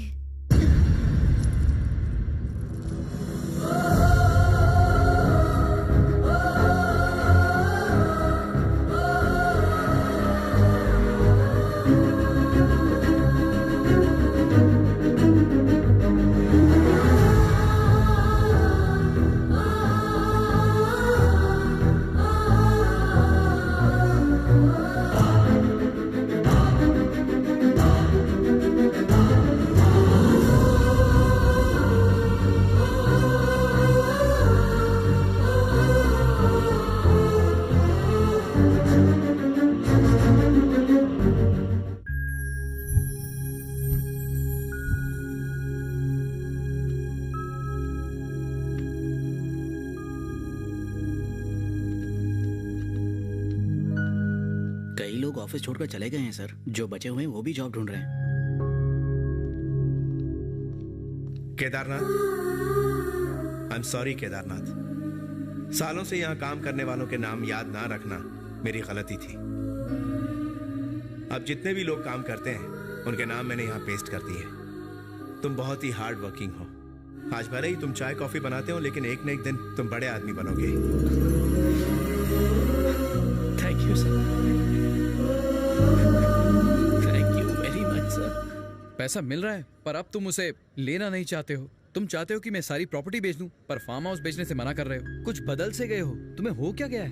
ऑफिस छोड़कर चले गए हैं सर। जो बचे हुए हैं वो भी जॉब ढूंढ रहे हैं। Kedarnath, I am sorry Kedarnath. सालों से यहाँ काम करने वालों के नाम याद ना रखना मेरी गलती थी। अब जितने भी लोग काम करते हैं उनके नाम मैंने यहाँ पेस्ट कर दिए। तुम बहुत ही हार्ड वर्किंग हो। आज भले ही तुम चाय कॉफी बनाते हो, लेकिन एक न एक दिन तुम बड़े आदमी बनोगे। Thank you sir. Thank you very much sir. पैसा मिल रहा है पर अब तुम उसे लेना नहीं चाहते हो। तुम चाहते हो कि मैं सारी प्रॉपर्टी बेच दूं, पर फार्म हाउस बेचने से मना कर रहे हो। कुछ बदल से गए हो, तुम्हें हो क्या गया है?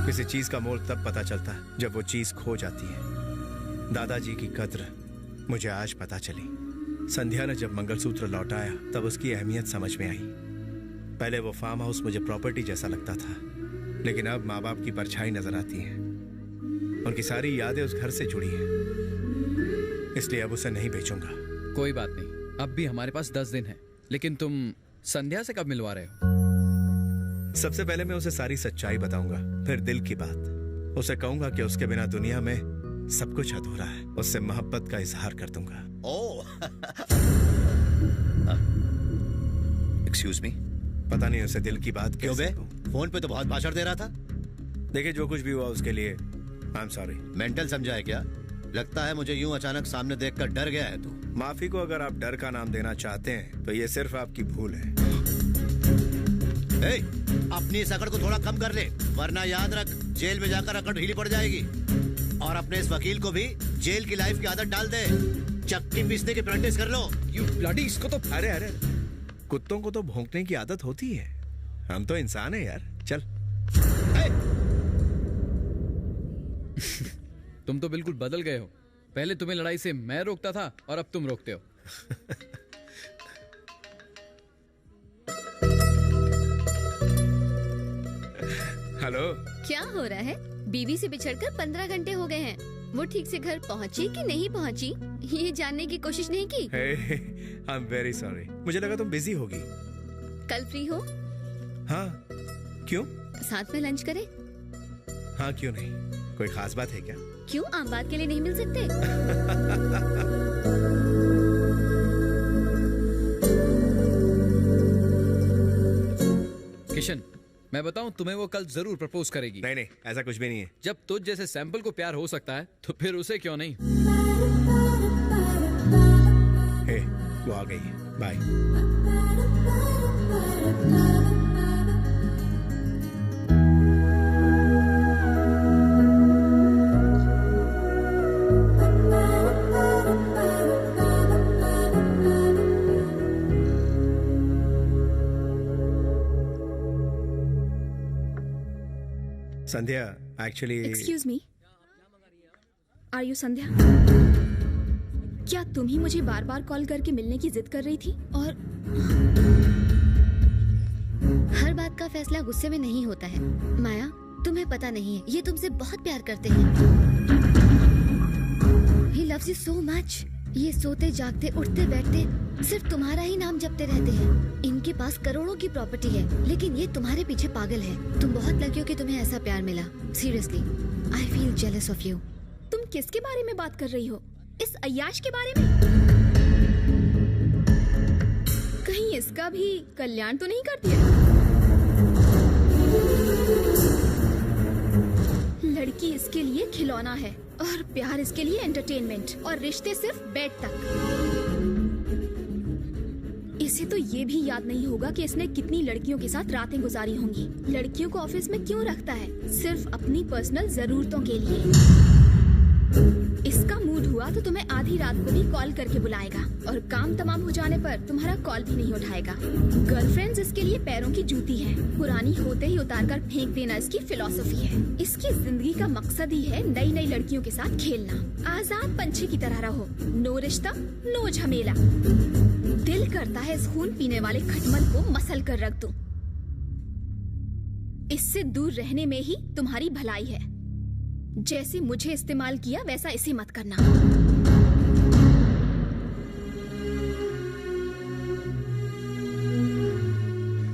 किसी चीज का मोल तब पता चलता है जब वो चीज खो जाती है। दादाजी की कद्र मुझे आज पता चली। संध्या ने जब मंगलसूत्र लौटाया तब उसकी अहमियत समझ में आई। पहले वो फार्म हाउस मुझे प्रॉपर्टी जैसा लगता था, लेकिन अब माँ बाप की परछाई नजर आती है। उनकी सारी यादें उस घर से जुड़ी हैं, इसलिए अब उसे नहीं बेचूंगा। कोई बात नहीं, अब भी हमारे पास 10 दिन है। लेकिन तुम संध्या से कब मिलवा रहे हो? सबसे पहले मैं उसे सारी सच्चाई बताऊंगा, फिर दिल की बात। उसे कहूंगा कि उसके बिना दुनिया में सब कुछ अधूरा है। उससे मोहब्बत का इजहार कर दूंगा। एक्सक्यूज मी, पता नहीं उसे दिल की बात क्यों बे? फोन पे तो बहुत भाषण दे रहा था। देखिए, जो कुछ भी हुआ उसके लिए आई एम सॉरी। मेंटल समझा है क्या? लगता है मुझे यूं अचानक सामने देखकर डर गया है तू। माफी को अगर आप डर का नाम देना चाहते हैं तो ये सिर्फ आपकी भूल है। अपनी इस अकड़ को थोड़ा कम कर ले, वरना याद रख जेल में जाकर अकड़ ढीली पड़ जाएगी। और अपने इस वकील को भी जेल की लाइफ की आदत डाल दे। चक्की पीसने की प्रैक्टिस कर लो। यू ब्लडी, इसको तो अरे कुत्तों को तो भौंकने की आदत होती है, हम तो इंसान है यार। चल। तुम तो बिल्कुल बदल गए हो। पहले तुम्हें लड़ाई से मैं रोकता था और अब तुम रोकते हो। हेलो, क्या हो रहा है? बीवी से बिछड़कर 15 घंटे हो गए हैं। वो ठीक से घर पहुंची कि नहीं पहुंची, ये जानने की कोशिश नहीं की। आई एम वेरी सॉरी, मुझे लगा तुम बिजी होगी। कल फ्री हो? हाँ, क्यों? साथ में लंच करें? हाँ, क्यों नहीं। कोई खास बात है क्या? क्यों, आम बात के लिए नहीं मिल सकते? किशन, मैं बताऊं तुम्हें, वो कल जरूर प्रपोज करेगी। नहीं, ऐसा कुछ भी नहीं है। जब तुझ जैसे सैंपल को प्यार हो सकता है तो फिर उसे क्यों नहीं? हे, वो आ गई है। Bye. Sandhya, actually excuse me, are you Sandhya? क्या तुम ही मुझे बार बार कॉल करके मिलने की जिद कर रही थी? और हर बात का फैसला गुस्से में नहीं होता है माया, तुम्हें पता नहीं है, ये तुमसे बहुत प्यार करते हैं। He loves you so much। ये सोते जागते उठते बैठते सिर्फ तुम्हारा ही नाम जपते रहते हैं। इनके पास करोड़ों की प्रॉपर्टी है, लेकिन ये तुम्हारे पीछे पागल है। तुम बहुत लकी हो कि तुम्हें ऐसा प्यार मिला। Seriously, I feel jealous of you. तुम किसके बारे में बात कर रही हो? इस अय्याश के बारे में? कहीं इसका भी कल्याण तो नहीं कर दिया? लड़की इसके लिए खिलौना है और प्यार इसके लिए एंटरटेनमेंट, और रिश्ते सिर्फ बेड तक। इसे तो ये भी याद नहीं होगा कि इसने कितनी लड़कियों के साथ रातें गुजारी होंगी। लड़कियों को ऑफिस में क्यों रखता है? सिर्फ अपनी पर्सनल जरूरतों के लिए। इसका मूड हुआ तो तुम्हें आधी रात को भी कॉल करके बुलाएगा, और काम तमाम हो जाने पर तुम्हारा कॉल भी नहीं उठाएगा। गर्लफ्रेंड्स इसके लिए पैरों की जूती है, पुरानी होते ही उतार कर फेंक देना इसकी फिलॉसफी है। इसकी जिंदगी का मकसद ही है नई नई लड़कियों के साथ खेलना। आजाद पंछी की तरह रहो, नो रिश्ता नो झमेला। दिल करता है इस खून पीने वाले खटमल को मसल कर रख दूं। इससे दूर रहने में ही तुम्हारी भलाई है। जैसे मुझे इस्तेमाल किया वैसा इसे मत करना।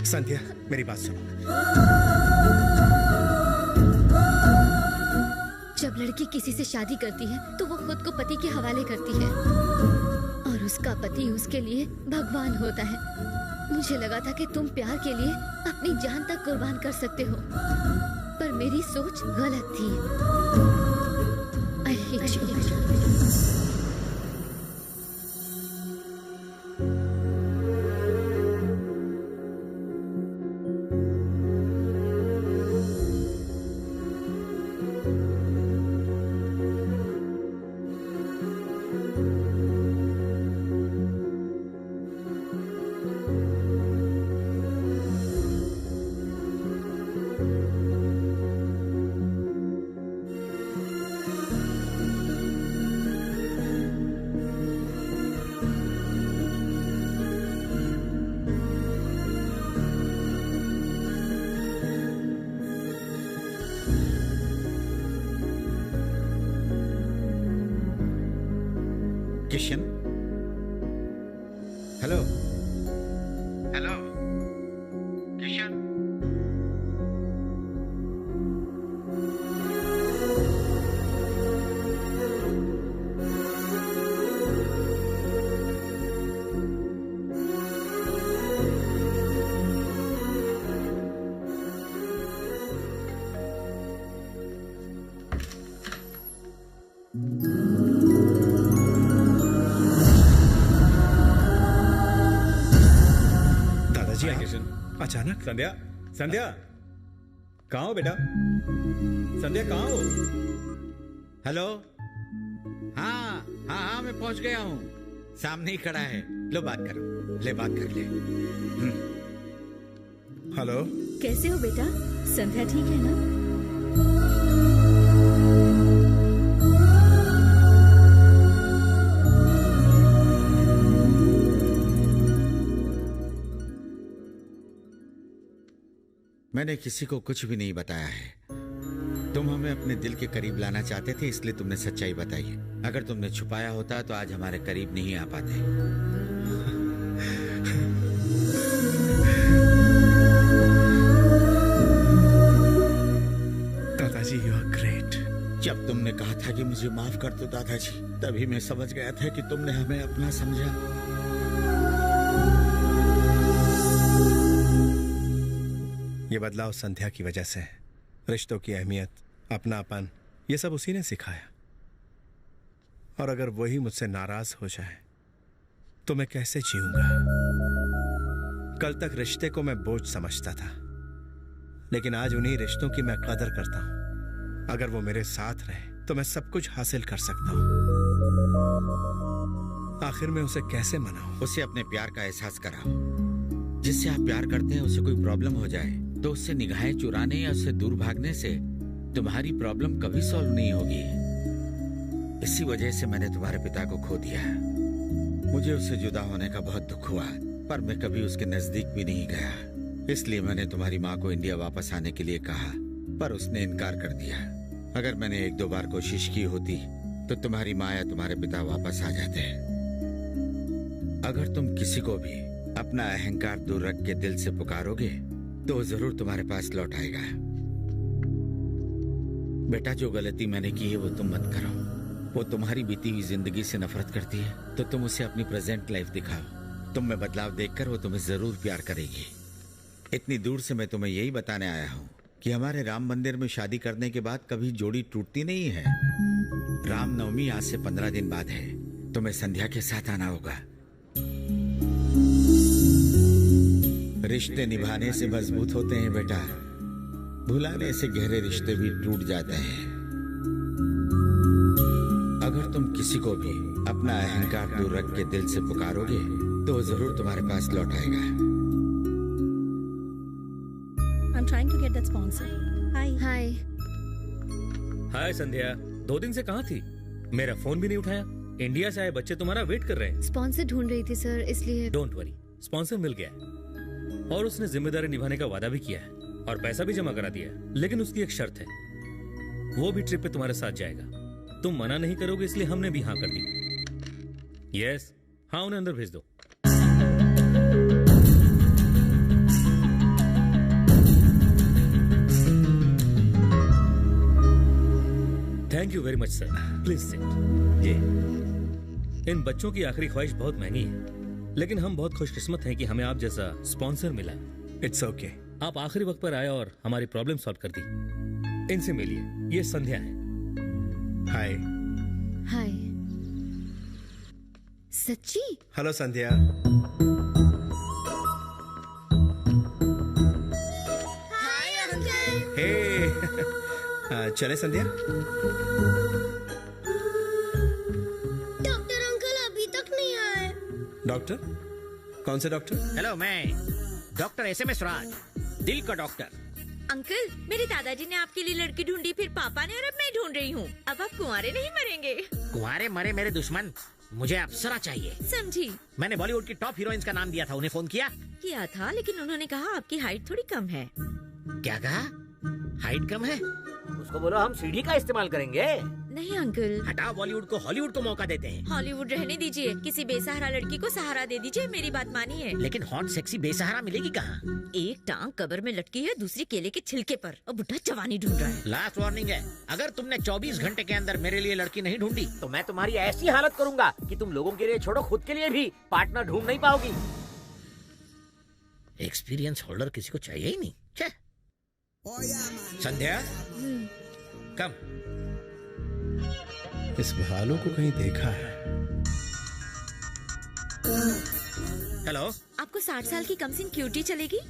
संध्या, मेरी बात सुनो। जब लड़की किसी से शादी करती है तो वो खुद को पति के हवाले करती है, और उसका पति उसके लिए भगवान होता है। मुझे लगा था कि तुम प्यार के लिए अपनी जान तक कुर्बान कर सकते हो, पर मेरी सोच गलत थी। I hate you। Kishan, hello hello Kishan. अचानक संध्या, संध्या कहाँ हो बेटा? संध्या कहाँ हो? हेलो, हाँ हाँ हाँ मैं पहुंच गया हूँ, सामने ही खड़ा है। लो बात करो, ले बात कर ले। हेलो, कैसे हो बेटा? संध्या ठीक है ना? मैंने किसी को कुछ भी नहीं बताया है। तुम हमें अपने दिल के करीब लाना चाहते थे, इसलिए तुमने सच्चाई बताई। अगर तुमने छुपाया होता तो आज हमारे करीब नहीं आ पाते। दादाजी, यू आर ग्रेट। जब तुमने कहा था कि मुझे माफ कर दो दादाजी, तभी मैं समझ गया था कि तुमने हमें अपना समझा। ये बदलाव संध्या की वजह से। रिश्तों की अहमियत, अपनापन, ये सब उसी ने सिखाया। और अगर वही मुझसे नाराज हो जाए तो मैं कैसे जीऊंगा? कल तक रिश्ते को मैं बोझ समझता था, लेकिन आज उन्हीं रिश्तों की मैं कदर करता हूं। अगर वो मेरे साथ रहे तो मैं सब कुछ हासिल कर सकता हूं। आखिर में उसे कैसे मनाऊं? उसे अपने प्यार का एहसास कराओ। जिससे आप प्यार करते हैं उसे कोई प्रॉब्लम हो जाए तो उससे निगाहें चुराने या उससे दूर भागने से तुम्हारी प्रॉब्लम कभी सॉल्व नहीं होगी। इसी वजह से मैंने तुम्हारे पिता को खो दिया। मुझे उससे जुदा होने का बहुत दुख हुआ, पर मैं कभी उसके नजदीक भी नहीं गया। इसलिए मैंने तुम्हारी माँ को इंडिया वापस आने के लिए कहा, पर उसने इनकार कर दिया। अगर मैंने 1-2 बार कोशिश की होती तो तुम्हारी माँ या तुम्हारे पिता वापस आ जाते। अगर तुम किसी को भी अपना अहंकार दूर रख के दिल से पुकारोगे तो वो जरूर तुम्हारे पास लौट आएगा। बेटा, जो गलती मैंने की है वो तुम मत करो। वो तुम्हारी बीती हुई जिंदगी से नफरत करती है तो तुम उसे अपनी प्रेजेंट लाइफ दिखाओ। तुम में बदलाव देखकर वो तुम्हें जरूर प्यार करेगी। इतनी दूर से मैं तुम्हें यही बताने आया हूँ कि हमारे राम मंदिर में शादी करने के बाद कभी जोड़ी टूटती नहीं है। रामनवमी आज से 15 दिन बाद है। तुम्हें संध्या के साथ आना होगा। रिश्ते निभाने से मजबूत होते हैं बेटा, भुलाने से गहरे रिश्ते भी टूट जाते हैं। अगर तुम किसी को भी अपना अहंकार दूर रख के दिल से पुकारोगे तो वो जरूर तुम्हारे पास लौट आएगा। I'm trying to get that sponsor. Hi. हाय। हाय संध्या, 2 दिन से कहाँ थी? मेरा फोन भी नहीं उठाया। इंडिया से आए बच्चे तुम्हारा वेट कर रहे हैं। स्पॉन्सर ढूंढ रही थी सर, इसलिए। डोंट वरी, स्पॉन्सर मिल गया है और उसने जिम्मेदारी निभाने का वादा भी किया है और पैसा भी जमा करा दिया है। लेकिन उसकी एक शर्त है, वो भी ट्रिप पे तुम्हारे साथ जाएगा। तुम मना नहीं करोगे, इसलिए हमने भी हाँ कर दी। यस, हाँ, उन्हें अंदर भेज दो। Thank you very much sir, please sit. जी, इन बच्चों की आखिरी ख्वाहिश बहुत महंगी है, लेकिन हम बहुत खुशकिस्मत हैं कि हमें आप जैसा स्पॉन्सर मिला। It's okay. आप आखिरी वक्त पर आए और हमारी प्रॉब्लम सॉल्व कर दी। इनसे मिलिए, ये संध्या है। हाय। हाय। सच्ची? हेलो संध्या। Hi uncle. हे चले संध्या। डॉक्टर अंकल अभी तक नहीं आए। डॉक्टर? कौन से डॉक्टर? हेलो, मैं डॉक्टर SMS राज, दिल का डॉक्टर। अंकल, मेरे दादाजी ने आपके लिए लड़की ढूंढी, फिर पापा ने, और अब मैं ढूंढ रही हूँ। अब आप कुंवारे नहीं मरेंगे। कुंवारे मरे मेरे दुश्मन, मुझे अप्सरा चाहिए। समझी? मैंने बॉलीवुड की टॉप हीरोइंस का नाम दिया था, उन्हें फोन किया था, लेकिन उन्होंने कहा आपकी हाइट थोड़ी कम है। क्या कहा? हाइट कम है? उसको बोलो हम सीढ़ी का इस्तेमाल करेंगे। नहीं अंकल। हटाओ बॉलीवुड को, हॉलीवुड को मौका देते हैं। हॉलीवुड रहने दीजिए, किसी बेसहारा लड़की को सहारा दे दीजिए, मेरी बात मानिए। लेकिन हॉट सेक्सी बेसहारा मिलेगी कहाँ? एक टांग कब्र में लटकी है, दूसरी केले के छिलके पर, और बुढ़ा जवानी ढूंढ रहा है। लास्ट वार्निंग है, अगर तुमने 24 घंटे के अंदर मेरे लिए लड़की नहीं ढूंढी तो मैं तुम्हारी ऐसी हालत करूंगा कि तुम लोगों के लिए छोड़ो, खुद के लिए भी पार्टनर ढूंढ नहीं पाओगी। एक्सपीरियंस होल्डर किसी को चाहिए ही नहीं। संध्या, कम। इस भालू को कहीं देखा है। हेलो, आपको 60 साल की कमसिन क्यूटी चलेगी?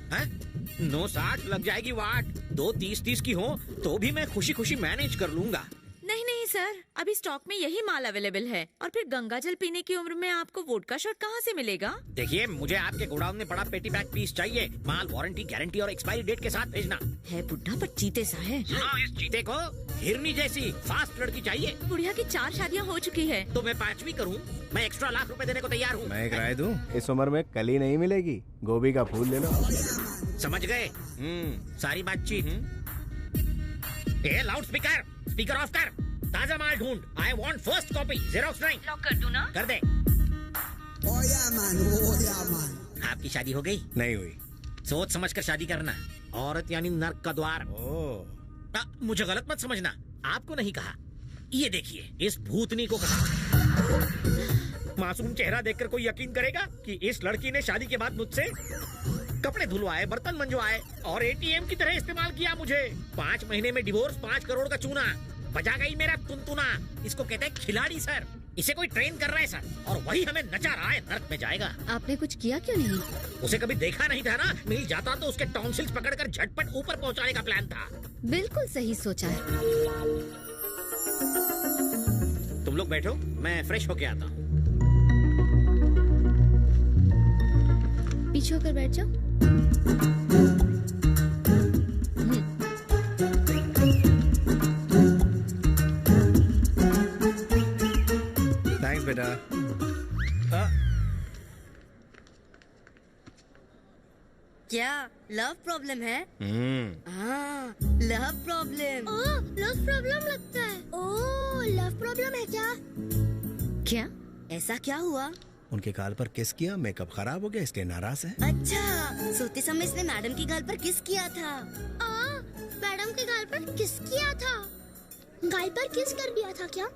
960 लग जाएगी वाट। 2 30-30 की हो तो भी मैं खुशी खुशी मैनेज कर लूंगा। नहीं नहीं सर, अभी स्टॉक में यही माल अवेलेबल है, और फिर गंगा जल पीने की उम्र में आपको वोडका शॉट कहाँ से मिलेगा? देखिए, मुझे आपके गोडाउन में पड़ा पेटी बैग पीस चाहिए। माल वारंटी, गारंटी और एक्सपायरी डेट के साथ भेजना है। बुढ़ा पर चीते सा है। हाँ, इस चीते को हिरनी जैसी फास्ट लड़की चाहिए। बुढ़िया की 4 शादियाँ हो चुकी है। तो मैं 5वीं करूँ? मैं एक्स्ट्रा लाख रुपए देने को तैयार हूँ। मैं एक राय दूं, इस उम्र में कली नहीं मिलेगी, गोभी का फूल ले लो। समझ गए? सारी बातचीत। लाउड स्पीकर ऑफ कर। ताजा माल ढूंढ। I want first copy, xerox नहीं। लॉक कर दूं ना? कर दे। आपकी शादी हो गई? नहीं हुई। सोच समझ कर शादी करना। औरत यानी नर्क का द्वार। मुझे गलत मत समझना, आपको नहीं कहा। ये देखिए, इस भूतनी को कहा। मासूम चेहरा देखकर कोई यकीन करेगा कि इस लड़की ने शादी के बाद मुझसे कपड़े धुलवाए, बर्तन मंजवाए और एटीएम की तरह इस्तेमाल किया मुझे। 5 महीने में डिवोर्स, 5 करोड़ का चूना। बजा गई मेरा तुनतुना। इसको कहते हैं खिलाड़ी सर। इसे कोई ट्रेन कर रहा है सर, और वही हमें नचा रहा है। नर्क में जाएगा। आपने कुछ किया क्यों नहीं? उसे कभी देखा नहीं था ना, मिल जाता तो उसके टॉन्सिल्स पकड़कर झटपट ऊपर पहुंचाने का प्लान था। बिल्कुल सही सोचा है। तुम लोग बैठो, मैं फ्रेश होके आता हूँ। पीछे होकर बैठ जाओ। थैंक्स बेटा। क्या लव प्रॉब्लम है? हाँ, लव प्रॉब्लम। लव प्रॉब्लम लगता है। ओह, लव प्रॉब्लम है क्या? क्या? ऐसा क्या हुआ? उनके गाल पर किस किया, मेकअप खराब हो गया इसलिए नाराज है। अच्छा, सोते समय इसने मैडम की गाल पर किस किया था? मैडम के गाल पर किस किया था? गाल पर किस कर दिया था क्या?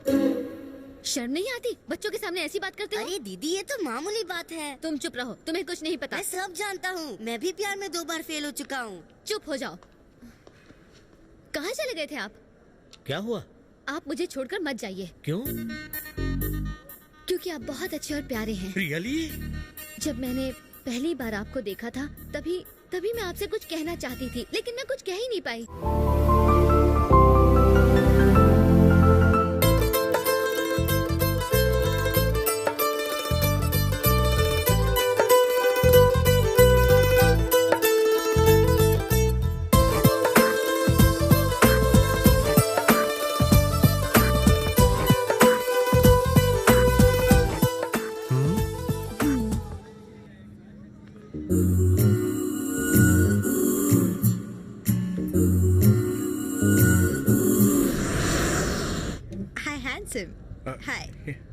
शर्म नहीं आती? बच्चों के सामने ऐसी बात करते हो? अरे दीदी, ये तो मामूली बात है। तुम चुप रहो, तुम्हें कुछ नहीं पता। मैं सब जानता हूँ, मैं भी प्यार में 2 बार फेल हो चुका हूँ। चुप हो जाओ। कहाँ चले गए थे आप? क्या हुआ? आप मुझे छोड़कर मत जाइए। क्यों? क्योंकि आप बहुत अच्छे और प्यारे हैं। रियली? जब मैंने पहली बार आपको देखा था, तभी मैं आपसे कुछ कहना चाहती थी, लेकिन मैं कुछ कह ही नहीं पाई। Hi.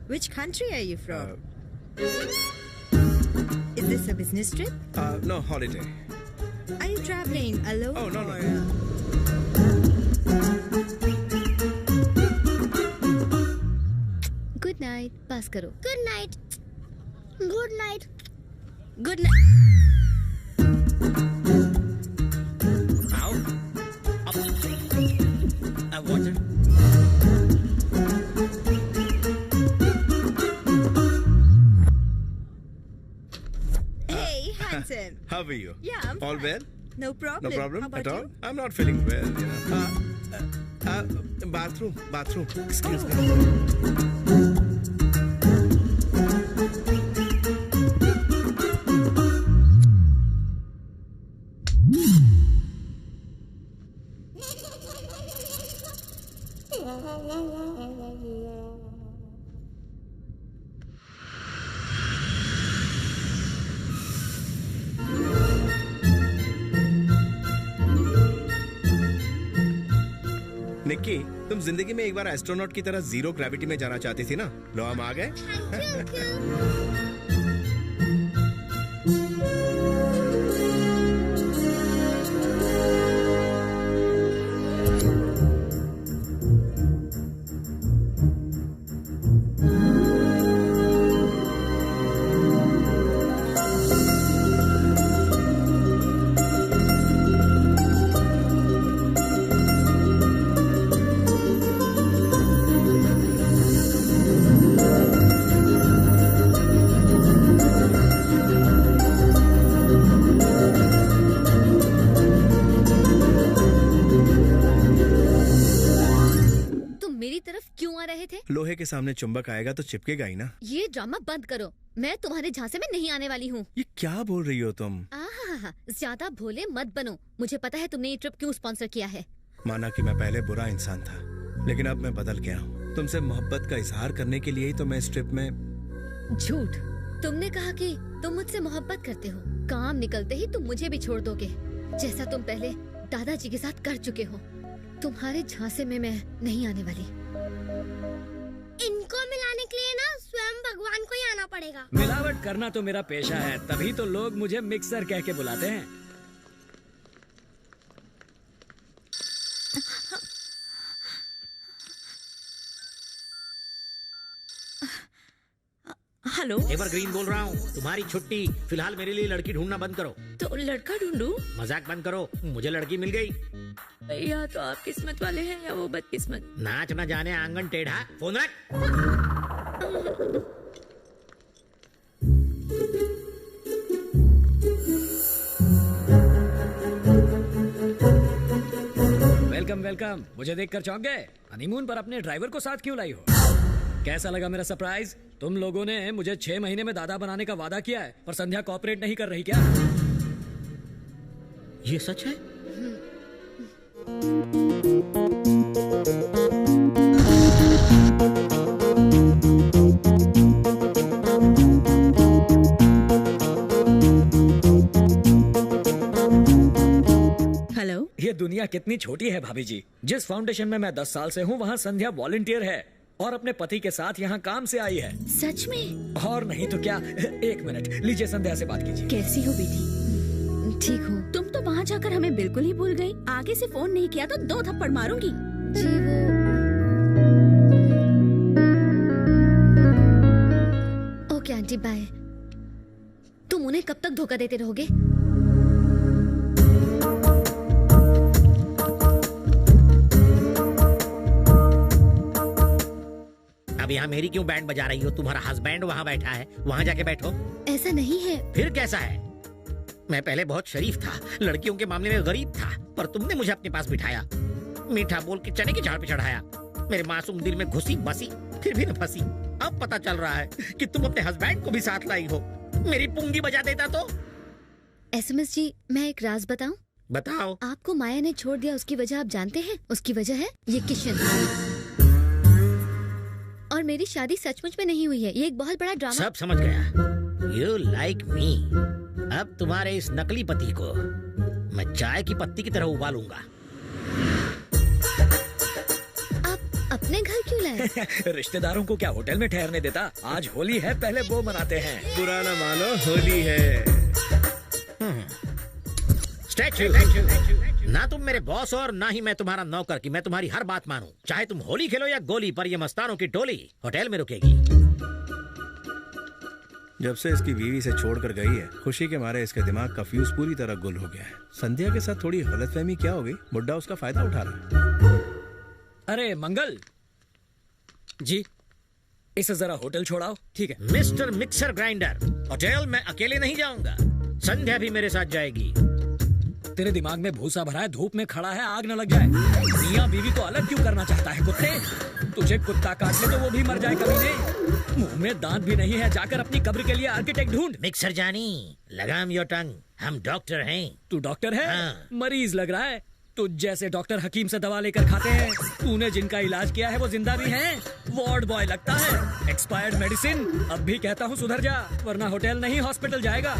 Which country are you from? Is this a business trip? No, holiday. Are you traveling alone? Oh, no. Good night. पास करो। Good night. Good night. Good night. आओ। अब water. How are you? Yeah, I'm all fine. well? No problem. No problem How about at all? you? I'm not feeling well, you know. Bathroom. Excuse me. Nikki, तुम जिंदगी में एक बार astronaut की तरह zero gravity में जाना चाहती थी ना? लो हम आ गए। लोहे के सामने चुंबक आएगा तो चिपकेगा ही ना। ये ड्रामा बंद करो, मैं तुम्हारे झांसे में नहीं आने वाली हूँ। ये क्या बोल रही हो तुम? ज्यादा भोले मत बनो, मुझे पता है तुमने ये ट्रिप क्यों स्पॉन्सर किया है। माना कि मैं पहले बुरा इंसान था, लेकिन अब मैं बदल गया हूँ। तुमसे मोहब्बत का इजहार करने के लिए ही तो मैं इस ट्रिप में। झूठ, तुमने कहा कि तुम मुझसे मोहब्बत करते हो, काम निकलते ही तुम मुझे भी छोड़ दोगे, जैसा तुम पहले दादाजी के साथ कर चुके हो। तुम्हारे झांसे में मैं नहीं आने वाली। इनको मिलाने के लिए ना स्वयं भगवान को ही आना पड़ेगा। मिलावट करना तो मेरा पेशा है, तभी तो लोग मुझे मिक्सर कह के बुलाते हैं। हेलो, एवरग्रीन बोल रहा हूँ। तुम्हारी छुट्टी, फिलहाल मेरे लिए लड़की ढूंढना बंद करो। तो लड़का ढूंढूं? मजाक बंद करो, मुझे लड़की मिल गई। या तो आप किस्मत वाले हैं या वो बदकिस्मत। नाच न जाने आंगन टेढ़ा। फोन रख। Welcome welcome. मुझे देखकर चौंक गए? हनीमून पर अपने ड्राइवर को साथ क्यों लाई हो? कैसा लगा मेरा सरप्राइज? तुम लोगों ने मुझे 6 महीने में दादा बनाने का वादा किया है, पर संध्या कोऑपरेट नहीं कर रही क्या? ये सच है? हेलो, ये दुनिया कितनी छोटी है भाभी जी। जिस फाउंडेशन में मैं 10 साल से हूँ, वहाँ संध्या वॉलंटियर है और अपने पति के साथ यहाँ काम से आई है। सच में? और नहीं तो क्या। 1 मिनट लीजिए, संध्या से बात कीजिए। कैसी हो बेटी? ठीक हूँ। तुम तो वहाँ जाकर हमें बिल्कुल ही भूल गई। आगे से फोन नहीं किया तो 2 थप्पड़ मारूंगी। जी वो। Okay aunty, bye. तुम उन्हें कब तक धोखा देते रहोगे? अब यहाँ मेरी क्यों बैंड बजा रही हो? तुम्हारा हस्बैंड वहाँ बैठा है, वहाँ जाके बैठो। ऐसा नहीं है। फिर कैसा है? मैं पहले बहुत शरीफ था, लड़कियों के मामले में गरीब था, पर तुमने मुझे अपने पास बिठाया, मीठा बोल के चने की झाड़ पे चढ़ाया, मेरे मासूम दिल में घुसी बसी, फिर भी न फंसी। अब पता चल रहा है कि तुम अपने हस्बैंड को भी साथ लाई हो। मेरी पुंगी बजा देता तो। एसएमएस जी, मैं एक राज बताऊं? बताओ। आपको माया ने छोड़ दिया, उसकी वजह आप जानते हैं? उसकी वजह है ये किशन। और मेरी शादी सचमुच में नहीं हुई है, ये एक बहुत बड़ा ड्रामा। सब समझ गया। You like me। अब तुम्हारे इस नकली पति को मैं चाय की पत्ती की तरह उबालूंगा। आप अपने घर क्यों लाए? रिश्तेदारों को क्या होटल में ठहरने देता? आज होली है, पहले वो मनाते हैं। पुराना मानो होली है। स्टैच्यू। ना तुम मेरे बॉस और ना ही मैं तुम्हारा नौकर कि मैं तुम्हारी हर बात मानूं। चाहे तुम होली खेलो या गोली, पर ये मस्तानों की टोली होटल में रुकेगी। जब से इसकी बीवी से छोड़कर गई है, खुशी के मारे इसके दिमाग का फ्यूज पूरी तरह गुल हो गया है। संध्या के साथ थोड़ी गलतफहमी क्या हो गई? बुड्ढा उसका फायदा उठा रहा है। अरे मंगल जी, इसे जरा होटल छोड़ाओ। ठीक है मिस्टर मिक्सर ग्राइंडर, होटल मैं अकेले नहीं जाऊंगा, संध्या भी मेरे साथ जाएगी। तेरे दिमाग में भूसा भरा है, धूप में खड़ा है, आग न लग जाए। मियां बीवी को अलग क्यों करना चाहता है? कुत्ते, तुझे कुत्ता काट ले तो वो भी मर जाए कभी नहीं। मुंह में दांत भी नहीं है, जाकर अपनी कब्र के लिए आर्किटेक्ट ढूंढ। मिक्सर जानी, लगाम योर टंग, हम डॉक्टर हैं। तू डॉक्टर है? हाँ। मरीज लग रहा है। तुझ जैसे डॉक्टर हकीम से दवा लेकर खाते हैं। तूने जिनका इलाज किया है वो जिंदा भी हैं। वार्ड बॉय लगता है। Expired medicine. अब भी कहता हूँ सुधर जा, वरना होटल नहीं हॉस्पिटल जाएगा।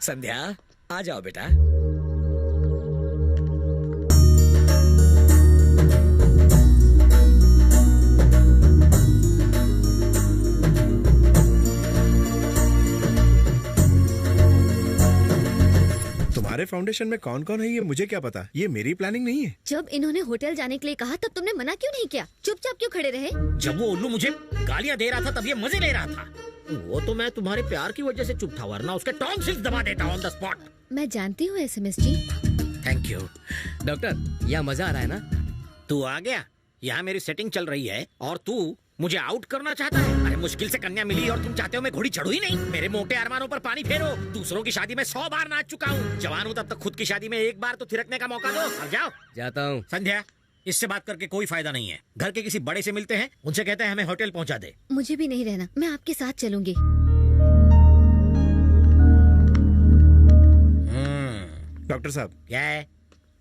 संध्या आ जाओ बेटा। तुम्हारे फाउंडेशन में कौन कौन है ये मुझे क्या पता, ये मेरी प्लानिंग नहीं है। जब इन्होंने होटल जाने के लिए कहा तब तुमने मना क्यों नहीं किया? चुपचाप क्यों खड़े रहे? जब वो उल्लू मुझे गालियां दे रहा था तब ये मजे ले रहा था। वो तो मैं तुम्हारे प्यार की वजह से चुप था, वरना उसके टॉन्सिल्स दबा देता ऑन द स्पॉट। मैं जानती हूँ SMS जी। Thank you. डॉक्टर, यहाँ मजा आ रहा है ना? तू आ गया। यहाँ मेरी सेटिंग चल रही है और तू मुझे आउट करना चाहता है। अरे मुश्किल से कन्या मिली और तुम चाहते हो मैं घोड़ी चढ़ू ही नहीं। मेरे मोटे अरमानों पर पानी फेरो। दूसरों की शादी में 100 बार नाच चुका हूँ। जवान हूँ तब तक खुद की शादी में एक बार तो थिरकने का मौका दो। अब जाओ। जाता हूँ। संध्या, इससे बात करके कोई फायदा नहीं है। घर के किसी बड़े से मिलते हैं, उनसे कहते हैं हमें होटल पहुँचा दे। मुझे भी नहीं रहना, मैं आपके साथ चलूंगी। डॉक्टर साहब, क्या है?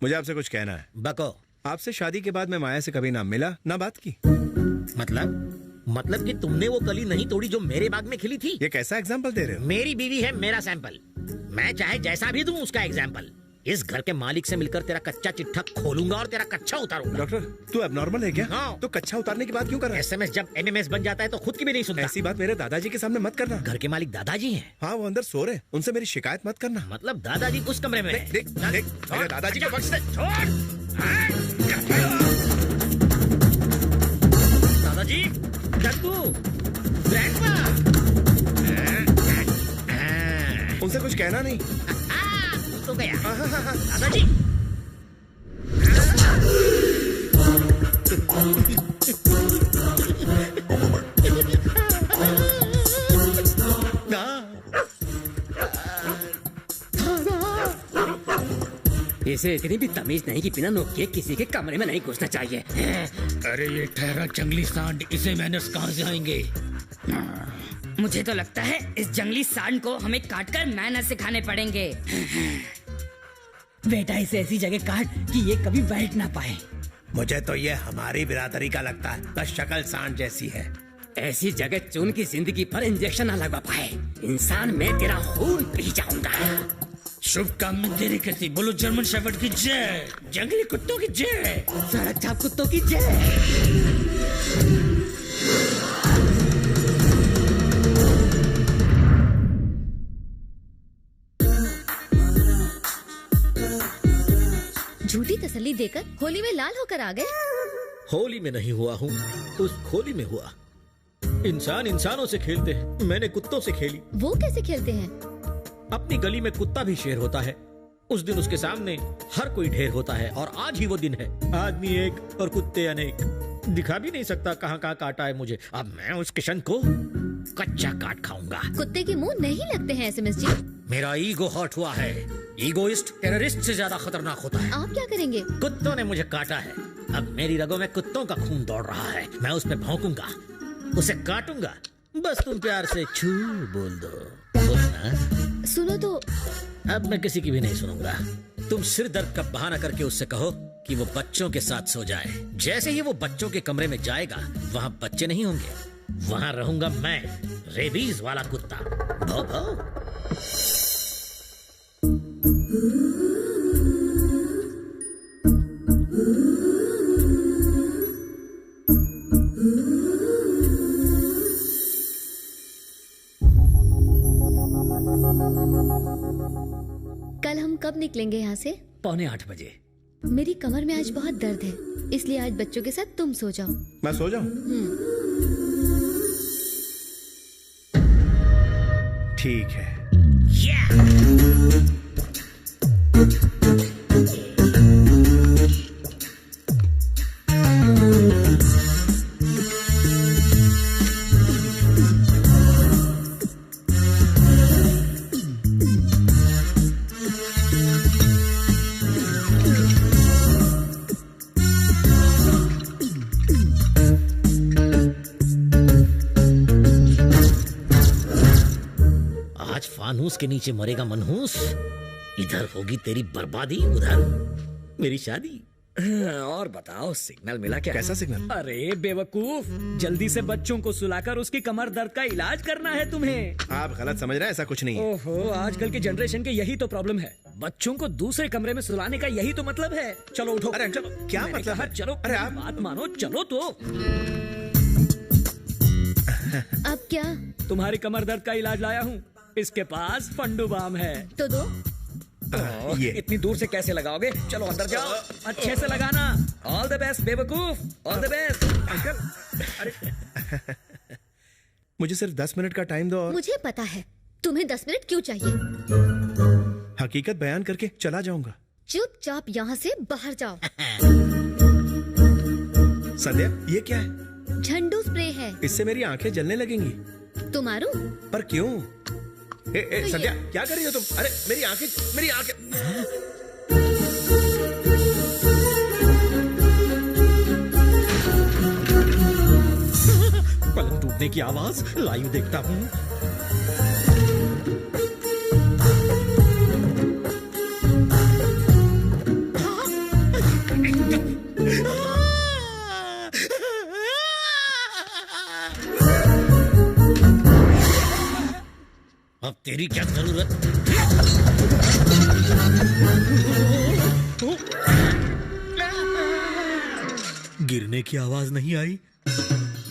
मुझे आपसे कुछ कहना है। बको। आपसे शादी के बाद मैं माया से कभी ना मिला ना बात की। मतलब कि तुमने वो कली नहीं तोड़ी जो मेरे बाग में खिली थी। ये कैसा एग्जाम्पल दे रहे हो? मेरी बीवी है मेरा सैंपल। मैं चाहे जैसा भी दूं उसका एग्जाम्पल। इस घर के मालिक से मिलकर तेरा कच्चा चिट्ठा खोलूंगा और तेरा कच्चा उतारूंगा। डॉक्टर, तू एबनॉर्मल है क्या? हाँ। तो कच्चा उतारने की बात क्यों कर रहा है? SMS जब MMS बन जाता है तो खुद की भी नहीं सुनता। ऐसी बात मेरे दादाजी के सामने मत करना। घर के मालिक दादाजी हैं। हाँ, वो अंदर सो रहे, उनसे मेरी शिकायत मत करना। मतलब दादाजी उस कमरे में है। देख, मेरे दादाजी को बख्श दे। दादाजी, दद्दू, ग्रैंडपा। उनसे कुछ कहना नहीं। तो गया दादाजी। इसे इतनी भी तमीज नहीं कि बिना नोक के किसी के कमरे में नहीं घुसना चाहिए। अरे ये ठहरा जंगली सांड, इसे मैनर्स कहाँ से आएंगे? मुझे तो लगता है इस जंगली सांड को हमें काटकर मैनर्स सिखाने पड़ेंगे। बेटा इसे ऐसी जगह काट कि ये कभी बैठ ना पाए। मुझे तो ये हमारी बिरादरी का लगता है, बस शक्ल सांड जैसी है। ऐसी जगह चुन की जिंदगी पर इंजेक्शन ना लगा पाए। इंसान मैं तेरा खून पी जाऊंगा। शुभकामनाएं तेरी कहती, बोलो जर्मन शेफर्ड की जय, जंगली कुत्तों की जय, सड़क छाप कुत्तों की जय। झूठी तसल्ली देकर होली में लाल होकर आ गए। होली में नहीं हुआ हूँ, उस खोली में हुआ। इंसान इंसानों से खेलते हैं, मैंने कुत्तों से खेली। वो कैसे खेलते हैं? अपनी गली में कुत्ता भी शेर होता है। उस दिन उसके सामने हर कोई ढेर होता है और आज ही वो दिन है। आदमी एक और कुत्ते अनेक। दिखा भी नहीं सकता कहाँ कहाँ काटा है मुझे। अब मैं उस किशन को कच्चा काट खाऊंगा। कुत्ते के मुंह नहीं लगते हैं SMS जी। मेरा ईगो हर्ट हुआ है। ईगोइस्ट टेररिस्ट से ज्यादा खतरनाक होता है। आप क्या करेंगे? कुत्तों ने मुझे काटा है, अब मेरी रगों में कुत्तों का खून दौड़ रहा है। मैं उस पे भौंकूंगा, उसे काटूंगा। बस तुम प्यार से छू बोल दो। सुनो तो। अब मैं किसी की भी नहीं सुनूंगा। तुम सिर दर्द का बहाना करके उससे कहो कि वो बच्चों के साथ सो जाए। जैसे ही वो बच्चों के कमरे में जाएगा, वहाँ बच्चे नहीं होंगे, वहाँ रहूंगा मैं, रेबीज वाला कुत्ता। भौ भौ। कल हम कब निकलेंगे यहाँ से? 7:45 बजे। मेरी कमर में आज बहुत दर्द है, इसलिए आज बच्चों के साथ तुम सो जाओ। मैं सो जाऊं? ठीक है। फानूस के नीचे मरेगा मनहूस। इधर होगी तेरी बर्बादी, उधर मेरी शादी। और बताओ, सिग्नल मिला क्या? कैसा सिग्नल? अरे बेवकूफ, जल्दी से बच्चों को सुलाकर उसकी कमर दर्द का इलाज करना है तुम्हें। आप गलत समझ रहे हैं, ऐसा कुछ नहीं है। ओहो, आजकल के जनरेशन के यही तो प्रॉब्लम है। बच्चों को दूसरे कमरे में सुलाने का यही तो मतलब है। चलो उठो। अरे चलो, क्या मतलब है? चलो, अरे आप बात मानो, चलो तो। अब क्या? तुम्हारी कमर दर्द का इलाज लाया हूँ। इसके पास फंडू बाम है। तो दो। ये इतनी दूर से कैसे लगाओगे? चलो अंदर जाओ, अच्छे से लगाना। ऑल द बेस्ट बेवकूफ, ऑल द बेस्ट। अंकल, अरे मुझे सिर्फ 10 मिनट का टाइम दो और मुझे पता है तुम्हें 10 मिनट क्यों चाहिए। हकीकत बयान करके चला जाऊंगा। चुपचाप यहाँ से बाहर जाओ। संध्या, ये क्या है? झंडू स्प्रे है। इससे मेरी आंखें जलने लगेंगी। तो मारूं? पर क्यों? संध्या, क्या कर रही हो तुम? अरे मेरी आंखें। पलंग टूटने की आवाज लाइव देखता हूँ। अब तेरी क्या जरूरत? गिरने की आवाज नहीं आई,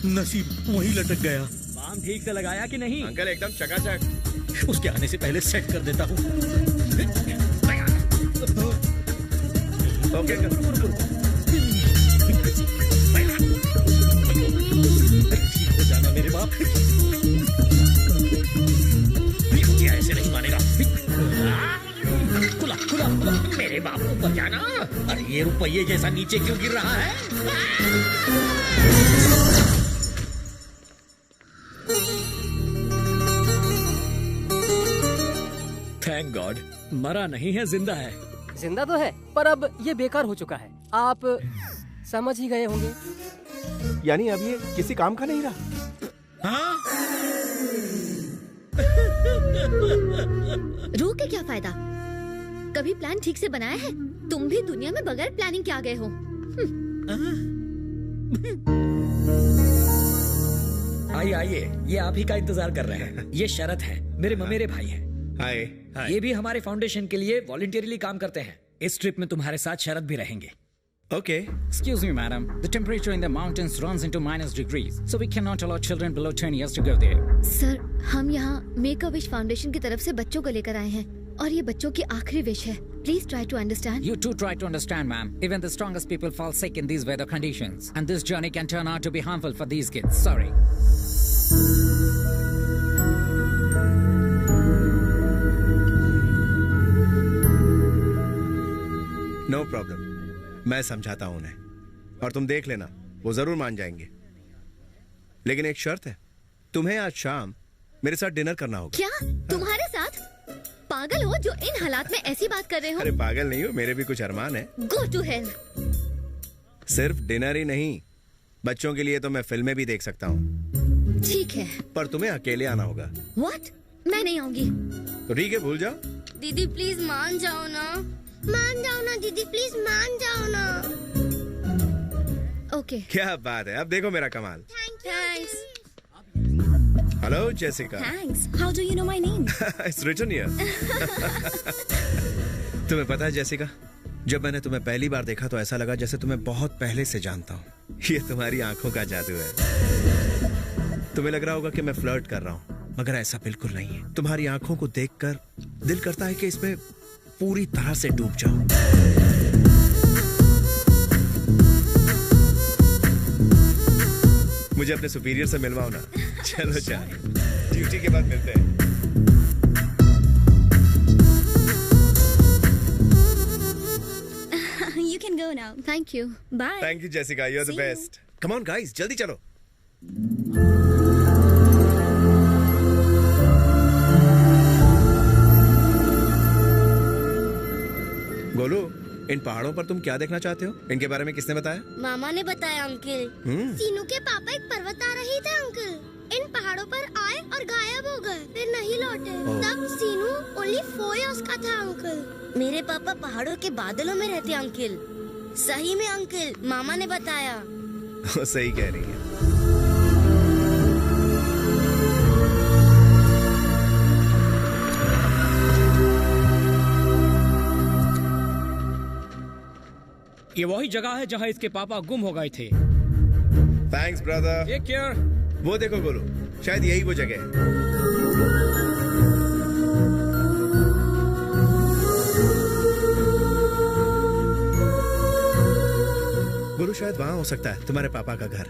नसीब वहीं लटक गया। बाम ठीक से लगाया कि नहीं? अंकल एकदम चकाचक। उसके आने से पहले सेट कर देता हूँ। ओके ठीक हो जाना मेरे बाप। ये ऐसे नहीं मानेगा। खुला खुला खुला। मेरे बाप को बचाना। अरे ये रुपये जैसा नीचे क्यों गिर रहा है? थैंक गॉड, मरा नहीं है, जिंदा है। जिंदा तो है, पर अब ये बेकार हो चुका है। आप समझ ही गए होंगे। यानी अब ये किसी काम का नहीं रहा। हाँ? रो के क्या फायदा? कभी प्लान ठीक से बनाया है? तुम भी दुनिया में बगैर प्लानिंग के आ गए हो। आइए आइए, ये आप ही का इंतजार कर रहे हैं। ये शरत है, मेरे ममेरे भाई हैं। हाय। ये भी हमारे फाउंडेशन के लिए वॉलंटियरली काम करते हैं। इस ट्रिप में तुम्हारे साथ शरत भी रहेंगे। Okay. Excuse me, madam. The temperature in the mountains runs into -degrees, so we cannot allow children below 10 years to go there. Sir, हम यहाँ मेक अ विश फाउंडेशन की तरफ से बच्चों को लेकर आए हैं और ये बच्चों की आखिरी विश है। Please try to understand. You too try to understand, ma'am. Even the strongest people fall sick in these weather conditions, and this journey can turn out to be harmful for these kids. Sorry. No problem. मैं समझाता हूं उन्हें और तुम देख लेना, वो जरूर मान जाएंगे। लेकिन एक शर्त है, तुम्हें आज शाम मेरे साथ डिनर करना होगा। क्या? तुम्हारे साथ? पागल हो जो इन हालात में ऐसी बात कर रहे हो? अरे पागल नहीं हो, मेरे भी कुछ अरमान है। Go to hell. सिर्फ डिनर ही नहीं, बच्चों के लिए तो मैं फिल्में भी देख सकता हूँ। ठीक है, पर तुम्हें अकेले आना होगा। What? मैं नहीं आऊंगी। तो ठीक है, भूल जाओ। दीदी प्लीज मान जाओ ना। मान जाओ ना दीदी, प्लीज मान जाओ ना। ओके। क्या बात है, अब देखो मेरा कमाल। Thanks. Hello Jessica. Thanks. How do you know my name? It's written here. तुम्हें पता है जेसिका, जब मैंने तुम्हें पहली बार देखा तो ऐसा लगा जैसे तुम्हें बहुत पहले से जानता हूँ। ये तुम्हारी आंखों का जादू है। तुम्हें लग रहा होगा कि मैं फ्लर्ट कर रहा हूँ, मगर ऐसा बिल्कुल नहीं है। तुम्हारी आंखों को देखकर दिल करता है कि इसमें पूरी तरह से डूब जाऊं। मुझे अपने सुपीरियर से मिलवाओ ना। चलो चाय, ड्यूटी के बाद मिलते हैं। You can go now. Thank you. Bye. Thank you Jessica, you're the best. Come on guys, जल्दी चलो। गोलू, इन पहाड़ों पर तुम क्या देखना चाहते हो? इनके बारे में किसने बताया? मामा ने बताया अंकल। सीनू के पापा एक पर्वत आ रही थे अंकल। इन पहाड़ों पर आए और गायब हो गए, फिर नहीं लौटे। तब सीनू ओनली 4 इयर्स का था अंकल। मेरे पापा पहाड़ों के बादलों में रहते अंकल। सही में अंकल, मामा ने बताया। वो सही कह रही है। ये वही जगह है जहाँ इसके पापा गुम हो गए थे। Thanks brother. Take care. वो देखो गोलू, शायद यही वो जगह है। गुरु शायद वहां हो सकता है, तुम्हारे पापा का घर।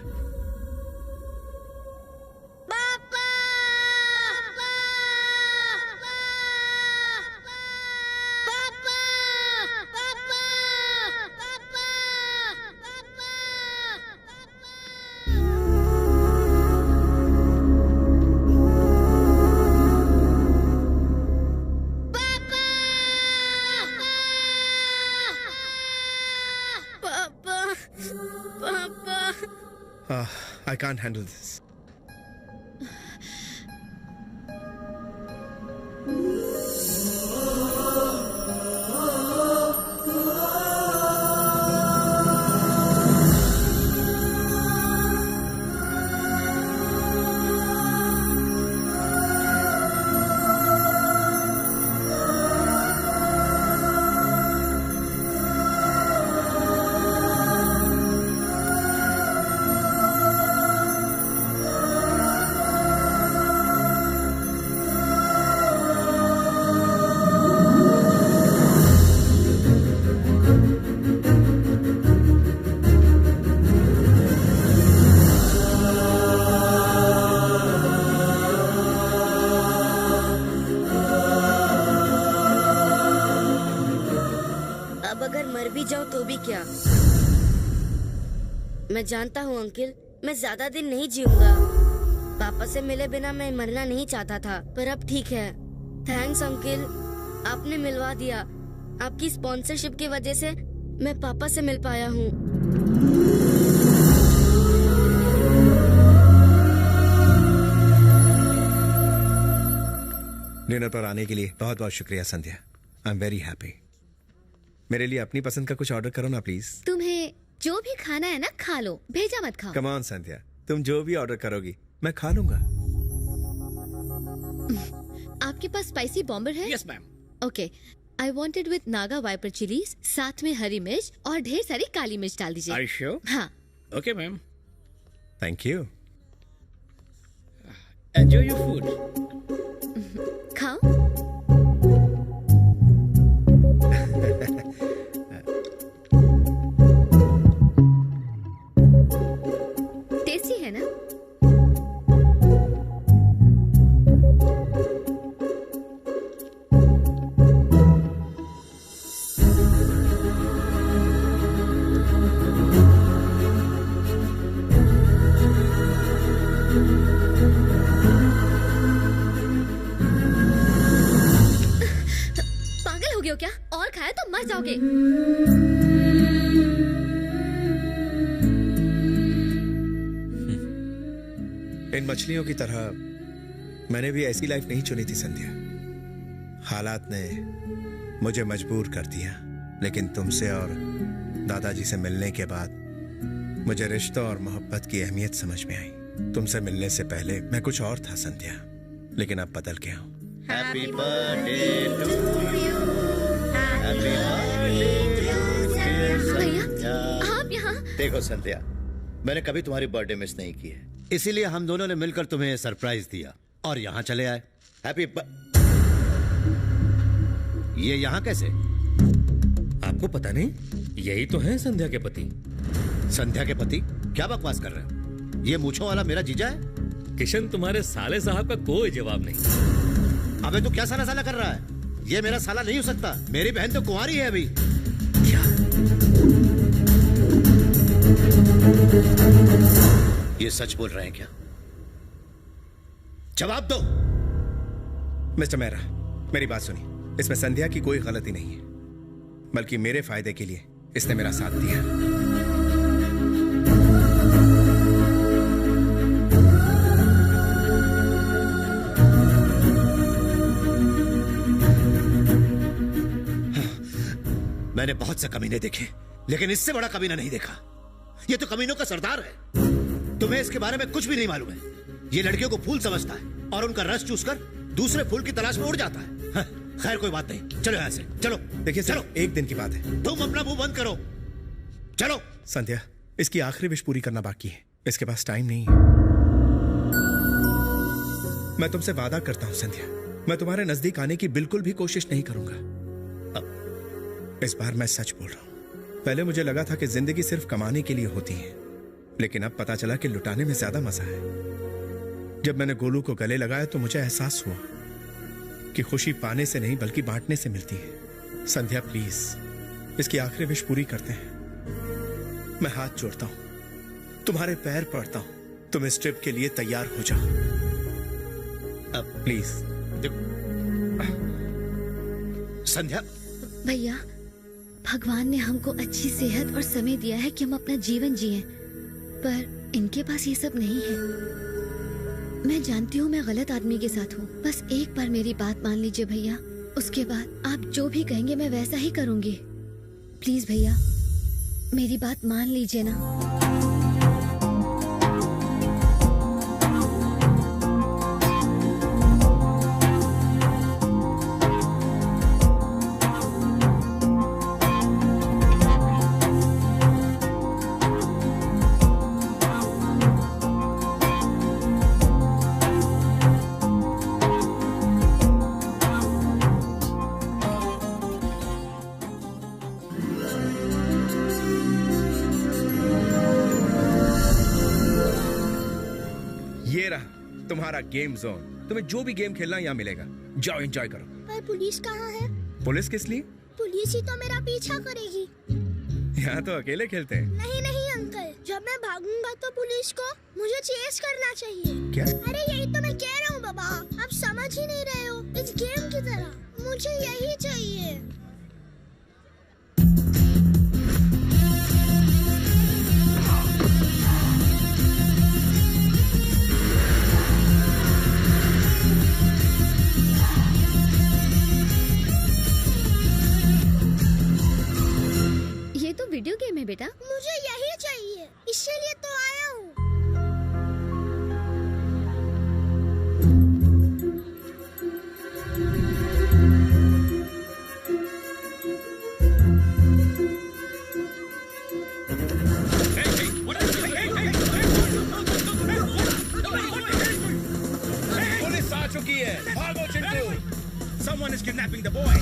I can't handle this. मैं जानता हूँ अंकल, मैं ज्यादा दिन नहीं जीऊंगा। पापा से मिले बिना मैं मरना नहीं चाहता था, पर अब ठीक है। थैंक्स अंकल, आपने मिलवा दिया। आपकी स्पॉन्सरशिप की वजह से मैं पापा से मिल पाया हूँ। डिनर पर आने के लिए बहुत बहुत शुक्रिया Sandhya. I am very happy. मेरे लिए अपनी पसंद का कुछ ऑर्डर करो ना प्लीज। तुम्हें जो भी खाना है ना खा लो, भेजा मत खाओ। कम ऑन संध्या, तुम जो भी ऑर्डर करोगी मैं खा लूंगा। आपके पास स्पाइसी बॉम्बर है? Yes ma'am. Okay, I wanted with Naga viper chillies, साथ में हरी मिर्च और ढेर सारी काली मिर्च डाल दीजिए। Are you sure? हाँ। Okay ma'am. Thank you. Enjoy your food. खाओ। टेस्टी है ना? पागल हो गए हो क्या? और खाया तो मर जाओगे। इन मछलियों की तरह मैंने भी ऐसी लाइफ नहीं चुनी थी संध्या। हालात ने मुझे मजबूर कर दिया, लेकिन तुमसे और दादाजी से मिलने के बाद मुझे रिश्तों और मोहब्बत की अहमियत समझ में आई। तुमसे मिलने से पहले मैं कुछ और था संध्या, लेकिन अब बदल गया हूँ। Happy birthday to you, happy birthday. आप यहाँ? देखो संध्या, मैंने कभी तुम्हारी बर्थडे मिस नहीं की है, इसीलिए हम दोनों ने मिलकर तुम्हें सरप्राइज दिया और यहाँ चले आए। हैप्पी ये यहाँ कैसे? आपको पता नहीं? यही तो है संध्या के पति। संध्या के पति? क्या बकवास कर रहे हो? ये मूंछों वाला मेरा जीजा है? किशन, तुम्हारे साले साहब का कोई जवाब नहीं। अबे तू क्या साला साला कर रहा है? ये मेरा साला नहीं हो सकता, मेरी बहन तो कुंवारी है अभी। क्या? ये सच बोल रहे हैं क्या? जवाब दो। मिस्टर मेहरा, मेरी बात सुनिए। इसमें संध्या की कोई गलती नहीं है, बल्कि मेरे फायदे के लिए इसने मेरा साथ दिया। मैंने बहुत से कमीने देखे, लेकिन इससे बड़ा कमीना नहीं देखा। ये तो कमीनों का सरदार है। तुम्हें इसके बारे में कुछ भी नहीं मालूम है। ये लड़कियों को फूल समझता है और उनका रस चूसकर दूसरे फूल की तलाश में उड़ जाता है। खैर कोई बात नहीं, चलो यहाँ से चलो। देखिए चलो, एक दिन की बात है। तुम अपना मुंह बंद करो, चलो। संध्या, इसकी आखिरी विश पूरी करना बाकी है, इसके पास टाइम नहीं है। मैं तुमसे वादा करता हूं संध्या, मैं तुम्हारे नजदीक आने की बिल्कुल भी कोशिश नहीं करूंगा। इस बार मैं सच बोल रहा हूं। पहले मुझे लगा था कि जिंदगी सिर्फ कमाने के लिए होती है, लेकिन अब पता चला कि लुटाने में ज्यादा मजा है। जब मैंने गोलू को गले लगाया तो मुझे एहसास हुआ कि खुशी पाने से नहीं बल्कि बांटने से मिलती है। संध्या प्लीज, इसकी आखिरी विश पूरी करते हैं। मैं हाथ जोड़ता हूं, तुम्हारे पैर पड़ता हूं, तुम इस ट्रिप के लिए तैयार हो जाओ अब प्लीज। संध्या। भैया, भगवान ने हमको अच्छी सेहत और समय दिया है कि हम अपना जीवन जिएं, पर इनके पास ये सब नहीं है। मैं जानती हूँ मैं गलत आदमी के साथ हूँ, बस एक बार मेरी बात मान लीजिए भैया, उसके बाद आप जो भी कहेंगे मैं वैसा ही करूँगी। प्लीज भैया, मेरी बात मान लीजिए ना। तुम्हारा गेम जोन, तुम्हें जो भी गेम खेलना यहाँ मिलेगा, जाओ एंजॉय करो। पर पुलिस कहाँ है? पुलिस किस लिए? पुलिस ही तो मेरा पीछा करेगी। यहाँ तो अकेले खेलते हैं। नहीं नहीं अंकल, जब मैं भागूंगा तो पुलिस को मुझे चेस करना चाहिए। क्या? अरे यही तो मैं कह रहा हूँ बाबा, आप समझ ही नहीं रहे हो। इस गेम की तरह मुझे यही चाहिए। वीडियो गेम है बेटा। मुझे यही चाहिए, इसीलिए तो आया हूँ। पुलिस आ चुकी है, भागो Chintu. Someone is kidnapping the boy.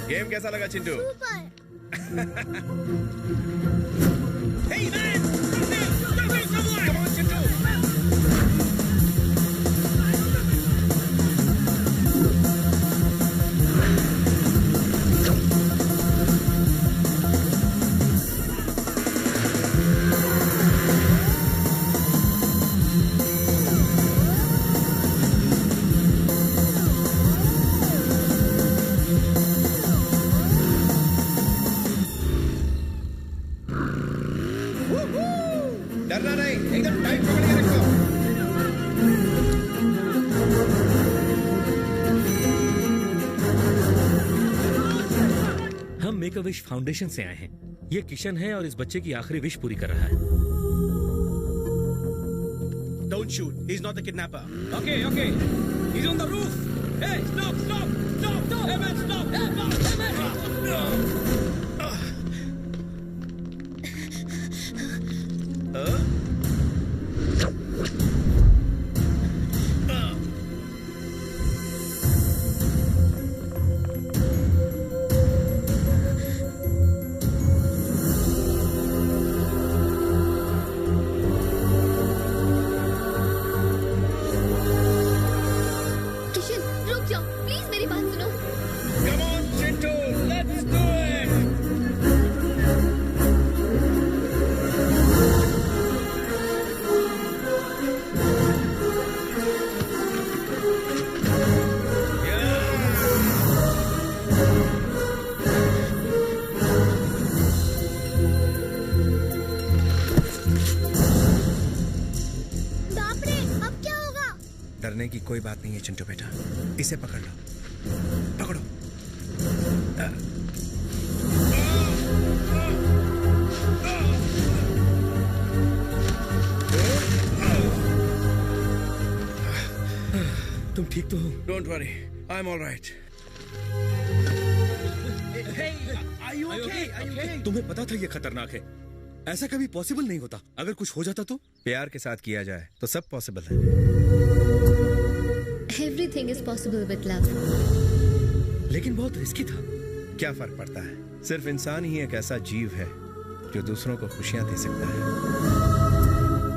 Game कैसा लगा Chintu? Hey man! Come on, Chintu! डरना नहीं, एकदम टाइट पकड़ के रखो। हम मेक अ विश फाउंडेशन से आए हैं। ये किशन है और इस बच्चे की आखिरी विश पूरी कर रहा है। Don't shoot. He's not the kidnapper. Okay, okay. He's on the roof. Hey, stop, stop, stop, stop. Hey man, stop. Hey man, hey man. डरने की कोई बात नहीं है चिंटू बेटा, इसे पकड़ लो, पकड़ो। तुम ठीक तो हो? Don't worry, I am alright. तुम्हें पता था ये खतरनाक है, ऐसा कभी पॉसिबल नहीं होता। अगर कुछ हो जाता तो? प्यार के साथ किया जाए तो सब पॉसिबल है। Everything is possible with love. लेकिन बहुत रिस्की था। क्या फर्क पड़ता है, सिर्फ इंसान ही एक ऐसा जीव है जो दूसरों को खुशियां दे सकता है।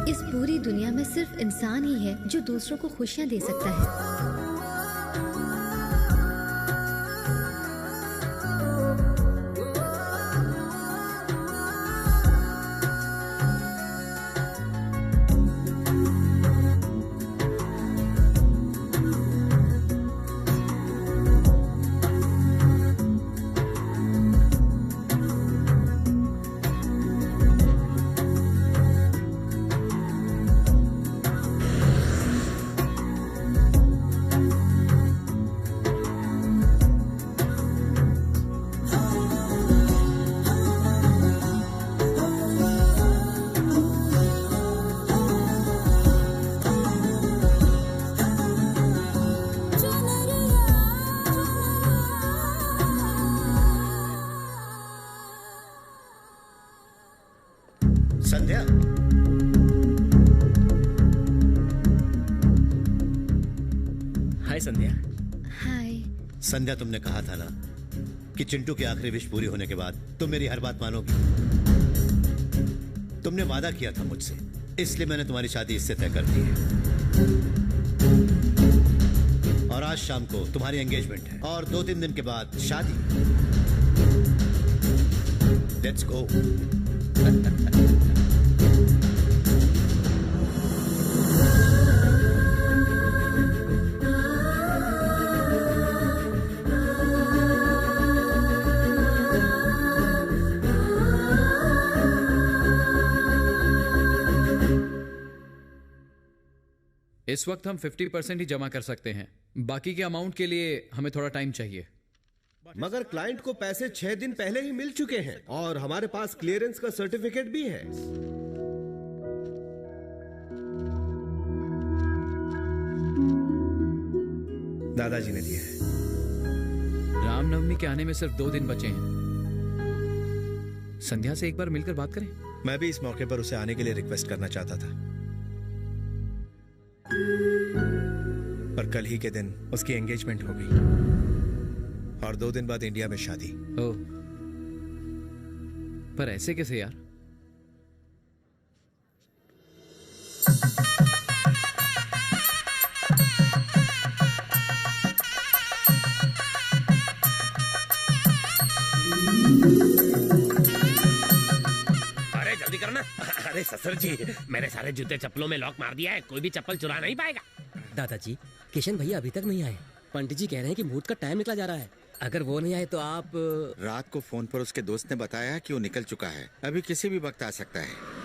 इस पूरी दुनिया में सिर्फ इंसान ही है जो दूसरों को खुशियां दे सकता है। संध्या, हाय संध्या। हाय। संध्या, तुमने कहा था ना कि चिंटू की आखिरी विश पूरी होने के बाद तुम मेरी हर बात मानोगी। तुमने वादा किया था मुझसे, इसलिए मैंने तुम्हारी शादी इससे तय कर दी है। और आज शाम को तुम्हारी एंगेजमेंट है और 2-3 दिन के बाद शादी। Let's go. इस वक्त हम 50% ही जमा कर सकते हैं। बाकी के अमाउंट के लिए हमें थोड़ा टाइम चाहिए। मगर क्लाइंट को पैसे 6 दिन पहले ही मिल चुके हैं और हमारे पास क्लियरेंस का सर्टिफिकेट भी है। दादाजी ने दिया है। रामनवमी के आने में सिर्फ 2 दिन बचे हैं। संध्या से एक बार मिलकर बात करें। मैं भी इस मौके पर उसे आने के लिए रिक्वेस्ट करना चाहता था, पर कल ही के दिन उसकी एंगेजमेंट हो गई और 2 दिन बाद इंडिया में शादी। ओह, पर ऐसे कैसे यार? अरे जल्दी करना। अरे ससुर जी, मैंने सारे जूते चप्पलों में लॉक मार दिया है, कोई भी चप्पल चुरा नहीं पाएगा। दादाजी, किशन भैया अभी तक नहीं आए। पंडित जी कह रहे हैं कि मुहूर्त का टाइम निकला जा रहा है। अगर वो नहीं आए तो आप। रात को फोन पर उसके दोस्त ने बताया कि वो निकल चुका है, अभी किसी भी वक्त आ सकता है।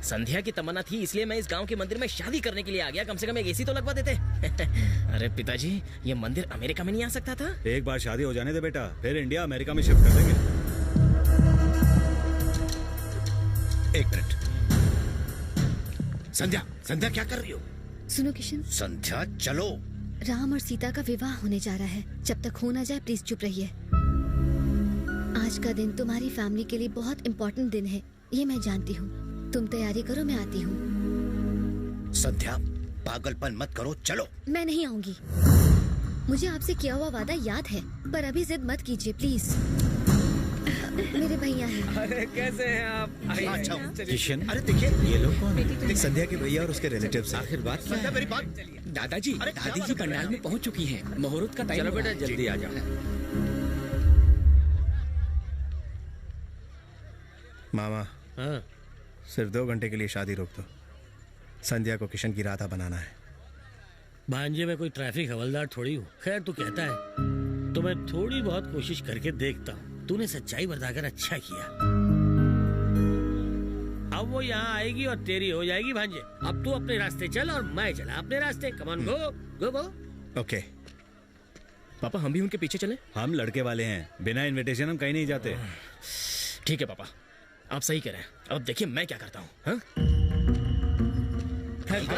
संध्या की तमन्ना थी, इसलिए मैं इस गांव के मंदिर में शादी करने के लिए आ गया। कम से कम एक एसी तो लगवा देते। अरे पिताजी, ये मंदिर अमेरिका में नहीं आ सकता था? एक बार शादी हो जाने दे बेटा, फिर इंडिया अमेरिका में शिफ्ट कर देंगे। एक मिनट। संध्या, संध्या क्या कर रही हो? सुनो किशन। संध्या चलो। राम और सीता का विवाह होने जा रहा है। जब तक हो ना जाए प्लीज चुप रहिए। आज का दिन तुम्हारी फैमिली के लिए बहुत इम्पोर्टेंट दिन है, ये मैं जानती हूँ। तुम तैयारी करो, मैं आती हूँ। संध्या, पागलपन मत करो, चलो। मैं नहीं आऊंगी। मुझे आपसे किया हुआ वादा याद है, पर अभी जिद मत कीजिए प्लीज। मेरे भैया हैं। अरे कैसे हैं आप? किशन, अरे देखिए ये लोग कौन है? संध्या के भैया और उसके रिलेटिव्स हैं। आखिर बात संध्या मेरी बात। दादाजी, दादी जी पंडाल में पहुंच चुकी हैं। मुहूर्त का टाइम। चलो बेटा जल्दी आ जाओ। मामा, हाँ? सिर्फ 2 घंटे के लिए शादी रोक दो। संध्या को किशन की राधा बनाना है। भांजे में कोई ट्रैफिक हवलदार थोड़ी हूँ। खैर तू कहता है तो मैं थोड़ी बहुत कोशिश करके देखता हूँ। तूने सच्चाई बताकर अच्छा किया। अब वो यहाँ आएगी और तेरी हो जाएगी भांजे। अब तू अपने रास्ते चल और मैं चला अपने रास्ते। Come on, go go go. Okay पापा, हम भी उनके पीछे चले? हम लड़के वाले हैं, बिना इनविटेशन हम कहीं नहीं जाते। ठीक है पापा, आप सही कह रहे हैं। अब देखिए मैं क्या करता हूँ।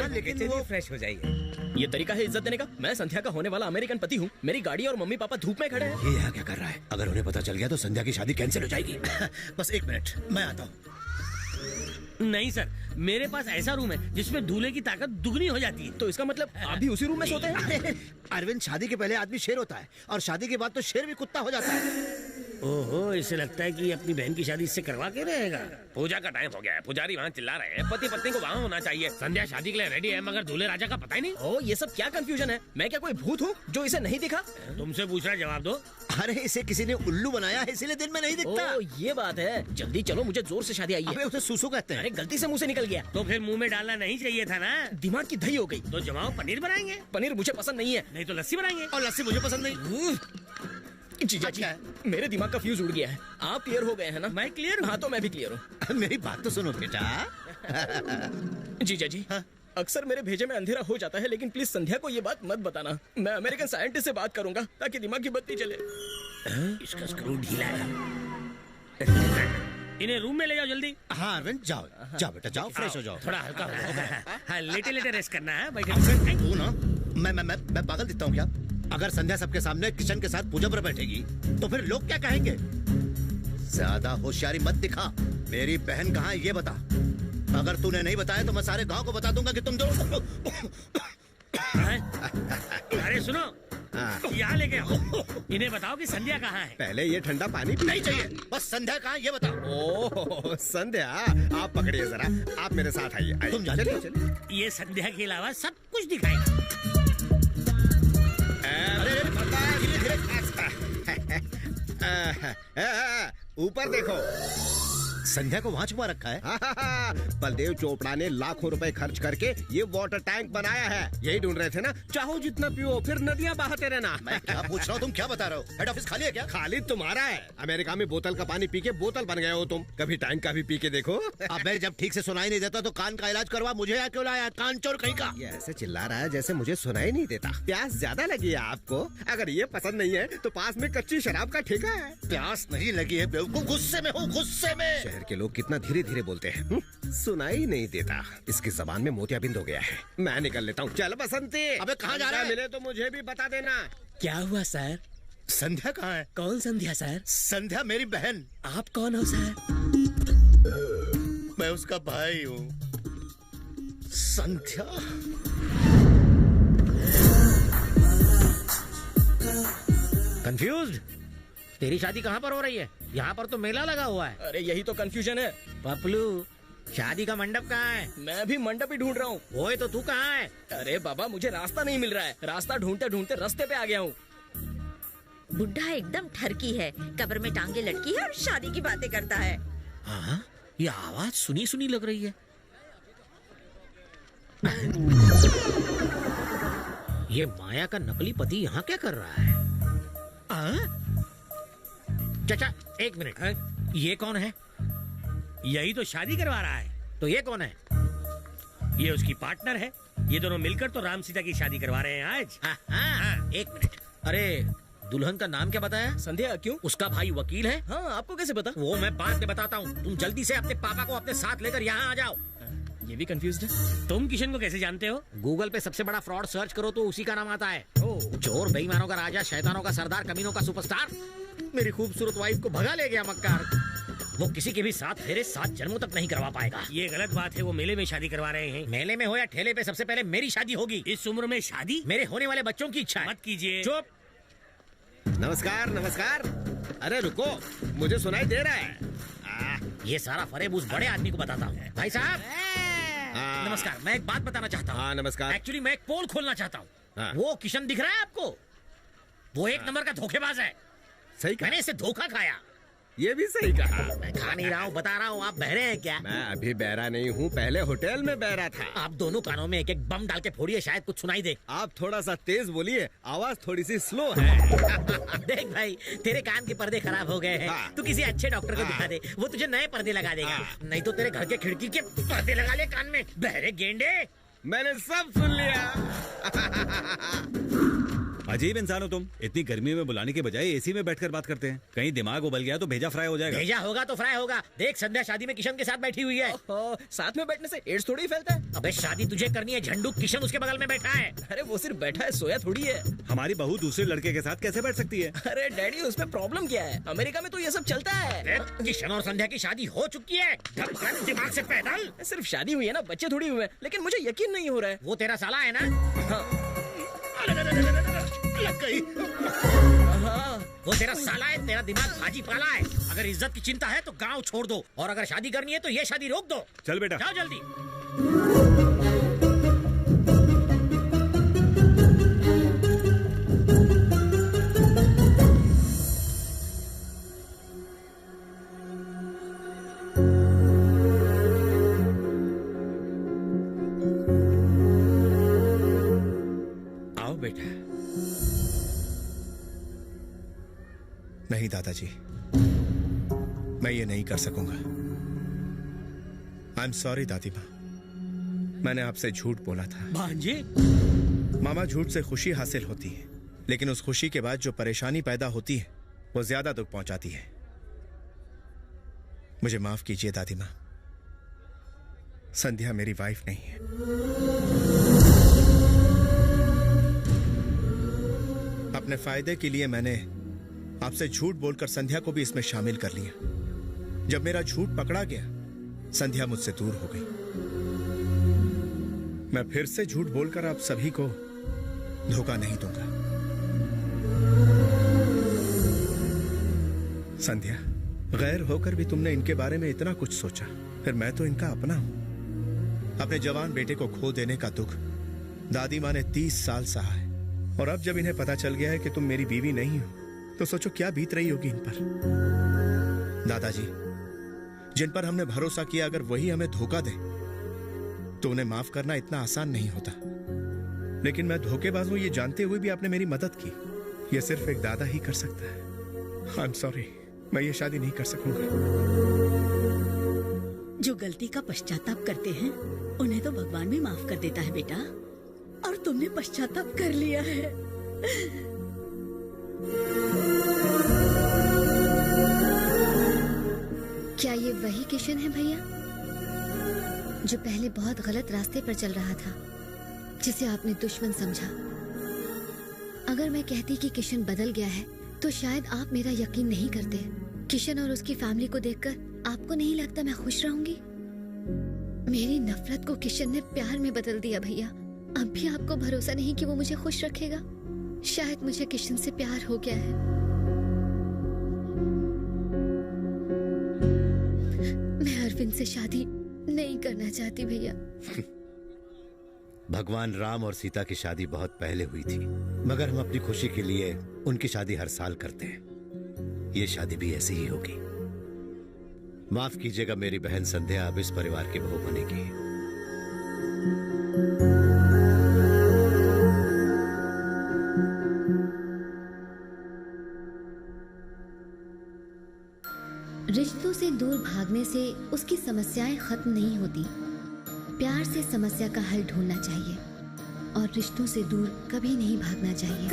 लेकिन वो फ्रेश हो जाएगी। ये तरीका है इज्जत देने का? मैं संध्या का होने वाला अमेरिकन पति हूँ। मेरी गाड़ी और मम्मी पापा धूप में खड़े हैं। ये यहाँ क्या कर रहा है? अगर उन्हें पता चल गया तो संध्या की शादी कैंसिल हो जाएगी। बस 1 मिनट, मैं आता हूँ। नहीं सर, मेरे पास ऐसा रूम है जिसमें दूल्हे की ताकत दुगनी हो जाती है। तो इसका मतलब आप भी उसी रूम में सोते हैं? अरविंद, शादी के पहले आदमी शेर होता है और शादी के बाद तो शेर भी कुत्ता हो जाता है। ओहो, इसे लगता है कि अपनी बहन की शादी इससे करवा के रहेगा। पूजा का टाइम हो गया है, पुजारी वहाँ चिल्ला रहे हैं। पति पत्नी को वहाँ होना चाहिए। संध्या शादी के लिए रेडी है, मगर दूल्हे राजा का पता ही नहीं। ओ, ये सब क्या कंफ्यूजन है? मैं क्या कोई भूत हूँ जो इसे नहीं दिखा? तुमसे पूछ रहा, जवाब दो। अरे इसे किसी ने उल्लू बनाया है, इसीलिए दिन में नहीं दिखता। ओ, ये बात है। जल्दी चलो, मुझे जोर से शादी आई है। अबे उसे सूसू कहते हैं। अरे गलती से मुंह से निकल गया। तो फिर मुंह में डालना नहीं चाहिए था ना। दिमाग की दही हो गई। तो जमाओ, पनीर बनाएंगे। पनीर मुझे पसंद नहीं है। नहीं तो लस्सी बनाएंगे। और लस्सी मुझे पसंद नहीं। जीजा जी, मेरे दिमाग का फ्यूज उड़ गया है। आप क्लियर हो गए हैं ना? मैं क्लियर हूँ। हाँ, तो मैं भी क्लियर हूँ। मेरी बात तो सुनो बेटा। जीजा जी, अक्सर मेरे भेजे में अंधेरा हो जाता है, लेकिन प्लीज संध्या को ये बात मत बताना। मैं अमेरिकन साइंटिस्ट से बात करूंगा ताकि दिमाग की बत्ती चले। इसका स्क्रू ढीला है। इन्हें रूम में ले जाओ जल्दी। हाँ अरविंद, जाओ जाओ बेटा, जाओ, फ्रेश हो जाओ। थोड़ा हल्का हो। हाँ, लेटे लेटे रेस्ट करना है। बैठे तू ना, मैं पागल दिखता हूँ क्या? अगर संध्या सबके सामने किशन के साथ पूजा पर बैठेगी तो फिर लोग क्या कहेंगे? ज्यादा होशियारी मत दिखा। मेरी बहन कहाँ है ये बता। अगर तूने नहीं बताया तो मैं सारे गांव को बता दूंगा कि तुम दोनों। अरे सुनो, यहाँ लेके आओ। इन्हें बताओ कि संध्या कहाँ है। पहले ये ठंडा पानी नहीं चाहिए, बस संध्या कहाँ है ये बताओ। ओह संध्या, आप पकड़िए जरा, आप मेरे साथ आइए। तुम जानते हो? ये संध्या के अलावा सब कुछ दिखाएगा। ऊपर देखो, संध्या को वहाँ छुपा रखा है। बलदेव चोपड़ा ने लाखों रुपए खर्च करके ये वाटर टैंक बनाया है। यही ढूंढ रहे थे ना? चाहो जितना पियो, फिर नदियाँ बहाते रहना। मैं क्या पूछ रहा हूँ, तुम क्या बता रहे हो? हेड ऑफिस खाली है क्या? खाली तुम्हारा है। अमेरिका में बोतल का पानी पी के बोतल बन गए हो तुम। कभी टैंक का भी पी के देखो। अबे जब ठीक से सुनाई नहीं देता तो कान का इलाज करवा। मुझे यहाँ क्यों लाया? कान चोर कहीं का। ये ऐसे चिल्ला रहा है जैसे मुझे सुनाई नहीं देता। प्यास ज्यादा लगी है आपको? अगर ये पसंद नहीं है तो पास में कच्ची शराब का ठेका है। प्यास नहीं लगी है बेवकूफ, गुस्से में हूँ, गुस्से में। शहर के लोग कितना धीरे धीरे बोलते हैं। सुनाई नहीं देता। इसकी जबान में मोतियाबिंद हो गया है। मैं निकल लेता हूँ। चल बसंती। अबे कहाँ जा रहा है? मिले तो मुझे भी बता देना। क्या हुआ सर? संध्या कहाँ है? कौन संध्या सर? संध्या मेरी बहन। आप कौन हो सर? मैं उसका भाई हूँ। संध्या कंफ्यूज्ड? तेरी शादी कहाँ पर हो रही है? यहाँ पर तो मेला लगा हुआ है। अरे यही तो कंफ्यूजन है पपलू। शादी का मंडप कहाँ है? मैं भी मंडप ही ढूंढ रहा हूँ। वो तो तू कहाँ है? अरे बाबा, मुझे रास्ता नहीं मिल रहा है। रास्ता ढूंढते ढूंढते रास्ते पे आ गया हूँ। बुढ़ा एकदम ठरकी है, कब्र में टांगे लटकी है और शादी की बातें करता है। हाँ, ये आवाज सुनी सुनी लग रही है। ये माया का नकली पति यहाँ क्या कर रहा है? चाचा 1 मिनट, ये कौन है? यही तो शादी करवा रहा है। तो ये कौन है? ये उसकी पार्टनर है। ये दोनों मिलकर तो राम सीता की शादी करवा रहे हैं आज। हाँ, 1 मिनट। अरे दुल्हन का नाम क्या बताया? संध्या। क्यों? उसका भाई वकील है। हाँ, आपको कैसे पता? वो मैं बाद में बताता हूँ। तुम जल्दी से अपने पापा को अपने साथ लेकर यहाँ आ जाओ। ये भी कंफ्यूज्ड है। तुम किशन को कैसे जानते हो? गूगल पे सबसे बड़ा फ्रॉड सर्च करो तो उसी का नाम आता है। चोर, बेईमानों का राजा, शैतानों का सरदार, कमीनों का सुपरस्टार। मेरी खूबसूरत वाइफ को भगा ले गया मक्कार। वो किसी के भी साथ फेरे 7 जन्मों तक नहीं करवा पाएगा। ये गलत बात है। वो मेले में शादी करवा रहे हैं। मेले में हो या ठेले पे, सबसे पहले मेरी शादी होगी। इस उम्र में शादी? मेरे होने वाले बच्चों की इच्छा है। मत कीजिए। चुप। नमस्कार नमस्कार। अरे रुको, मुझे सुनाई दे रहा है। ये सारा फरेब उस बड़े आदमी को बताता हूँ। भाई साहब नमस्कार, मैं एक बात बताना चाहता हूँ। हाँ नमस्कार। एक्चुअली मैं एक पोल खोलना चाहता हूँ। वो किशन दिख रहा है आपको? वो 1 नंबर का धोखेबाज है। सही। मैंने इसे धोखा खाया। ये भी सही कहा। मैं खा नहीं रहा हूँ, बता रहा हूँ। आप बहरे हैं क्या? मैं अभी बहरा नहीं हूँ, पहले होटल में बहरा था। आप दोनों कानों में एक एक बम डाल के फोड़िए, शायद कुछ सुनाई दे। आप थोड़ा सा तेज बोलिए, आवाज थोड़ी सी स्लो है। देख भाई, तेरे कान के पर्दे खराब हो गए हैं। तू किसी अच्छे डॉक्टर को दिखा दे, वो तुझे नए पर्दे लगा देगा। नहीं तो तेरे घर के खिड़की के पर्दे लगा ले कान में, बहरे गेंडे। मैंने सब सुन लिया। अजीब इंसान हो तुम, इतनी गर्मी में बुलाने के बजाय एसी में बैठकर बात करते हैं। कहीं दिमाग उबल गया तो भेजा फ्राई हो जाएगा। भेजा होगा तो फ्राई होगा। देख संध्या शादी में किशन के साथ बैठी हुई है। साथ में बैठने से एड्स थोड़ी फैलता है। अबे शादी तुझे करनी है, झंडू किशन उसके बगल में बैठा है। अरे वो सिर्फ बैठा है, सोया थोड़ी है। हमारी बहू दूसरे लड़के के साथ कैसे बैठ सकती है? अरे डैडी, उसमें प्रॉब्लम क्या है? अमेरिका में तो ये सब चलता है। किशन और संध्या की शादी हो चुकी है, दिमाग से पैदल। सिर्फ शादी हुई है ना, बच्चे थोड़ी हुए, लेकिन मुझे यकीन नहीं हो रहा है। वो तेरा साला है ना? लग गई। वो तेरा साला है, तेरा दिमाग भाजी पाला है। अगर इज्जत की चिंता है तो गांव छोड़ दो, और अगर शादी करनी है तो ये शादी रोक दो। चल बेटा, जाओ जल्दी। आओ बेटा। नहीं दादाजी, मैं ये नहीं कर सकूंगा। आई एम सॉरी दादी माँ, मैंने आपसे झूठ बोला था। भांजे, मामा, झूठ से खुशी हासिल होती है, लेकिन उस खुशी के बाद जो परेशानी पैदा होती है वो ज्यादा दुख पहुंचाती है। मुझे माफ कीजिए दादी माँ, संध्या मेरी वाइफ नहीं है। अपने फायदे के लिए मैंने आपसे झूठ बोलकर संध्या को भी इसमें शामिल कर लिया। जब मेरा झूठ पकड़ा गया, संध्या मुझसे दूर हो गई। मैं फिर से झूठ बोलकर आप सभी को धोखा नहीं दूंगा। संध्या, गैर होकर भी तुमने इनके बारे में इतना कुछ सोचा, फिर मैं तो इनका अपना हूं। अपने जवान बेटे को खो देने का दुख दादी माँ ने 30 साल सहा है, और अब जब इन्हें पता चल गया है कि तुम मेरी बीवी नहीं हो, तो सोचो क्या बीत रही होगी इन पर। दादाजी, जिन पर हमने भरोसा किया, अगर वही हमें धोखा दे तो उन्हें माफ करना इतना आसान नहीं होता। लेकिन मैं धोखेबाज हूं ये जानते हुए भी आपने मेरी मदद की। यह सिर्फ एक दादा ही कर सकता है। आई एम सॉरी, मैं ये शादी नहीं कर सकूंगा। जो गलती का पश्चाताप करते हैं उन्हें तो भगवान भी माफ कर देता है बेटा, और तुमने पश्चाताप कर लिया है। क्या ये वही किशन है भैया, जो पहले बहुत गलत रास्ते पर चल रहा था, जिसे आपने दुश्मन समझा? अगर मैं कहती कि किशन बदल गया है तो शायद आप मेरा यकीन नहीं करते। किशन और उसकी फैमिली को देखकर आपको नहीं लगता मैं खुश रहूंगी? मेरी नफरत को किशन ने प्यार में बदल दिया भैया। अब भी आपको भरोसा नहीं कि वो मुझे खुश रखेगा? शायद मुझे किशन से प्यार हो गया है। मैं अरविंद से शादी नहीं करना चाहती भैया। भगवान राम और सीता की शादी बहुत पहले हुई थी, मगर हम अपनी खुशी के लिए उनकी शादी हर साल करते हैं। ये शादी भी ऐसी ही होगी। माफ कीजिएगा मेरी बहन संध्या अब इस परिवार की बहू बनेगी। रिश्तों से दूर भागने से उसकी समस्याएं खत्म नहीं होती। प्यार से समस्या का हल ढूंढना चाहिए और रिश्तों से दूर कभी नहीं भागना चाहिए।